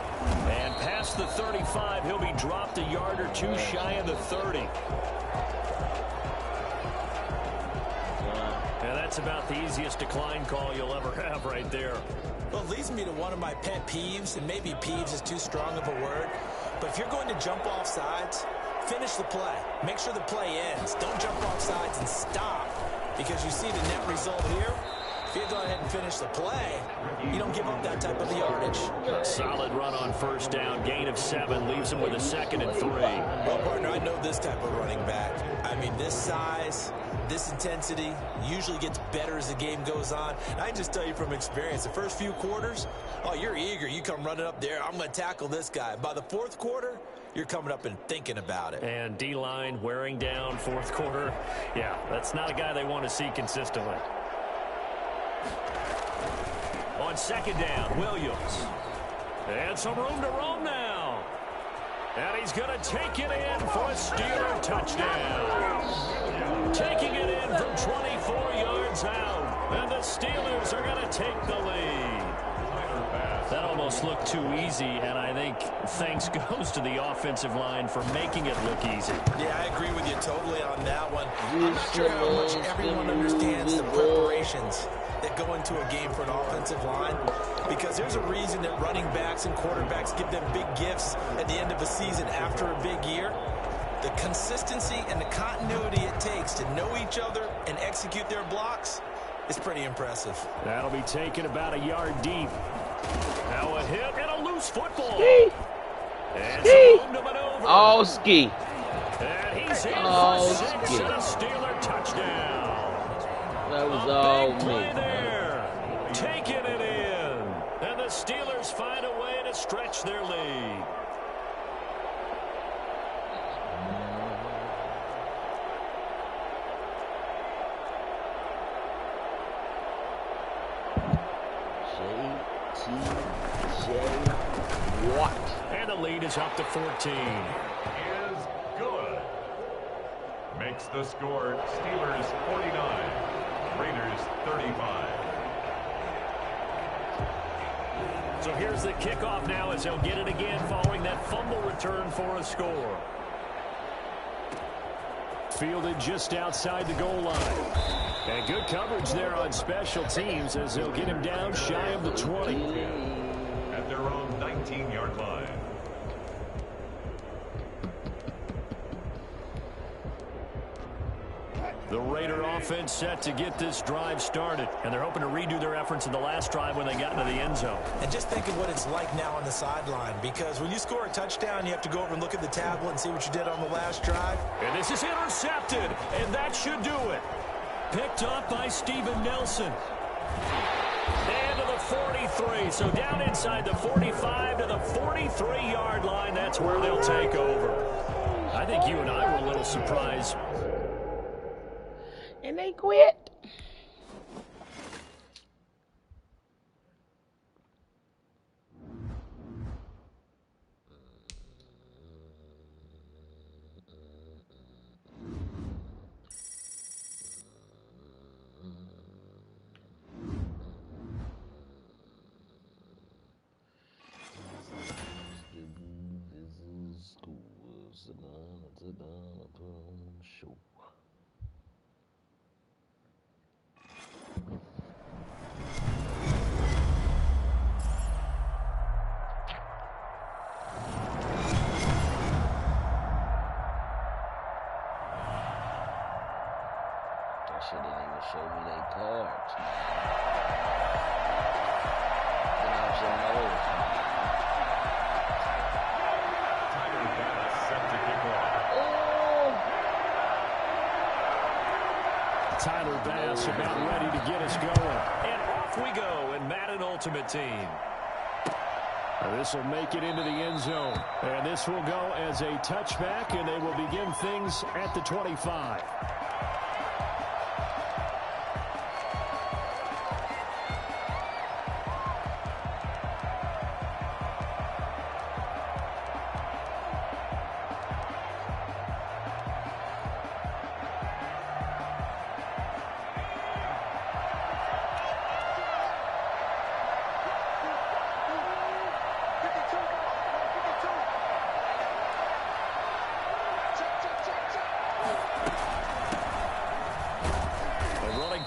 And past the 35, he'll be dropped a yard or two shy of the 30. And that's about the easiest decline call you'll ever have right there. Well, it leads me to one of my pet peeves, and maybe peeves is too strong of a word, but if you're going to jump off sides, finish the play. Make sure the play ends. Don't jump off sides and stop, because you see the net result here. If you go ahead and finish the play, you don't give up that type of yardage. A solid run on first down. Gain of 7 leaves him with a 2nd and 3. Well, partner, I know this type of running back. I mean, this size, this intensity usually gets better as the game goes on. And I can just tell you from experience, the first few quarters, oh, you're eager. You come running up there, I'm going to tackle this guy. By the 4th quarter, you're coming up and thinking about it. And D-line wearing down 4th quarter. Yeah, that's not a guy they want to see consistently. On 2nd down, Williams. And some room to roam now. And he's going to take it in for a Steeler touchdown. Taking it in from 24 yards out. And the Steelers are going to take the lead. That almost looked too easy, and I think thanks goes to the offensive line for making it look easy. Yeah, I agree with you totally on that one. I'm not sure how much everyone understands the preparations that go into a game for an offensive line, because there's a reason that running backs and quarterbacks give them big gifts at the end of a season after a big year. The consistency and the continuity it takes to know each other and execute their blocks is pretty impressive. That'll be taken about a yard deep. Now a hit and a loose football. Skee. And Skee. some room to maneuver. Oh, Skee. And he's in Oh, for 6 Skee. and a Steeler touchdown. That was A all big play me. there. Taking it in. And the Steelers find a way to stretch their lead. What? And the lead is up to 14. Is good. Makes the score Steelers 49, Raiders 35. So here's the kickoff now as they'll get it again following that fumble return for a score. Fielded just outside the goal line. And good coverage there on special teams as they'll get him down shy of the 20. At their own 19-yard line. The Raider offense set to get this drive started. And they're hoping to redo their efforts in the last drive when they got into the end zone. And just think of what it's like now on the sideline, because when you score a touchdown, you have to go over and look at the tablet and see what you did on the last drive. And this is intercepted, and that should do it. Picked up by Steven Nelson. And to the 43, so down inside the 45 to the 43-yard line. That's where they'll take over. I think you and I were a little surprised. And they quit. Shit didn't even show me their cards. Get out your nose. Tyler Bass set to kick off. Tyler Bass about ready to get us going. And off we go in Madden Ultimate Team. This will make it into the end zone. And this will go as a touchback, and they will begin things at the 25.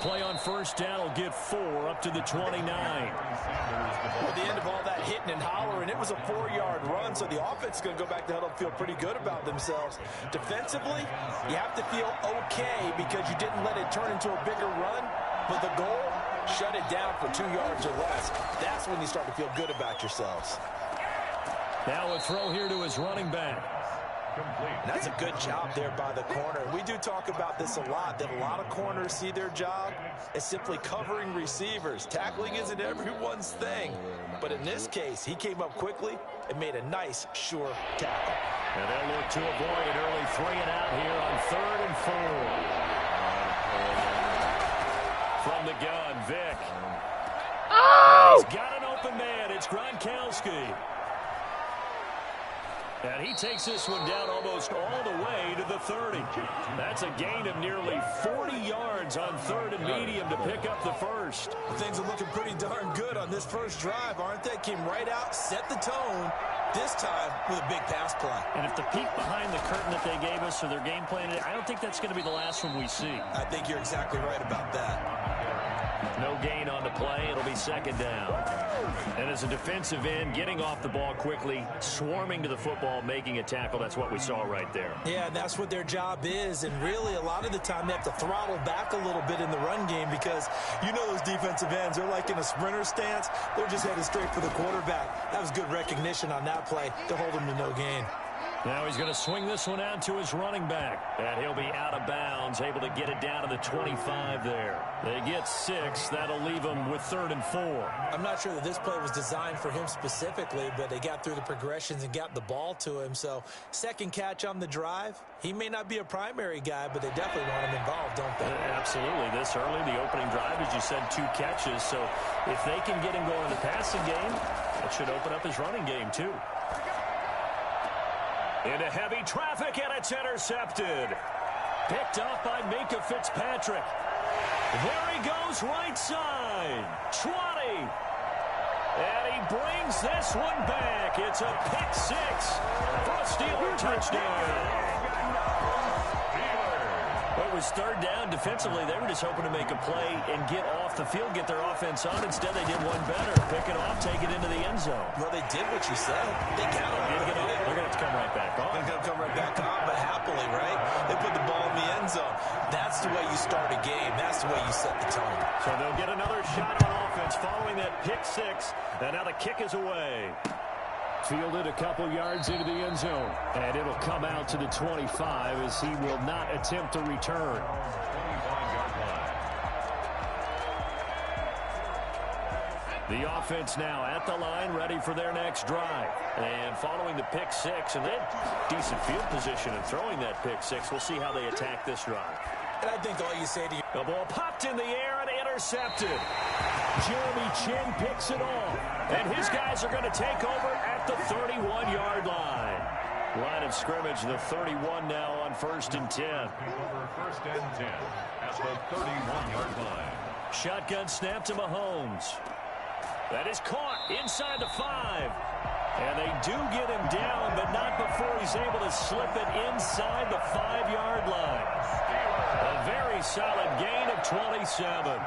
Play on first down will get 4 up to the 29. At the end of all that hitting and hollering, it was a 4-yard run, so the offense is going to go back to huddle and feel pretty good about themselves. Defensively, you have to feel okay because you didn't let it turn into a bigger run, but the goal shut it down for 2 yards or less. That's when you start to feel good about yourselves. Now a throw here to his running back. And that's a good job there by the corner. We do talk about this a lot, that a lot of corners see their job as simply covering receivers. Tackling isn't everyone's thing. But in this case, he came up quickly and made a nice, sure tackle. And they'll look to avoid an early 3-and-out here on 3rd and 4. From the gun, Vic. Oh! He's got an open man. It's Gronkowski. And he takes this one down almost all the way to the 30. That's a gain of nearly 40 yards on 3rd and medium to pick up the first. Things are looking pretty darn good on this first drive, aren't they? Came right out, set the tone, this time with a big pass play. And if the peek behind the curtain that they gave us or their game plan, I don't think that's going to be the last one we see. I think you're exactly right about that. No gain on the play. It'll be 2nd down. And as a defensive end, getting off the ball quickly, swarming to the football, making a tackle, that's what we saw right there. Yeah, and that's what their job is. And really, a lot of the time, they have to throttle back a little bit in the run game because you know those defensive ends, they're like in a sprinter stance. They're just headed straight for the quarterback. That was good recognition on that play to hold him to no gain. Now he's going to swing this one out to his running back. And he'll be out of bounds, able to get it down to the 25 there. They get 6. That'll leave them with 3rd and 4. I'm not sure that this play was designed for him specifically, but they got through the progressions and got the ball to him. So, second catch on the drive. He may not be a primary guy, but they definitely want him involved, don't they? Absolutely. This early, the opening drive, as you said, 2 catches. So, if they can get him going in the passing game, that should open up his running game, too. Into heavy traffic, and it's intercepted. Picked up by Minkah Fitzpatrick. There he goes, right side. 20. And he brings this one back. It's a pick 6 for a Steeler touchdown. Well, it was 3rd down. Defensively, they were just hoping to make a play and get off the field, get their offense on. Instead, they did one better. Pick it off, take it into the end zone. Well, they did what you said. They got it. They're going to have to come right back on. They're going to come right back on, but happily, right? They put the ball in the end zone. That's the way you start a game. That's the way you set the tone. So they'll get another shot on offense following that pick 6. And now the kick is away. Fielded a couple yards into the end zone. And it'll come out to the 25 as he will not attempt to return. The offense now at the line, ready for their next drive. And following the pick 6, and they had decent field position in throwing that pick 6. We'll see how they attack this drive. And I think all you say to you... The ball popped in the air and intercepted. Jeremy Chin picks it off. And his guys are going to take over at the 31-yard line. Line of scrimmage, the 31 now on 1st and 10. Over 1st and 10 at the 31-yard line. Shotgun snap to Mahomes. That is caught inside the 5. And they do get him down, but not before he's able to slip it inside the 5-yard line. A very solid gain of 27.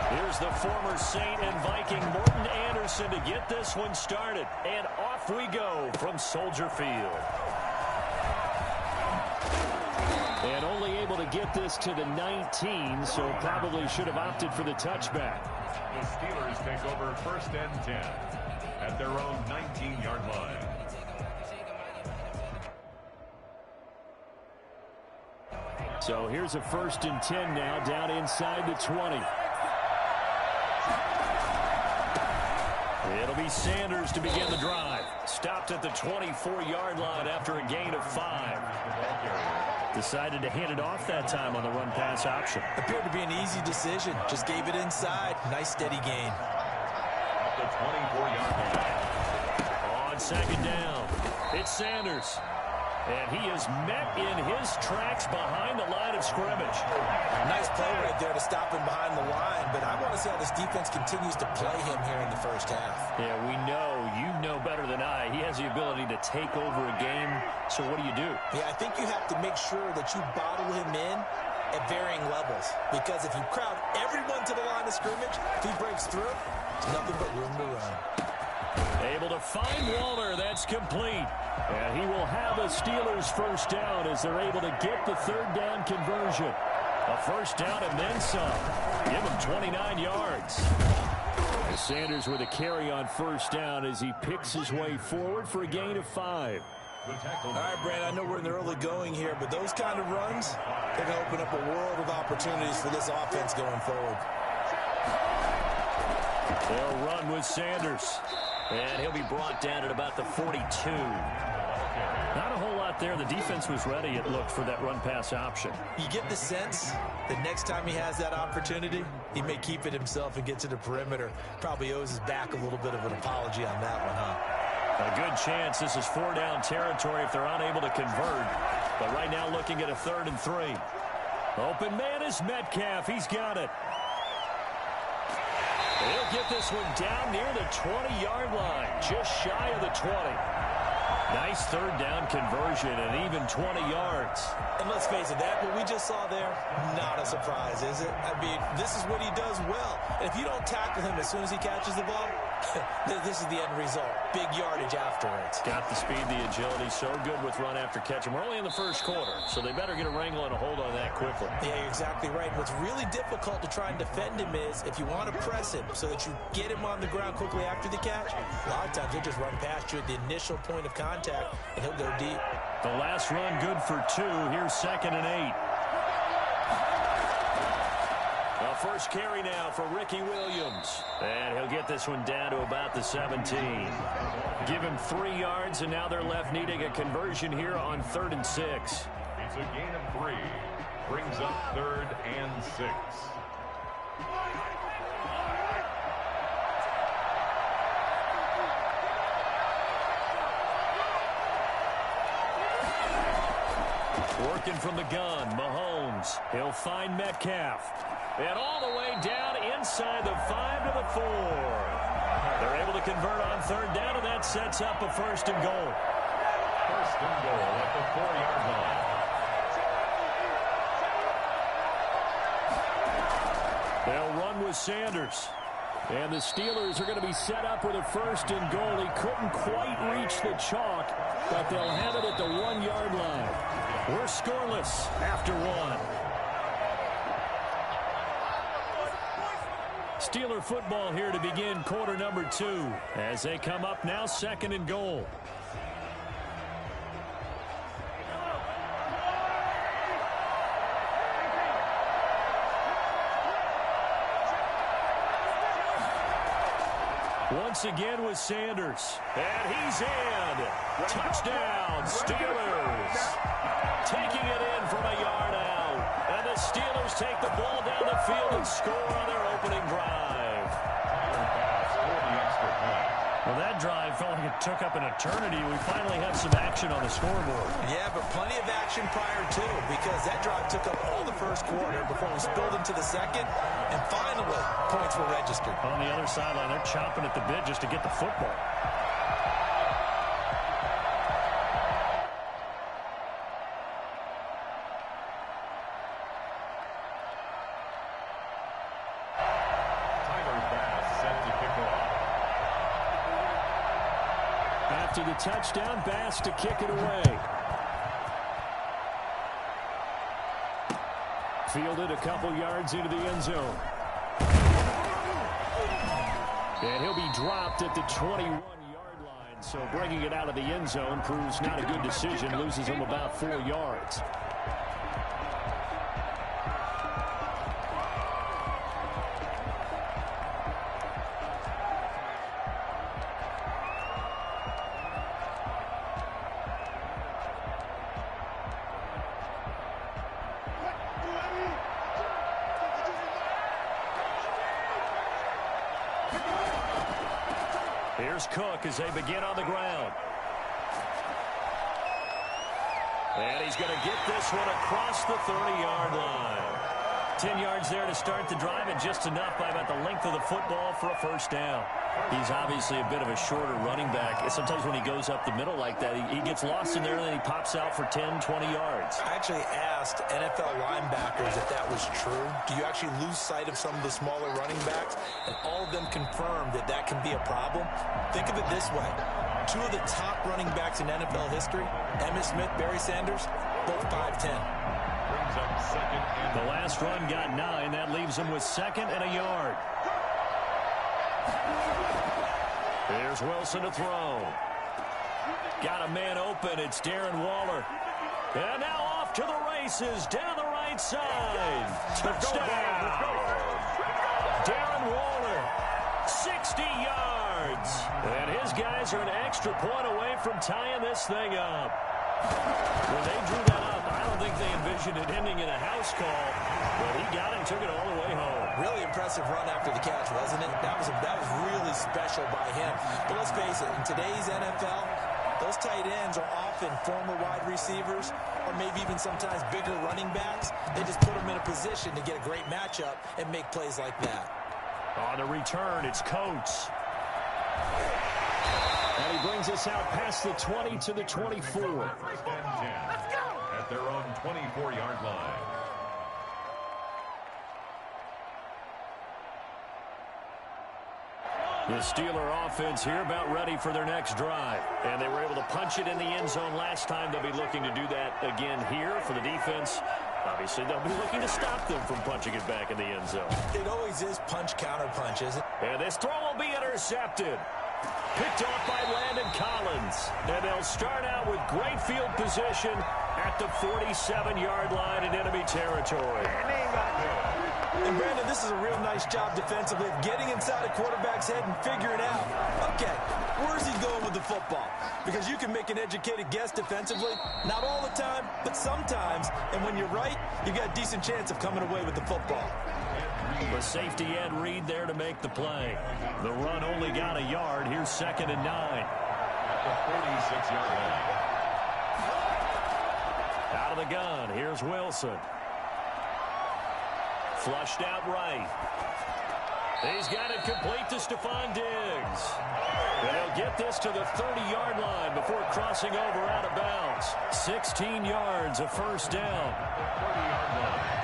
Here's the former Saint and Viking Morton Anderson to get this one started. And off we go from Soldier Field. And only able to get this to the 19, so probably should have opted for the touchback. The Steelers take over 1st and 10 at their own 19-yard line. So here's a 1st and 10 now, down inside the 20. It'll be Sanders to begin the drive. Stopped at the 24-yard line after a gain of 5. Decided to hand it off that time on the run-pass option. Appeared to be an easy decision. Just gave it inside. Nice steady gain. At the 24-yard line. On 2nd down, it's Sanders. And he is met in his tracks behind the line of scrimmage. Nice play right there to stop him behind the line, but I want to see how this defense continues to play him here in the first half. Yeah, we know. You know better than I. He has the ability to take over a game, so what do you do? Yeah, I think you have to make sure that you bottle him in at varying levels, because if you crowd everyone to the line of scrimmage, if he breaks through, there's nothing but room to run. Able to find Waller. That's complete. And he will have a Steelers 1st down as they're able to get the 3rd down conversion. A 1st down and then some. Give him 29 yards. And Sanders with a carry on 1st down as he picks his way forward for a gain of 5. All right, Brand, I know we're in the early going here, but those kind of runs, they're going to open up a world of opportunities for this offense going forward. They'll run with Sanders. And he'll be brought down at about the 42. Not a whole lot there. The defense was ready, it looked, for that run-pass option. You get the sense that next time he has that opportunity, he may keep it himself and get to the perimeter. Probably owes his back a little bit of an apology on that one, huh? A good chance this is 4-down territory if they're unable to convert. But right now looking at a 3rd and 3. Open man is Metcalf. He's got it. He'll get this one down near the 20-yard line, just shy of the 20. Nice 3rd down conversion and even 20 yards. And let's face it, that what we just saw there, not a surprise, is it? I mean, this is what he does well. And if you don't tackle him as soon as he catches the ball, this is the end result. Big yardage afterwards. Got the speed, the agility, so good with run after catch. And we're only in the 1st quarter, so they better get a wrangle and a hold on that quickly. Yeah, you're exactly right. What's really difficult to try and defend him is if you want to press him so that you get him on the ground quickly after the catch, a lot of times he'll just run past you at the initial point of contact, and he'll go deep. The last run good for 2. Here's 2nd and 8. The 1st carry now for Ricky Williams. And he'll get this one down to about the 17. Give him 3 yards, and now they're left needing a conversion here on 3rd and 6. It's a gain of 3. Brings up 3rd and 6. Working from the gun, Mahomes. He'll find Metcalf. And all the way down inside the 5 to the 4. They're able to convert on 3rd down, and that sets up a 1st and goal. 1st and goal at the 4-yard line. They'll run with Sanders. And the Steelers are going to be set up with a 1st and goal. He couldn't quite reach the chalk, but they'll have it at the 1-yard line. We're scoreless after 1. Steeler football here to begin quarter number 2 as they come up now 2nd and goal. Once again with Sanders. And he's in. Touchdown, Steelers. Taking it in from a yard out. And the Steelers take the ball down the field and score on their opening drive. Well, that drive felt like it took up an eternity. We finally have some action on the scoreboard. Yeah, but plenty of action prior to, because that drive took up all the 1st quarter before we spilled into the 2nd, and finally, points were registered. On the other sideline, they're chomping at the bit just to get the football. After the touchdown, Bass to kick it away. Fielded a couple yards into the end zone. And he'll be dropped at the 21-yard line. So bringing it out of the end zone proves not a good decision. Loses him about 4 yards. Here's Cook as they begin on the ground. And he's going to get this one across the 30-yard line. 10 yards there to start the drive, and just enough by about the length of the football for a first down. He's obviously a bit of a shorter running back. Sometimes when he goes up the middle like that, he gets lost in there, and then he pops out for 10, 20 yards. I actually asked NFL linebackers if that was true. Do you actually lose sight of some of the smaller running backs? And all of them confirmed that that can be a problem. Think of it this way. Two of the top running backs in NFL history, Emmitt Smith, Barry Sanders, both 5'10". The last run got 9. That leaves him with 2nd and a yard. Here's Wilson to throw. Got a man open. It's Darren Waller. And now off to the races down the right side. Touchdown. Darren Waller, 60 yards. And his guys are an extra point away from tying this thing up. When they drew that up, I don't think they envisioned it ending in a house call. But he got it and took it all the way home. Really impressive run after the catch, wasn't it? That was really special by him. But let's face it, in today's NFL, those tight ends are often former wide receivers or maybe even sometimes bigger running backs. They just put them in a position to get a great matchup and make plays like that. On the return, it's Coates. And he brings us out past the 20 to the 24. First and 10 at their own 24-yard line. The Steeler offense here about ready for their next drive. And they were able to punch it in the end zone last time. They'll be looking to do that again here for the defense. Obviously, they'll be looking to stop them from punching it back in the end zone. It always is punch, counter punch, isn't it? And this throw will be intercepted. Picked off by Landon Collins. And they'll start out with great field position at the 47-yard line in enemy territory. And Brandon, this is a real nice job defensively of getting inside a quarterback's head and figuring out, okay, where's he going with the football? Because you can make an educated guess defensively, not all the time, but sometimes. And when you're right, you've got a decent chance of coming away with the football. The safety Ed Reed there to make the play. The run only got a yard. Here's 2nd and 9. At the 46-yard line. Out of the gun. Here's Wilson. Flushed out right. He's got it complete to Stephon Diggs. And he'll get this to the 30-yard line before crossing over out of bounds. 16 yards, a first down. 30-yard line.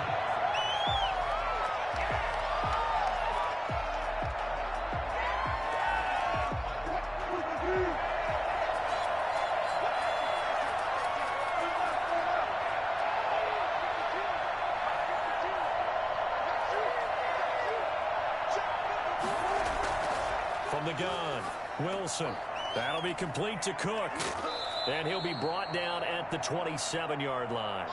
From the gun, Wilson. That'll be complete to Cook. And he'll be brought down at the 27-yard line.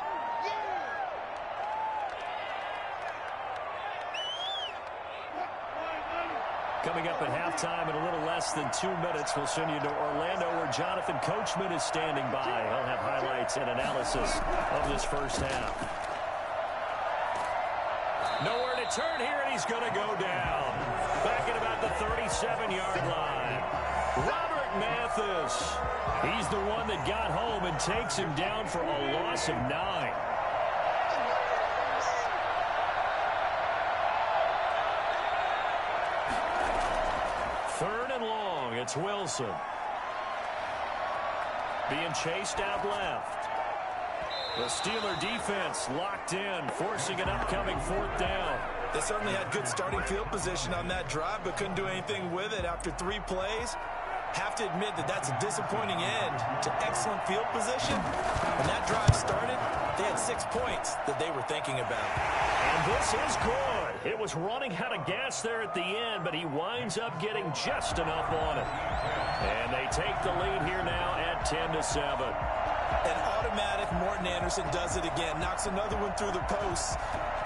Coming up at halftime in a little less than 2 minutes, we'll send you to Orlando where Jonathan Coachman is standing by. He'll have highlights and analysis of this first half. Nowhere to turn here, and he's going to go down. Back at about the 37-yard line. Robert Mathis. He's the one that got home and takes him down for a loss of 9. Third and long, it's Wilson. Being chased out left. The Steeler defense locked in, forcing an upcoming 4th down. They certainly had good starting field position on that drive, but couldn't do anything with it after 3 plays. Have to admit that that's a disappointing end to excellent field position. When that drive started, they had 6 points that they were thinking about. And this is good. It was running out of gas there at the end, but he winds up getting just enough on it. And they take the lead here now at 10-7. An automatic Morton Anderson does it again. Knocks another one through the posts.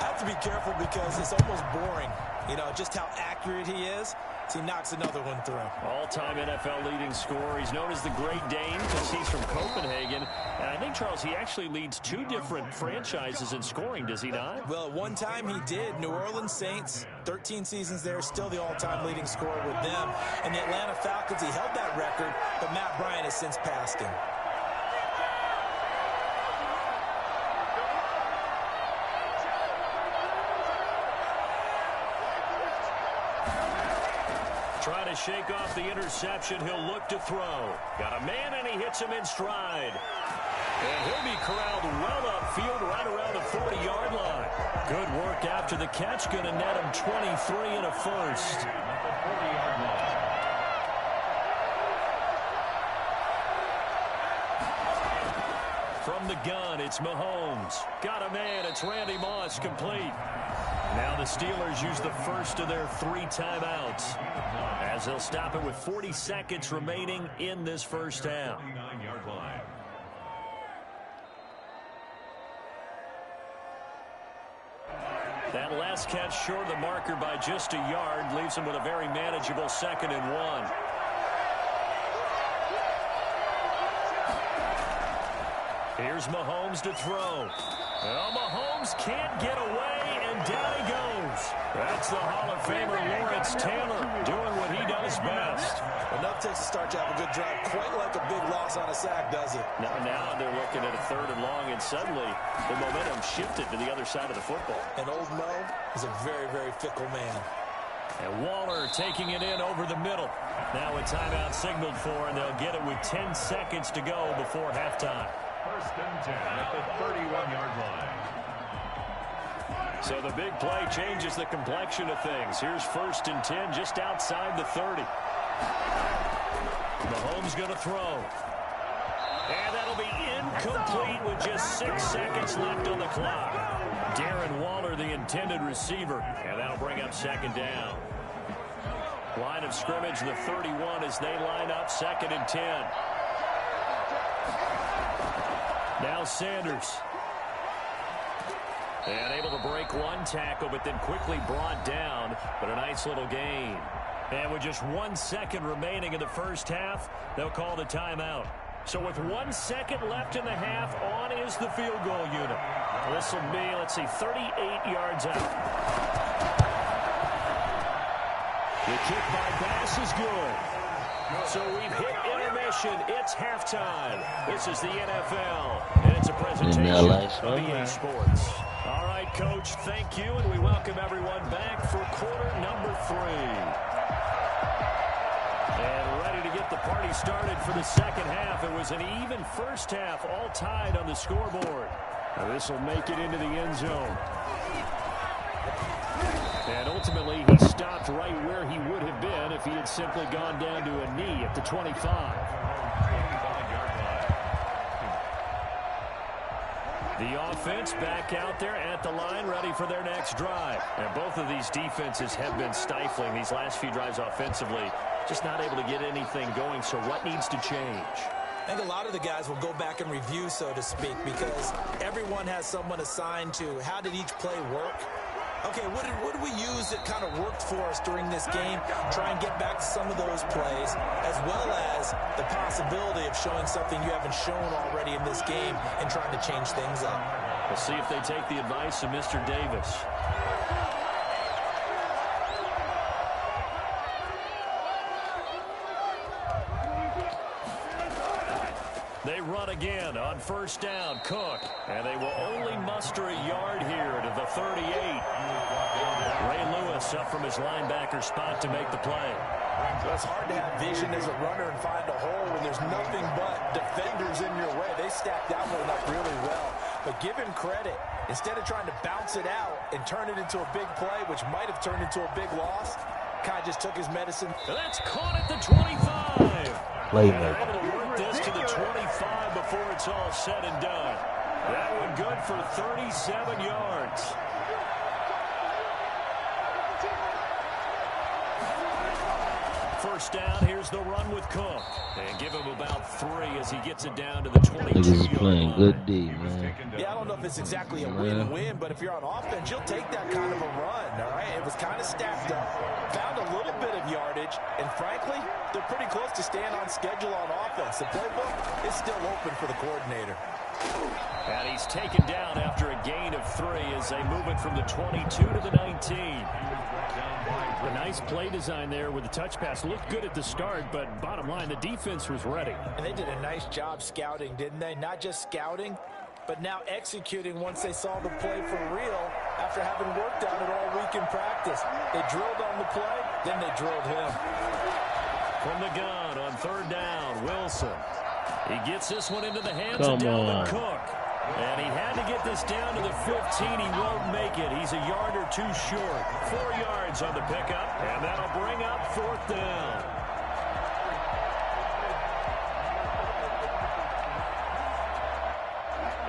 I have to be careful because it's almost boring, you know, just how accurate he is. as he knocks another one through. All-time NFL leading scorer. He's known as the Great Dane because he's from Copenhagen. And I think, Charles, he actually leads 2 different franchises in scoring, does he not? Well, at one time he did. New Orleans Saints, 13 seasons there, still the all-time leading scorer with them. And the Atlanta Falcons, he held that record, but Matt Bryant has since passed him. Trying to shake off the interception. He'll look to throw. Got a man, and he hits him in stride. And he'll be corralled well upfield right around the 40-yard line. Good work after the catch. Going to net him 23 and a first. From the gun, it's Mahomes. Got a man. It's Randy Moss, complete. Now the Steelers use the first of their 3 timeouts, as they'll stop it with 40 seconds remaining in this first half. That last catch short of the marker by just a yard leaves him with a very manageable 2nd and 1. Here's Mahomes to throw. Well, Mahomes can't get away, and down he goes. That's the Hall of Famer Lawrence Taylor doing what he does best. Enough takes to start to have a good drive. Quite like a big loss on a sack, does it? Now they're looking at a 3rd and long, and suddenly the momentum shifted to the other side of the football. And old Mo is a very, very fickle man. And Waller taking it in over the middle. Now a timeout signaled for, and they'll get it with 10 seconds to go before halftime. 1st and 10 at the 31-yard line. So the big play changes the complexion of things. Here's 1st and 10 just outside the 30. Mahomes going to throw. And that'll be incomplete with just 6 seconds left on the clock. Darren Waller, the intended receiver. And that'll bring up 2nd down. Line of scrimmage, the 31 as they line up 2nd and 10. Now Sanders. And able to break one tackle, but then quickly brought down. But a nice little gain. And with just 1 second remaining in the first half, they'll call the timeout. So with 1 second left in the half, on is the field goal unit. This will be, let's see, 38 yards out. The kick by Bass is good. So we've hit intermission. It's halftime. This is the NFL, and it's a presentation of EA Sports. All right, Coach, thank you, and we welcome everyone back for quarter number 3. And ready to get the party started for the second half. It was an even first half, all tied on the scoreboard. Now this will make it into the end zone. And ultimately, he stopped right where he would have been if he had simply gone down to a knee at the 25. The offense back out there at the line, ready for their next drive. And both of these defenses have been stifling these last few drives offensively. Just not able to get anything going, so what needs to change? I think a lot of the guys will go back and review, so to speak, because everyone has someone assigned to how did each play work. Okay, what did we use that kind of worked for us during this game? Try and get back to some of those plays, as well as the possibility of showing something you haven't shown already in this game and trying to change things up. We'll see if they take the advice of Mr. Davis. They run again on first down. Cook. And they will only muster a yard here to the 38. Ray Lewis up from his linebacker spot to make the play. Well, it's hard to have vision as a runner and find a hole when there's nothing but defenders in your way. They stacked that one up really well. But give him credit. Instead of trying to bounce it out and turn it into a big play, which might have turned into a big loss, Kai just took his medicine. That's caught at the 25. Playmaker. Able to work this to the 25 before it's all said and done. That one good for 37 yards. first down. Here's the run with Cook. And give him about 3 as he gets it down to the 22-yard line. Niggas is playing good D, man. Yeah, I don't know if it's exactly a win-win, but if you're on offense, you'll take that kind of a run, all right? It was kind of stacked up, found a little bit of yardage, and frankly, they're pretty close to staying on schedule on offense. The playbook is still open for the coordinator. And he's taken down after a gain of 3 as they move it from the 22 to the 19. A nice play design there with the touch pass. Looked good at the start, but bottom line, the defense was ready. And they did a nice job scouting, didn't they? Not just scouting, but now executing once they saw the play for real after having worked on it all week in practice. They drilled on the play, then they drilled him. From the gun on 3rd down, Wilson. He gets this one into the hands of Dalvin Cook. And he had to get this down to the 15. He won't make it. He's a yard or 2 short. 4 yards on the pickup, and that'll bring up 4th down.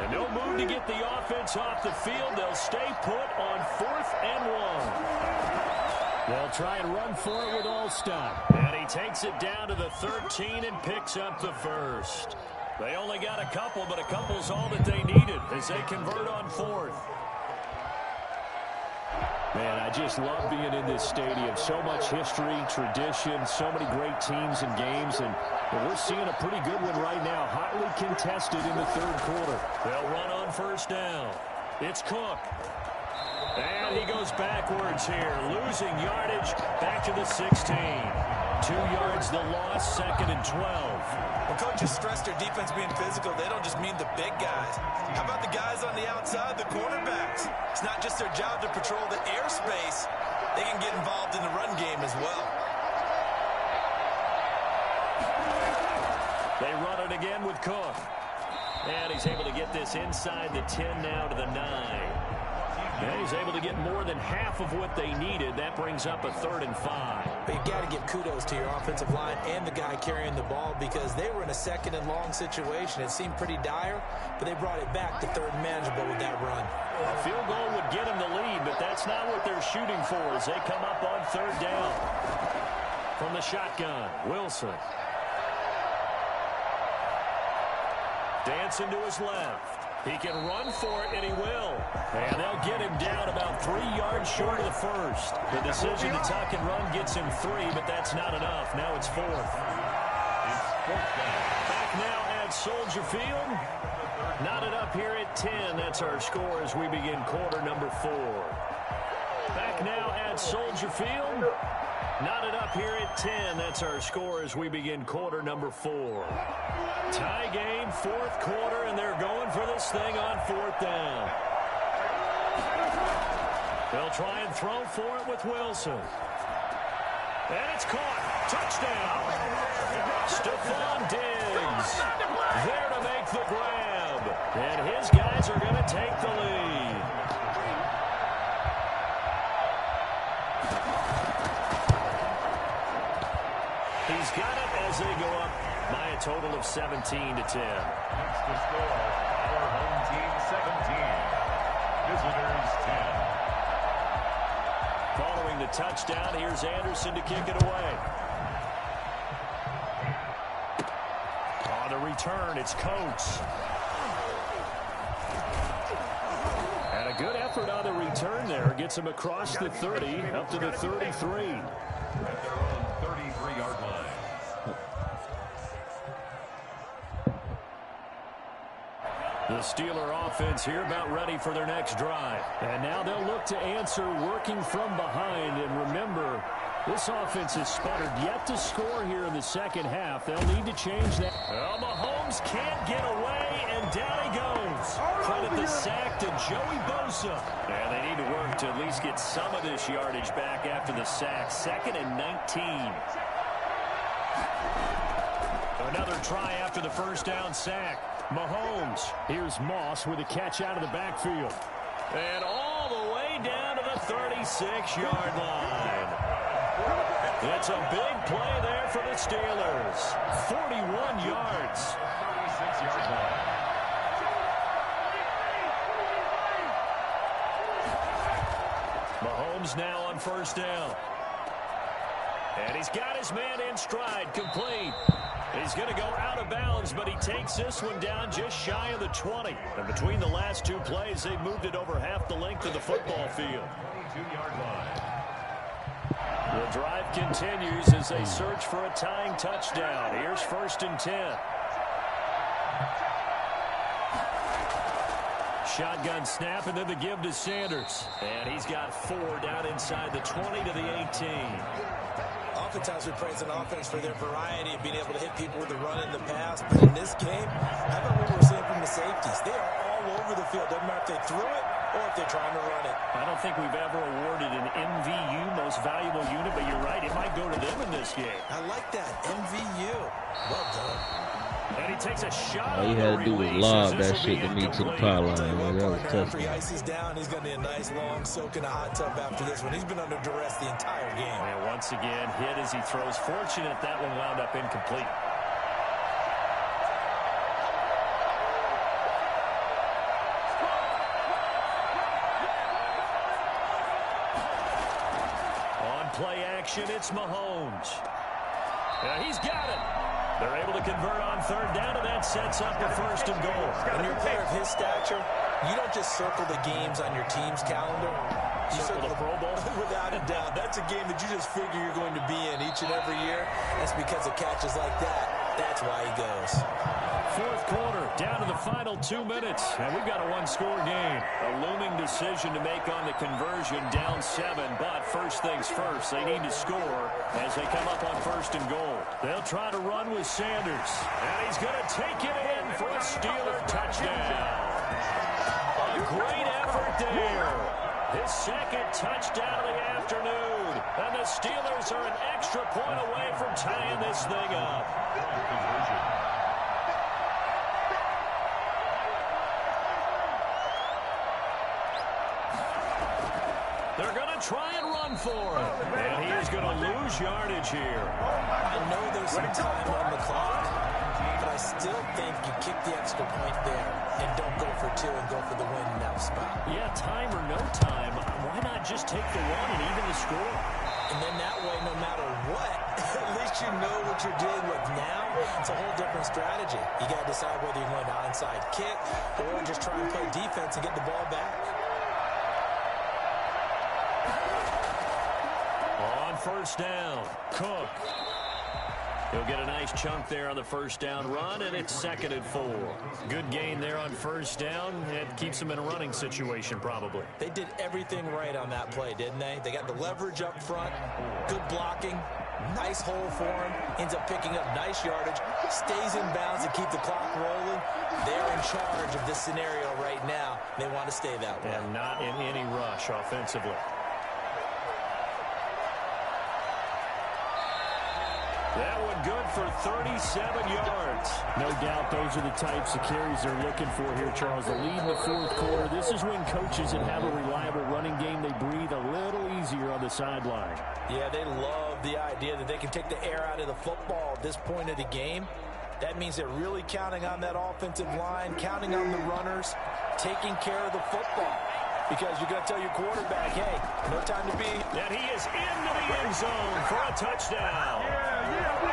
And no move to get the offense off the field. They'll stay put on 4th and 1. They'll try and run for it with Allstott. And he takes it down to the 13 and picks up the first. They only got a couple, but a couple's all that they needed as they convert on 4th. Man, I just love being in this stadium. So much history, tradition, so many great teams and games, and we're seeing a pretty good one right now. Hotly contested in the 3rd quarter. They'll run on 1st down. It's Cook. And he goes backwards here, losing yardage back to the 16. 2 yards the loss, 2nd and 12. When coaches stress their defense being physical, they don't just mean the big guys. How about the guys on the outside, the cornerbacks? It's not just their job to patrol the airspace. They can get involved in the run game as well. They run it again with Cook. And he's able to get this inside the 10 now to the 9. And he's able to get more than half of what they needed. That brings up a 3rd and 5. But you've got to give kudos to your offensive line and the guy carrying the ball because they were in a 2nd and long situation. It seemed pretty dire, but they brought it back to 3rd and manageable with that run. A field goal would get them the lead, but that's not what they're shooting for as they come up on 3rd down. From the shotgun, Wilson. Dancing to his left. He can run for it, and he will. And they'll get him down about 3 yards short of the first. The decision to tuck and run gets him 3, but that's not enough. Now it's 4th. Back now at Soldier Field. Knotted up here at 10. That's our score as we begin quarter number 4. Back now at Soldier Field. Knotted up here at 10. That's our score as we begin quarter number 4. Tie game, 4th quarter, and they're going for this thing on 4th down. They'll try and throw for it with Wilson. And it's caught. Touchdown. Stephon Diggs there to make the grab. And his guys are going to take the lead. He's got it as they go up by a total of 17 to 10. That's the score. Our home team 17. Visitors 10. Following the touchdown, here's Anderson to kick it away. On the return, it's Coates. And a good effort on the return there. Gets him across the 30, up to the 33. At their own 33-yard line. The Steeler offense here about ready for their next drive. And now they'll look to answer working from behind. And remember, this offense has sputtered yet to score here in the 2nd half. They'll need to change that. Well, Mahomes can't get away, and down he goes. Credit the sack to Joey Bosa. And they need to work to at least get some of this yardage back after the sack. 2nd and 19. Another try after the first down sack. Mahomes. Here's Moss with a catch out of the backfield. And all the way down to the 36-yard line. It's a big play there for the Steelers. 41 yards. 36-yard line. Mahomes now on first down. And he's got his man in stride, complete. He's going to go out of bounds, but he takes this one down just shy of the 20. And between the last two plays, they've moved it over half the length of the football field. 22-yard line. The drive continues as they search for a tying touchdown. Here's 1st and 10. Shotgun snap, and then the give to Sanders. And he's got 4 down inside the 20 to the 18. Oftentimes we praise an offense for their variety of being able to hit people with the run and the pass. But in this game, how about what we're seeing from the safeties? They are all over the field. Doesn't matter if they threw it or if they're trying to run it. I don't think we've ever awarded an MVU, most valuable unit, but you're right. It might go to them in this game. I like that. MVU. Well done. And he takes a shot. All you had to do was lob that shit to me to the pylon. Man. That was a After he touchdown. ices down, he's going to need a nice long soak in a hot tub after this one. He's been under duress the entire game. And once again, hit as he throws. Fortunate that one wound up incomplete. On play action, it's Mahomes. And he's got it. They're able to convert on 3rd down, and that sets up a 1st and goal. When you're a player of his stature, you don't just circle the games on your team's calendar. You Circle the Pro Bowl? Without a doubt. That's a game that you just figure you're going to be in each and every year. That's because of catches like that. That's why he goes. 4th quarter, down to the final 2 minutes, and we've got a one-score game. A looming decision to make on the conversion, down 7, but first things first, they need to score as they come up on 1st and goal. They'll try to run with Sanders, and he's going to take it in for a Steeler touchdown. A great effort there. His 2nd touchdown of the afternoon, and the Steelers are an extra point away from tying this thing up. They're going to try and run for it. And he is going to lose yardage here. I know there's some time on the clock, but I still think you kick the extra point there and don't go for 2 and go for the win in that spot. Yeah, time or no time, why not just take the run and even the score? And then that way, no matter what, at least you know what you're dealing with now. It's a whole different strategy. You got to decide whether you're going to onside kick or just try and play defense and get the ball back. On 1st down, Cook. He'll get a nice chunk there on the 1st down run, and it's 2nd and 4. Good gain there on 1st down. It keeps him in a running situation, probably. They did everything right on that play, didn't they? They got the leverage up front, good blocking, nice hole for him, ends up picking up nice yardage, stays in bounds to keep the clock rolling. They're in charge of this scenario right now. They want to stay that way. And not in any rush offensively. That one good for 37 yards. No doubt those are the types of carries they're looking for here, Charles. The lead in the 4th quarter. This is when coaches that have a reliable running game, they breathe a little easier on the sideline. Yeah, they love the idea that they can take the air out of the football at this point of the game. That means they're really counting on that offensive line, counting on the runners, taking care of the football. Because you're going to tell your quarterback, hey, no time to be. And he is into the end zone for a touchdown.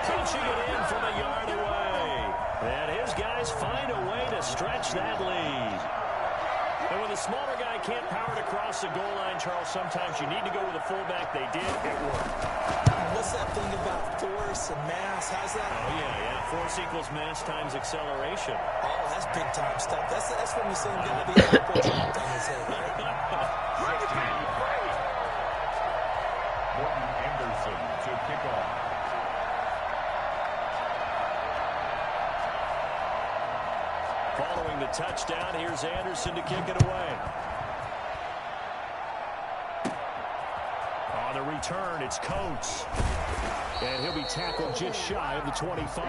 Punching it in from a yard away. And his guys find a way to stretch that lead. And when the smaller guy can't power it across the goal line, Charles, sometimes you need to go with a fullback. They did. It worked. What's that thing about force and mass? How's that? Oh, yeah. Force equals mass times acceleration. Oh, that's big-time stuff. That's from the same guy the apple dropped on his head, right? Morton Anderson to kick off. Following the touchdown, here's Anderson to kick it away. On the return, it's Coates. And he'll be tackled just shy of the 25.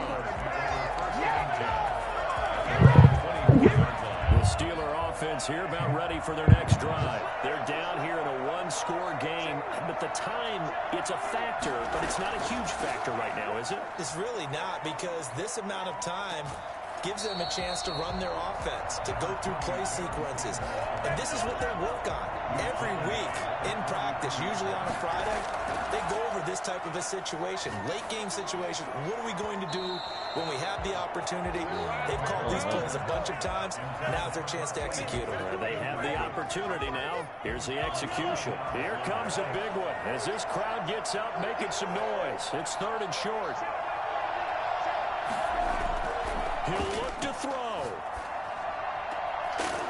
The Steeler offense here about ready for their next drive. They're down here in a one-score game, but the time, it's a factor, but it's not a huge factor right now, is it? It's really not, because this amount of time, gives them a chance to run their offense, to go through play sequences. And this is what they work on every week in practice, usually on a Friday. They go over this type of a situation, late game situation. What are we going to do when we have the opportunity? They've called these plays a bunch of times. Now's their chance to execute them. They have the opportunity now. Here's the execution. Here comes a big one as this crowd gets up making some noise. It's 3rd and short. He'll look to throw.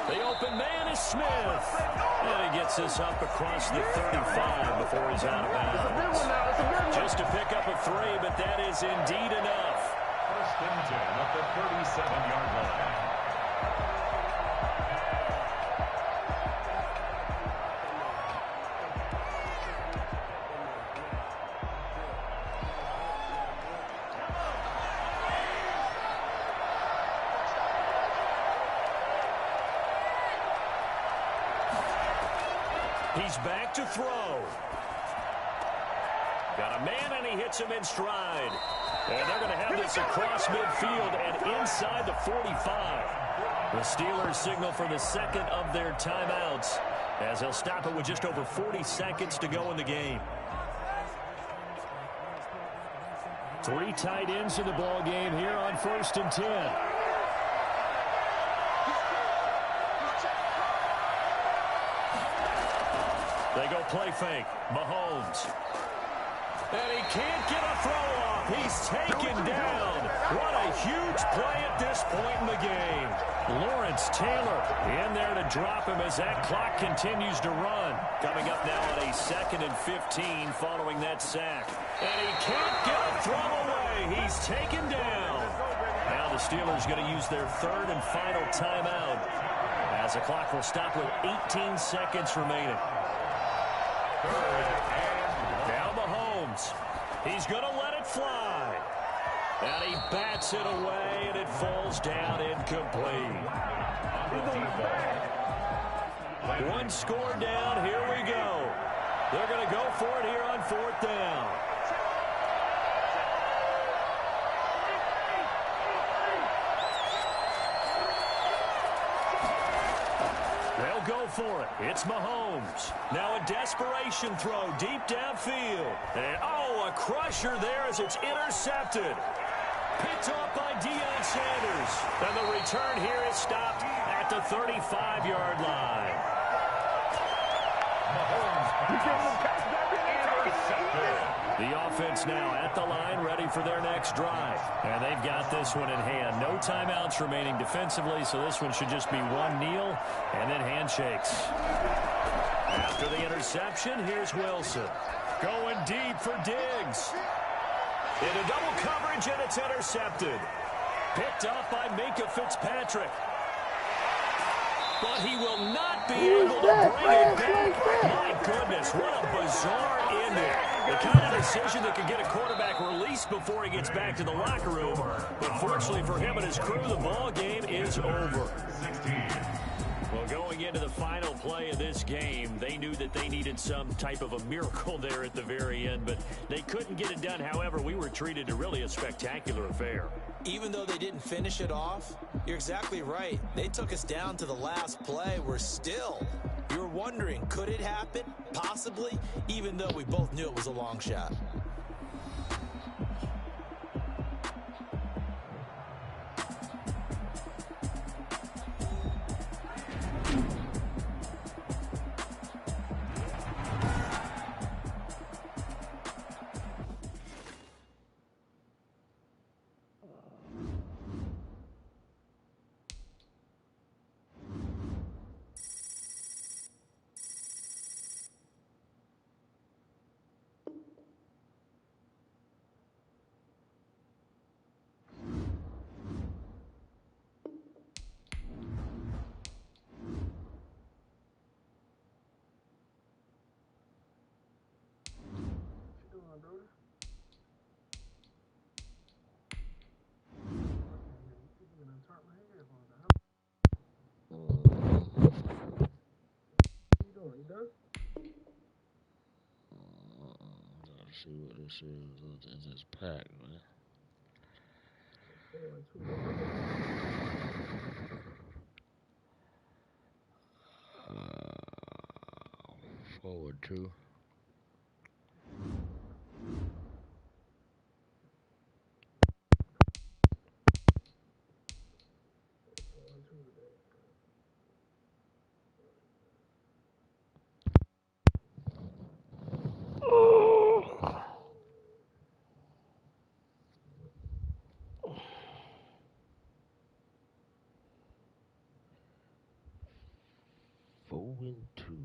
The open man is Smith. And he gets this up across the 35 before he's out of bounds. Just to pick up a 3, but that is indeed enough. 1st and 10 at the 37-yard line. He's back to throw. Got a man, and he hits him in stride. And they're going to have this across midfield and inside the 45. The Steelers signal for the 2nd of their timeouts as they'll stop it with just over 40 seconds to go in the game. 3 tight ends in the ball game here on 1st and 10. They go play fake. Mahomes. And he can't get a throw off. He's taken down. What a huge play at this point in the game. Lawrence Taylor in there to drop him as that clock continues to run. Coming up now on a 2nd and 15 following that sack. And he can't get a throw away. He's taken down. Now the Steelers going to use their 3rd and final timeout as the clock will stop with 18 seconds remaining. Now Mahomes. He's going to let it fly. And he bats it away, and it falls down incomplete. 1 score down. Here we go. They're going to go for it here on 4th down. They'll go for it. It's Mahomes. Now a desperation throw deep downfield. And, a crusher there as it's intercepted. Picked off by Deion Sanders. And the return here is stopped at the 35-yard line. The offense now at the line, ready for their next drive. And they've got this one in hand. No timeouts remaining defensively, so this one should just be one kneel and then handshakes. After the interception, here's Wilson. Going deep for Diggs. Into double coverage, and it's intercepted. Picked up by Minka Fitzpatrick. But he will not be able to bring it back. My goodness, what a bizarre ending. The kind of decision that could get a quarterback released before he gets back to the locker room. But fortunately for him and his crew, the ball game is over. Well, going into the final play of this game, they knew that they needed some type of a miracle there at the very end, but they couldn't get it done. However, we were treated to really a spectacular affair. Even though they didn't finish it off, you're exactly right. They took us down to the last play. You're wondering, could it happen? Possibly, even though we both knew it was a long shot. See what this is. This is packed, man. Forward 2. Four and 2.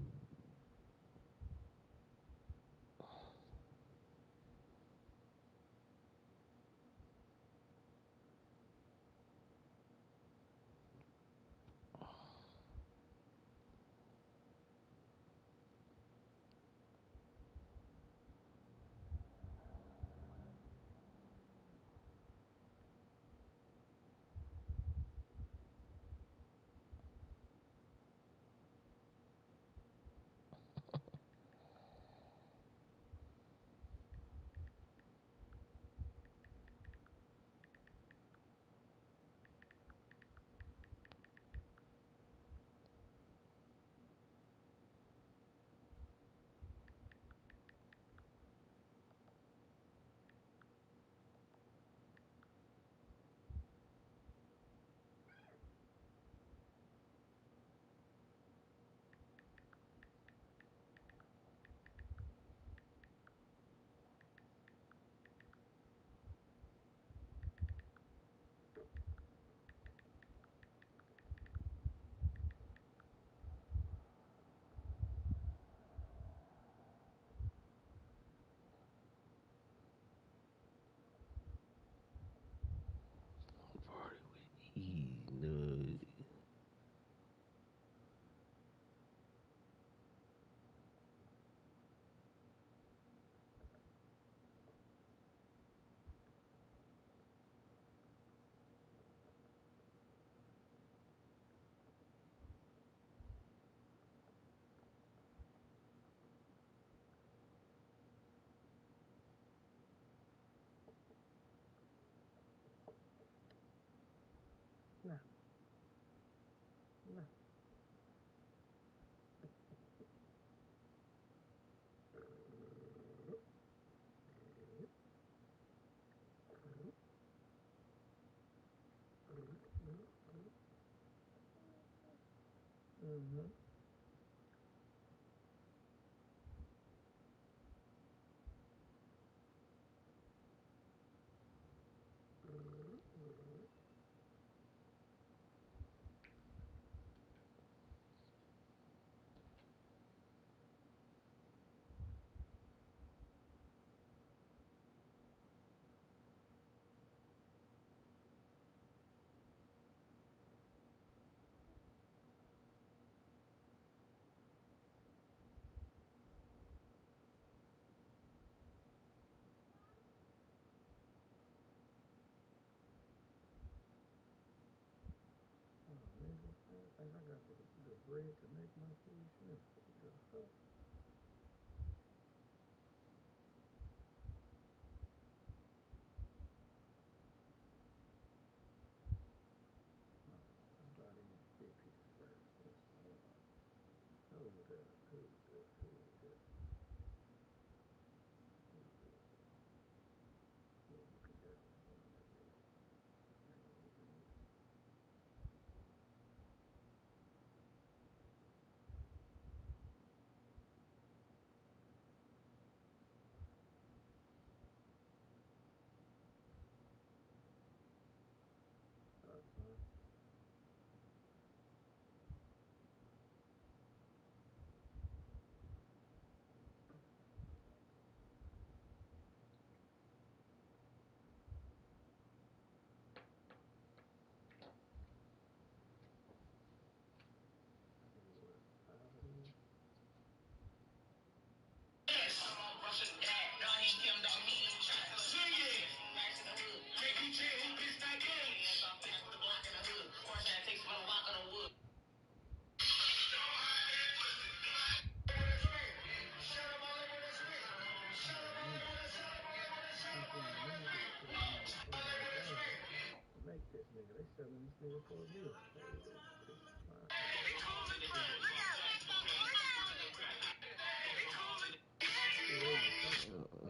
nigga. They selling this nigga for a meal.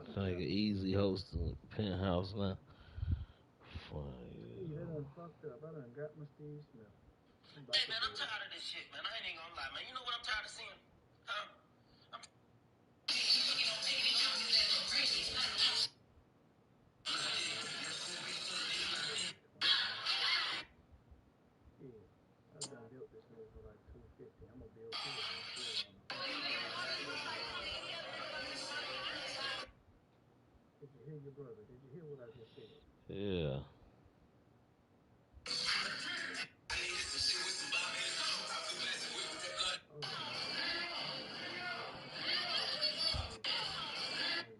It's like an easy hosting penthouse now. Steve, they done fucked up. I done got my Steve Smith. Hey, man, I'm tired of this shit, man. I ain't even gonna lie, man. You know what I'm tired of seeing? Huh? Yeah, I done built this nigga for like 250. I'm gonna build two of them. Still on them. Did you hear your brother? Did you hear what I just said? Yeah.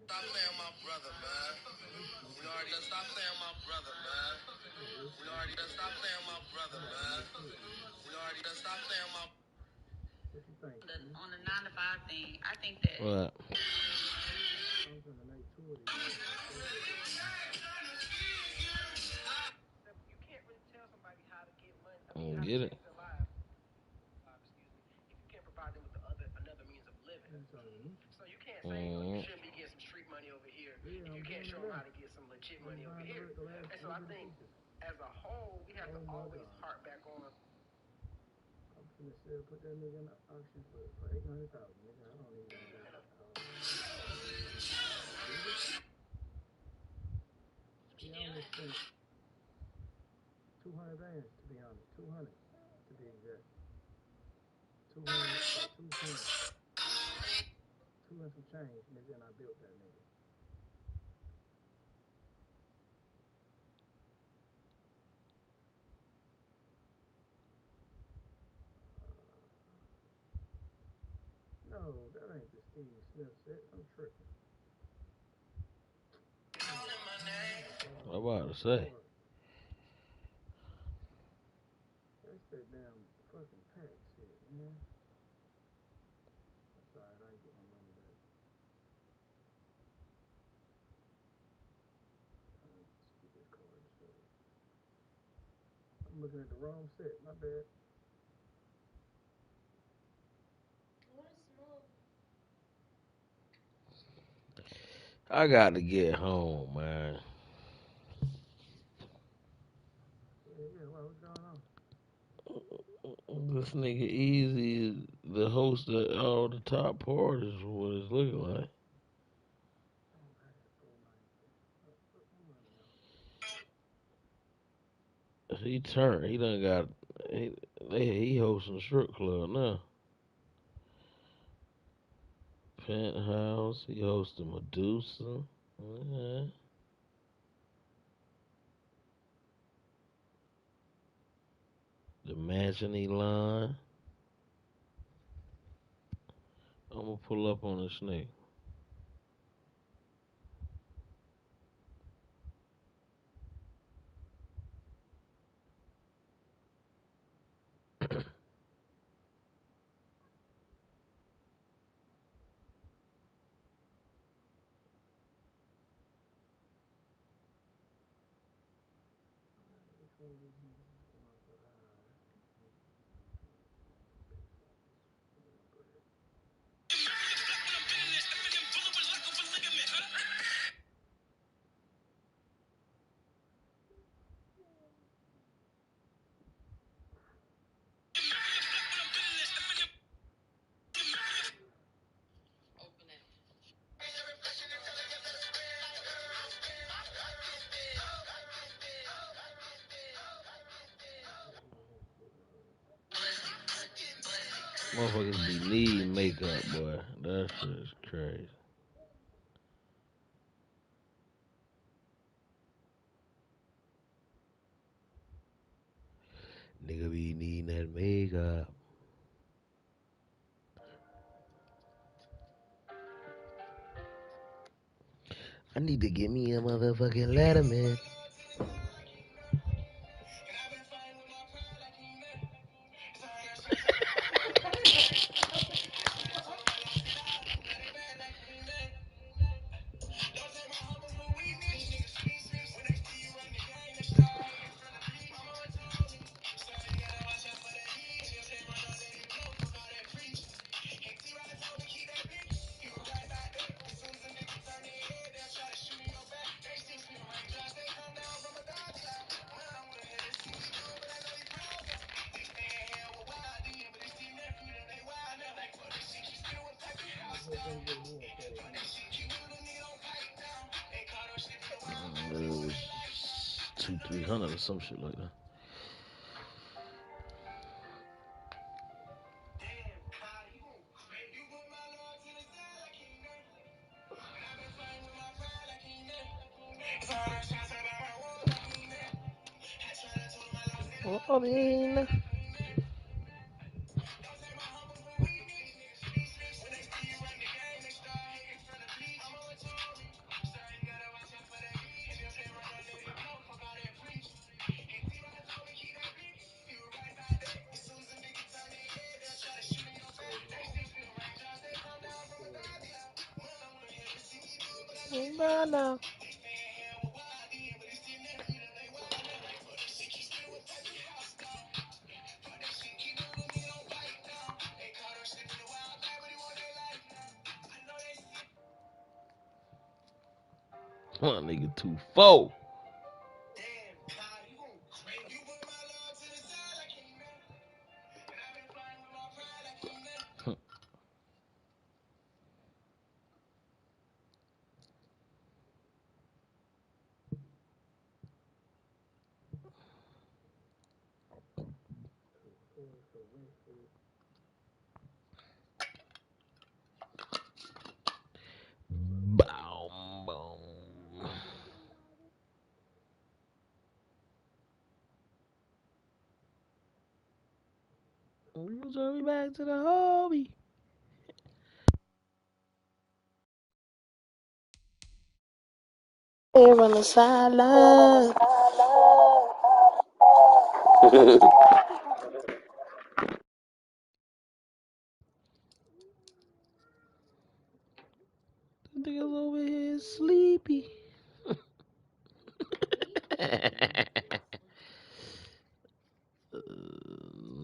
Stop saying my brother, man. We already done stop saying my brother, man. We already done stop saying my brother, man. We already done stop saying my. What you think? On the 9 to 5 thing, I think that. What? I'm gonna make two of these. You can't really tell somebody how to get money. I don't get it. Their lives, if you can't provide them with another means of living. So you can't say, you should be getting some street money over here if you can't show them how to get some legit money over here. And so I think, as a whole, we have to always harp back on. I'm finna still put that nigga in the auction for 800,000. Nigga, I don't even got that. Yeah, I only spent 200 bands, to be honest. 200, to be exact. 200, 210. 2 and some change, nigga, and I built that nigga. No, that ain't the Steve Smith set. I'm tripping. What about to say? That's that damn fucking pack shit, man. That's alright, I ain't get my money back. Get this card instead. I'm looking at the wrong set, my bad. I got to get home, man. Yeah, what's going on? This nigga Easy is the host of all the top parties, what it's looking like. He turned. He done got. He hosting a strip club now. Penthouse. He hosting Medusa. Yeah. The Mansion line. I'm gonna pull up on this nigga. Motherfuckers be needing makeup, boy. That shit is crazy. Nigga be needing that makeup. I need to get me a motherfucking Letterman. $200-300 or some shit like that. Oh, man. No. One nigga 2-4. Boom, boom. We gonna turn me back to the hobby. Here on the sideline. The niggas over here sleepy.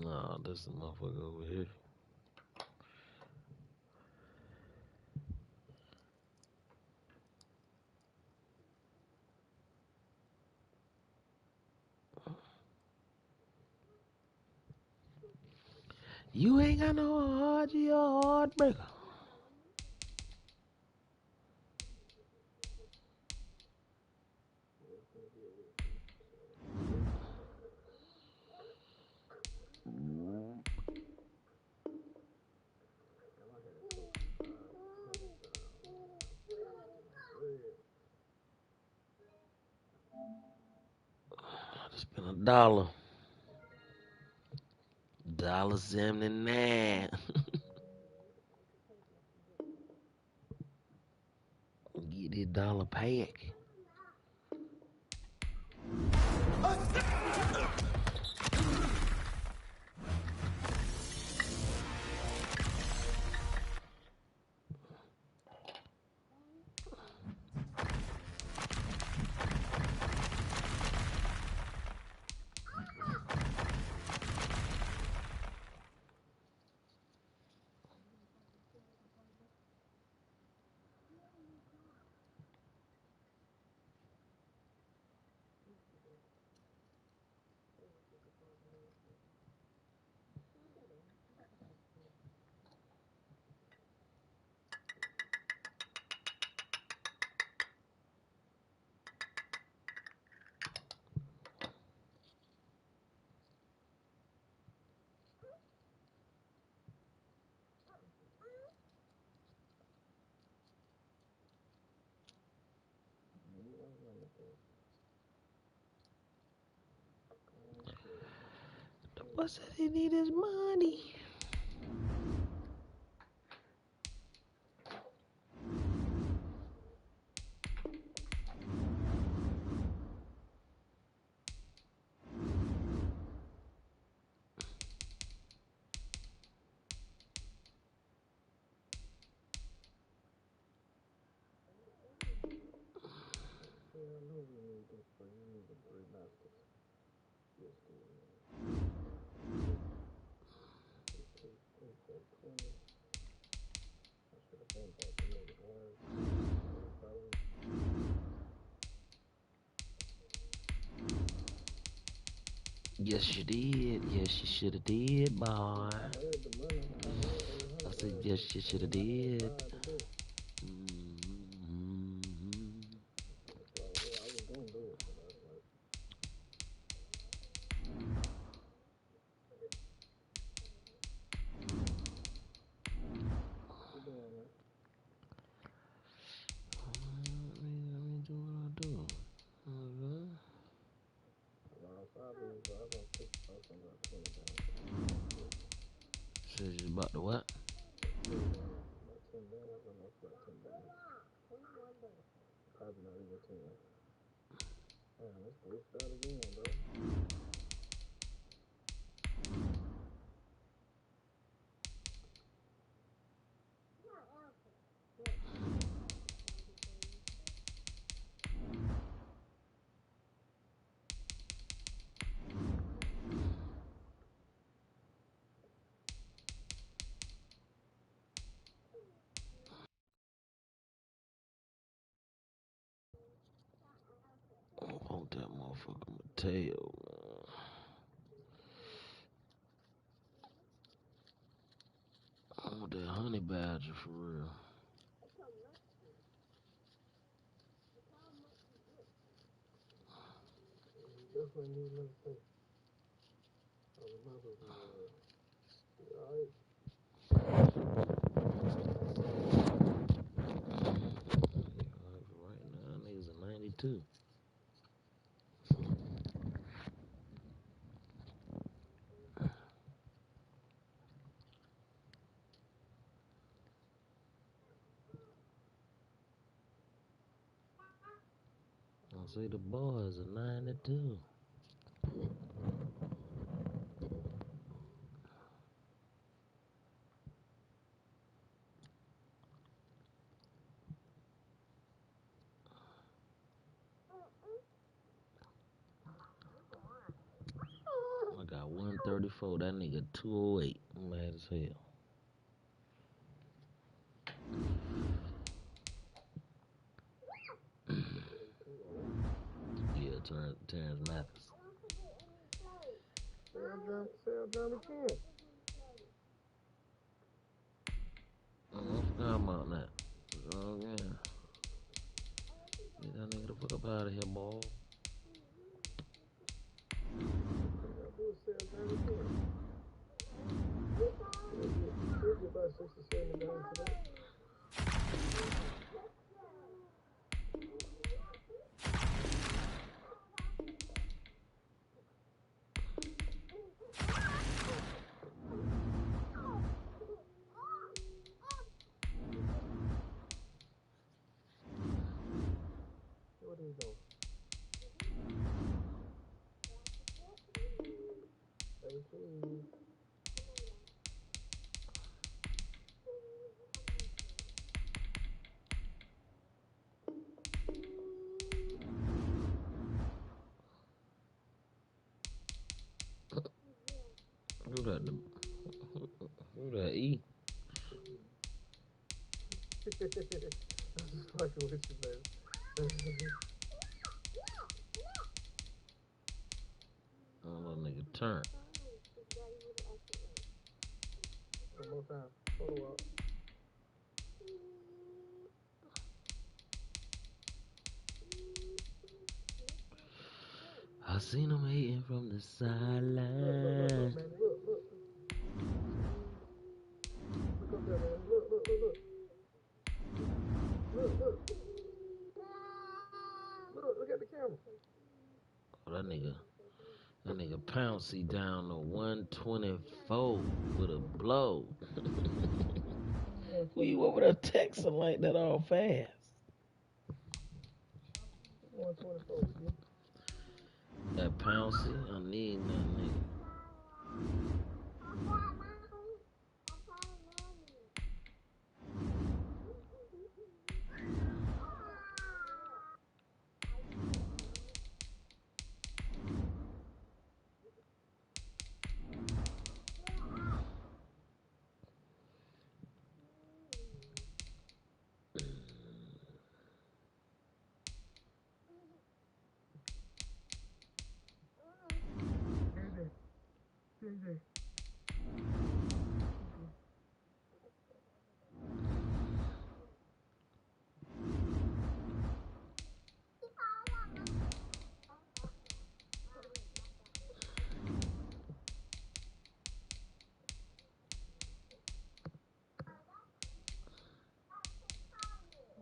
Nah, this motherfucker over here. You ain't got no heart, you a heartbreaker. I just spent $1. $1.79. Get this dollar pack. The boy said he need his money. Yes, you did. Yes, you should have did, boy. I said, yes, you should have did. About the what? About 10 bands. I don't know if it's about 10 bands. Probably not even 10. Damn, it's glitched out again, bro. I want that motherfucker Mateo, man. I want that honey badger for real. Definitely need another thing. Oh, another alright. Right now, niggas are 92. I see the boys are 92. I got 134. That nigga 208. I'm mad as hell. Yeah, Terrence Mathis. Sell Johnny Ken. I forgot about that. Oh, yeah. Get that nigga the fuck up out of here, boy. All you gotta do is sell Johnny Ken. He'll get about 60, 70 dollars for that. What are you doing? 17. Who that E? I'm just fucking with you, baby. Oh, that nigga turn. One more time. Follow up. I seen him hating from the sideline. Look, man. Look. Look up there, man. Look. Look at the camera. Oh, that nigga Pouncey down to 124 with a blow. Who you over there texting like that all fast? 124, Ski. That Pouncey, I need that nigga. JJ.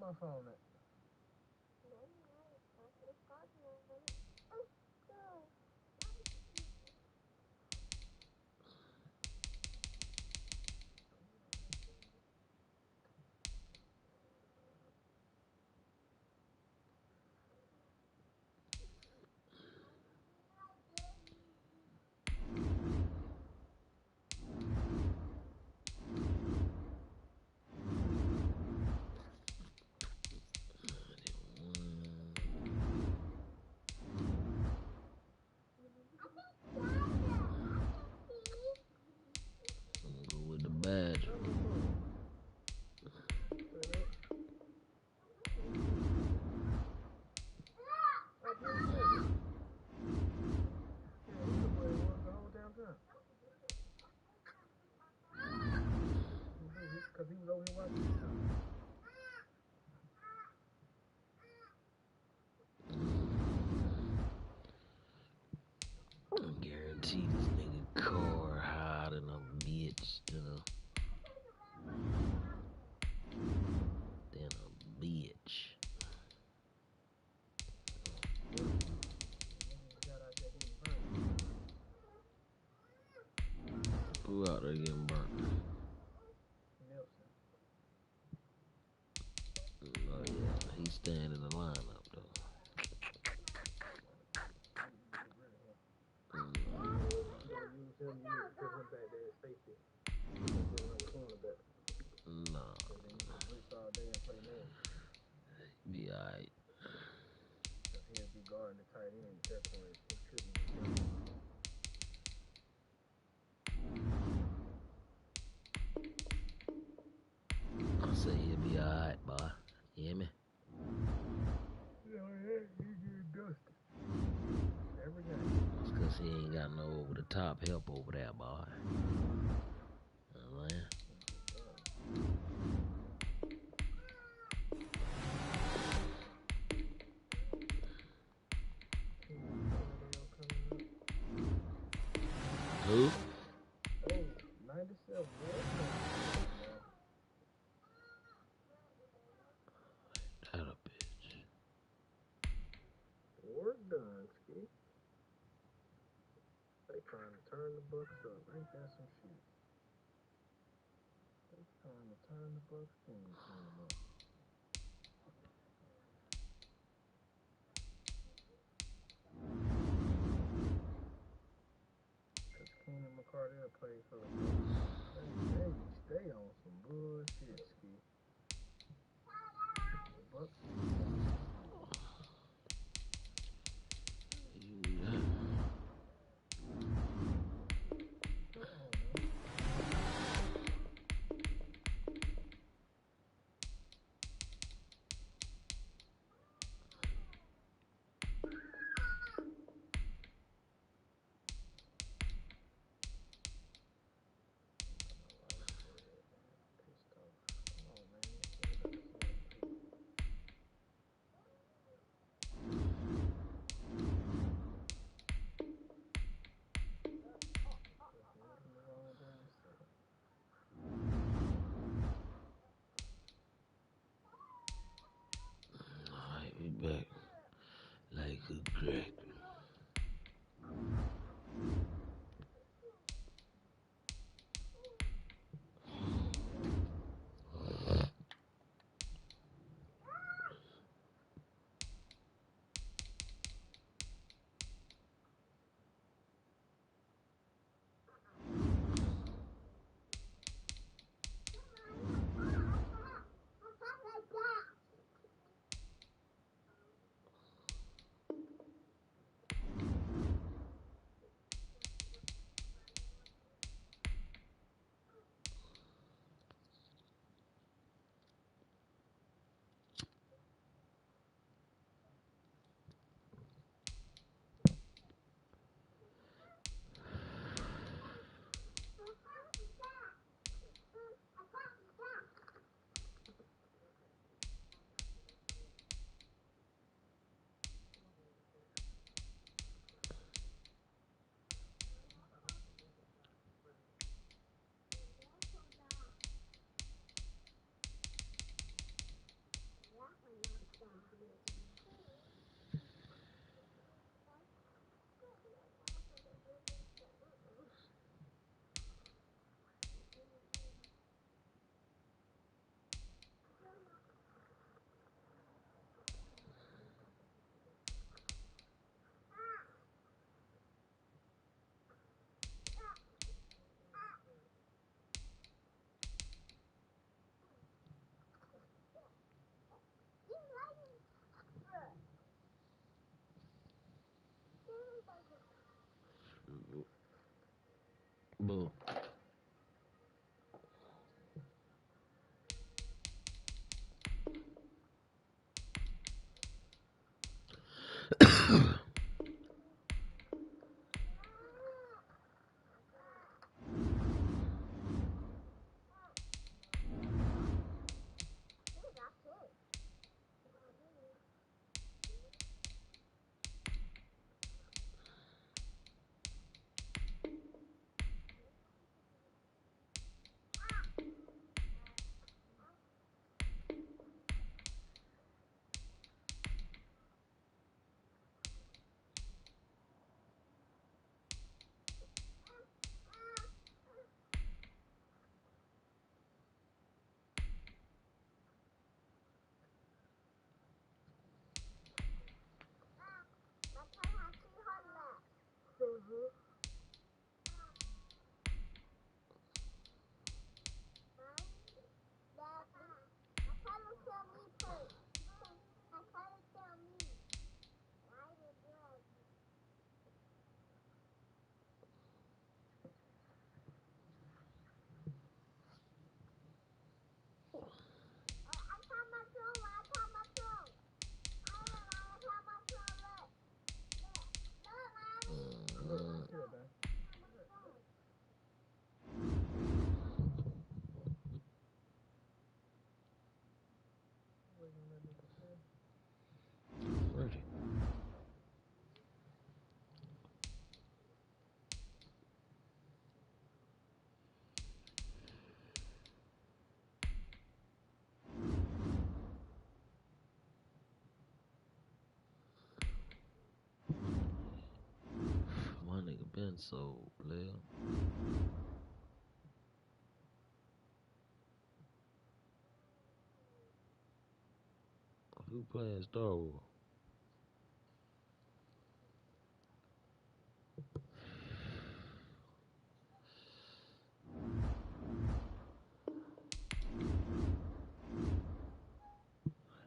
My phone at? Who out there getting burnt? Nelson. Oh yeah, he's staying in the lineup though. You don't use him, you need to put him back there as safety. Get another cornerback. Nah. And then you can blitz all day and play man. Be alright. Because he'll be guarding the tight end at that point. He couldn't be done. I say he'll be alright, boy. You hear me? Yeah, he get dusty. Every game. It's because he ain't got no over the top help over there, boy. Man. Who? Oh, 97. That a bitch. Work done, Skee. They trying to turn the Bucks up. Ain't that some shit? They trying to turn the Bucks team up. Because Keenan McCardell played for the Bucks. They stay on some bullshit, Skee. The Bucks. Alright, we back like a crack. Boo. sold, player. Who playing Star Wars?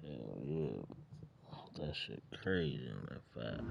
Hell yeah. That shit crazy on that 5.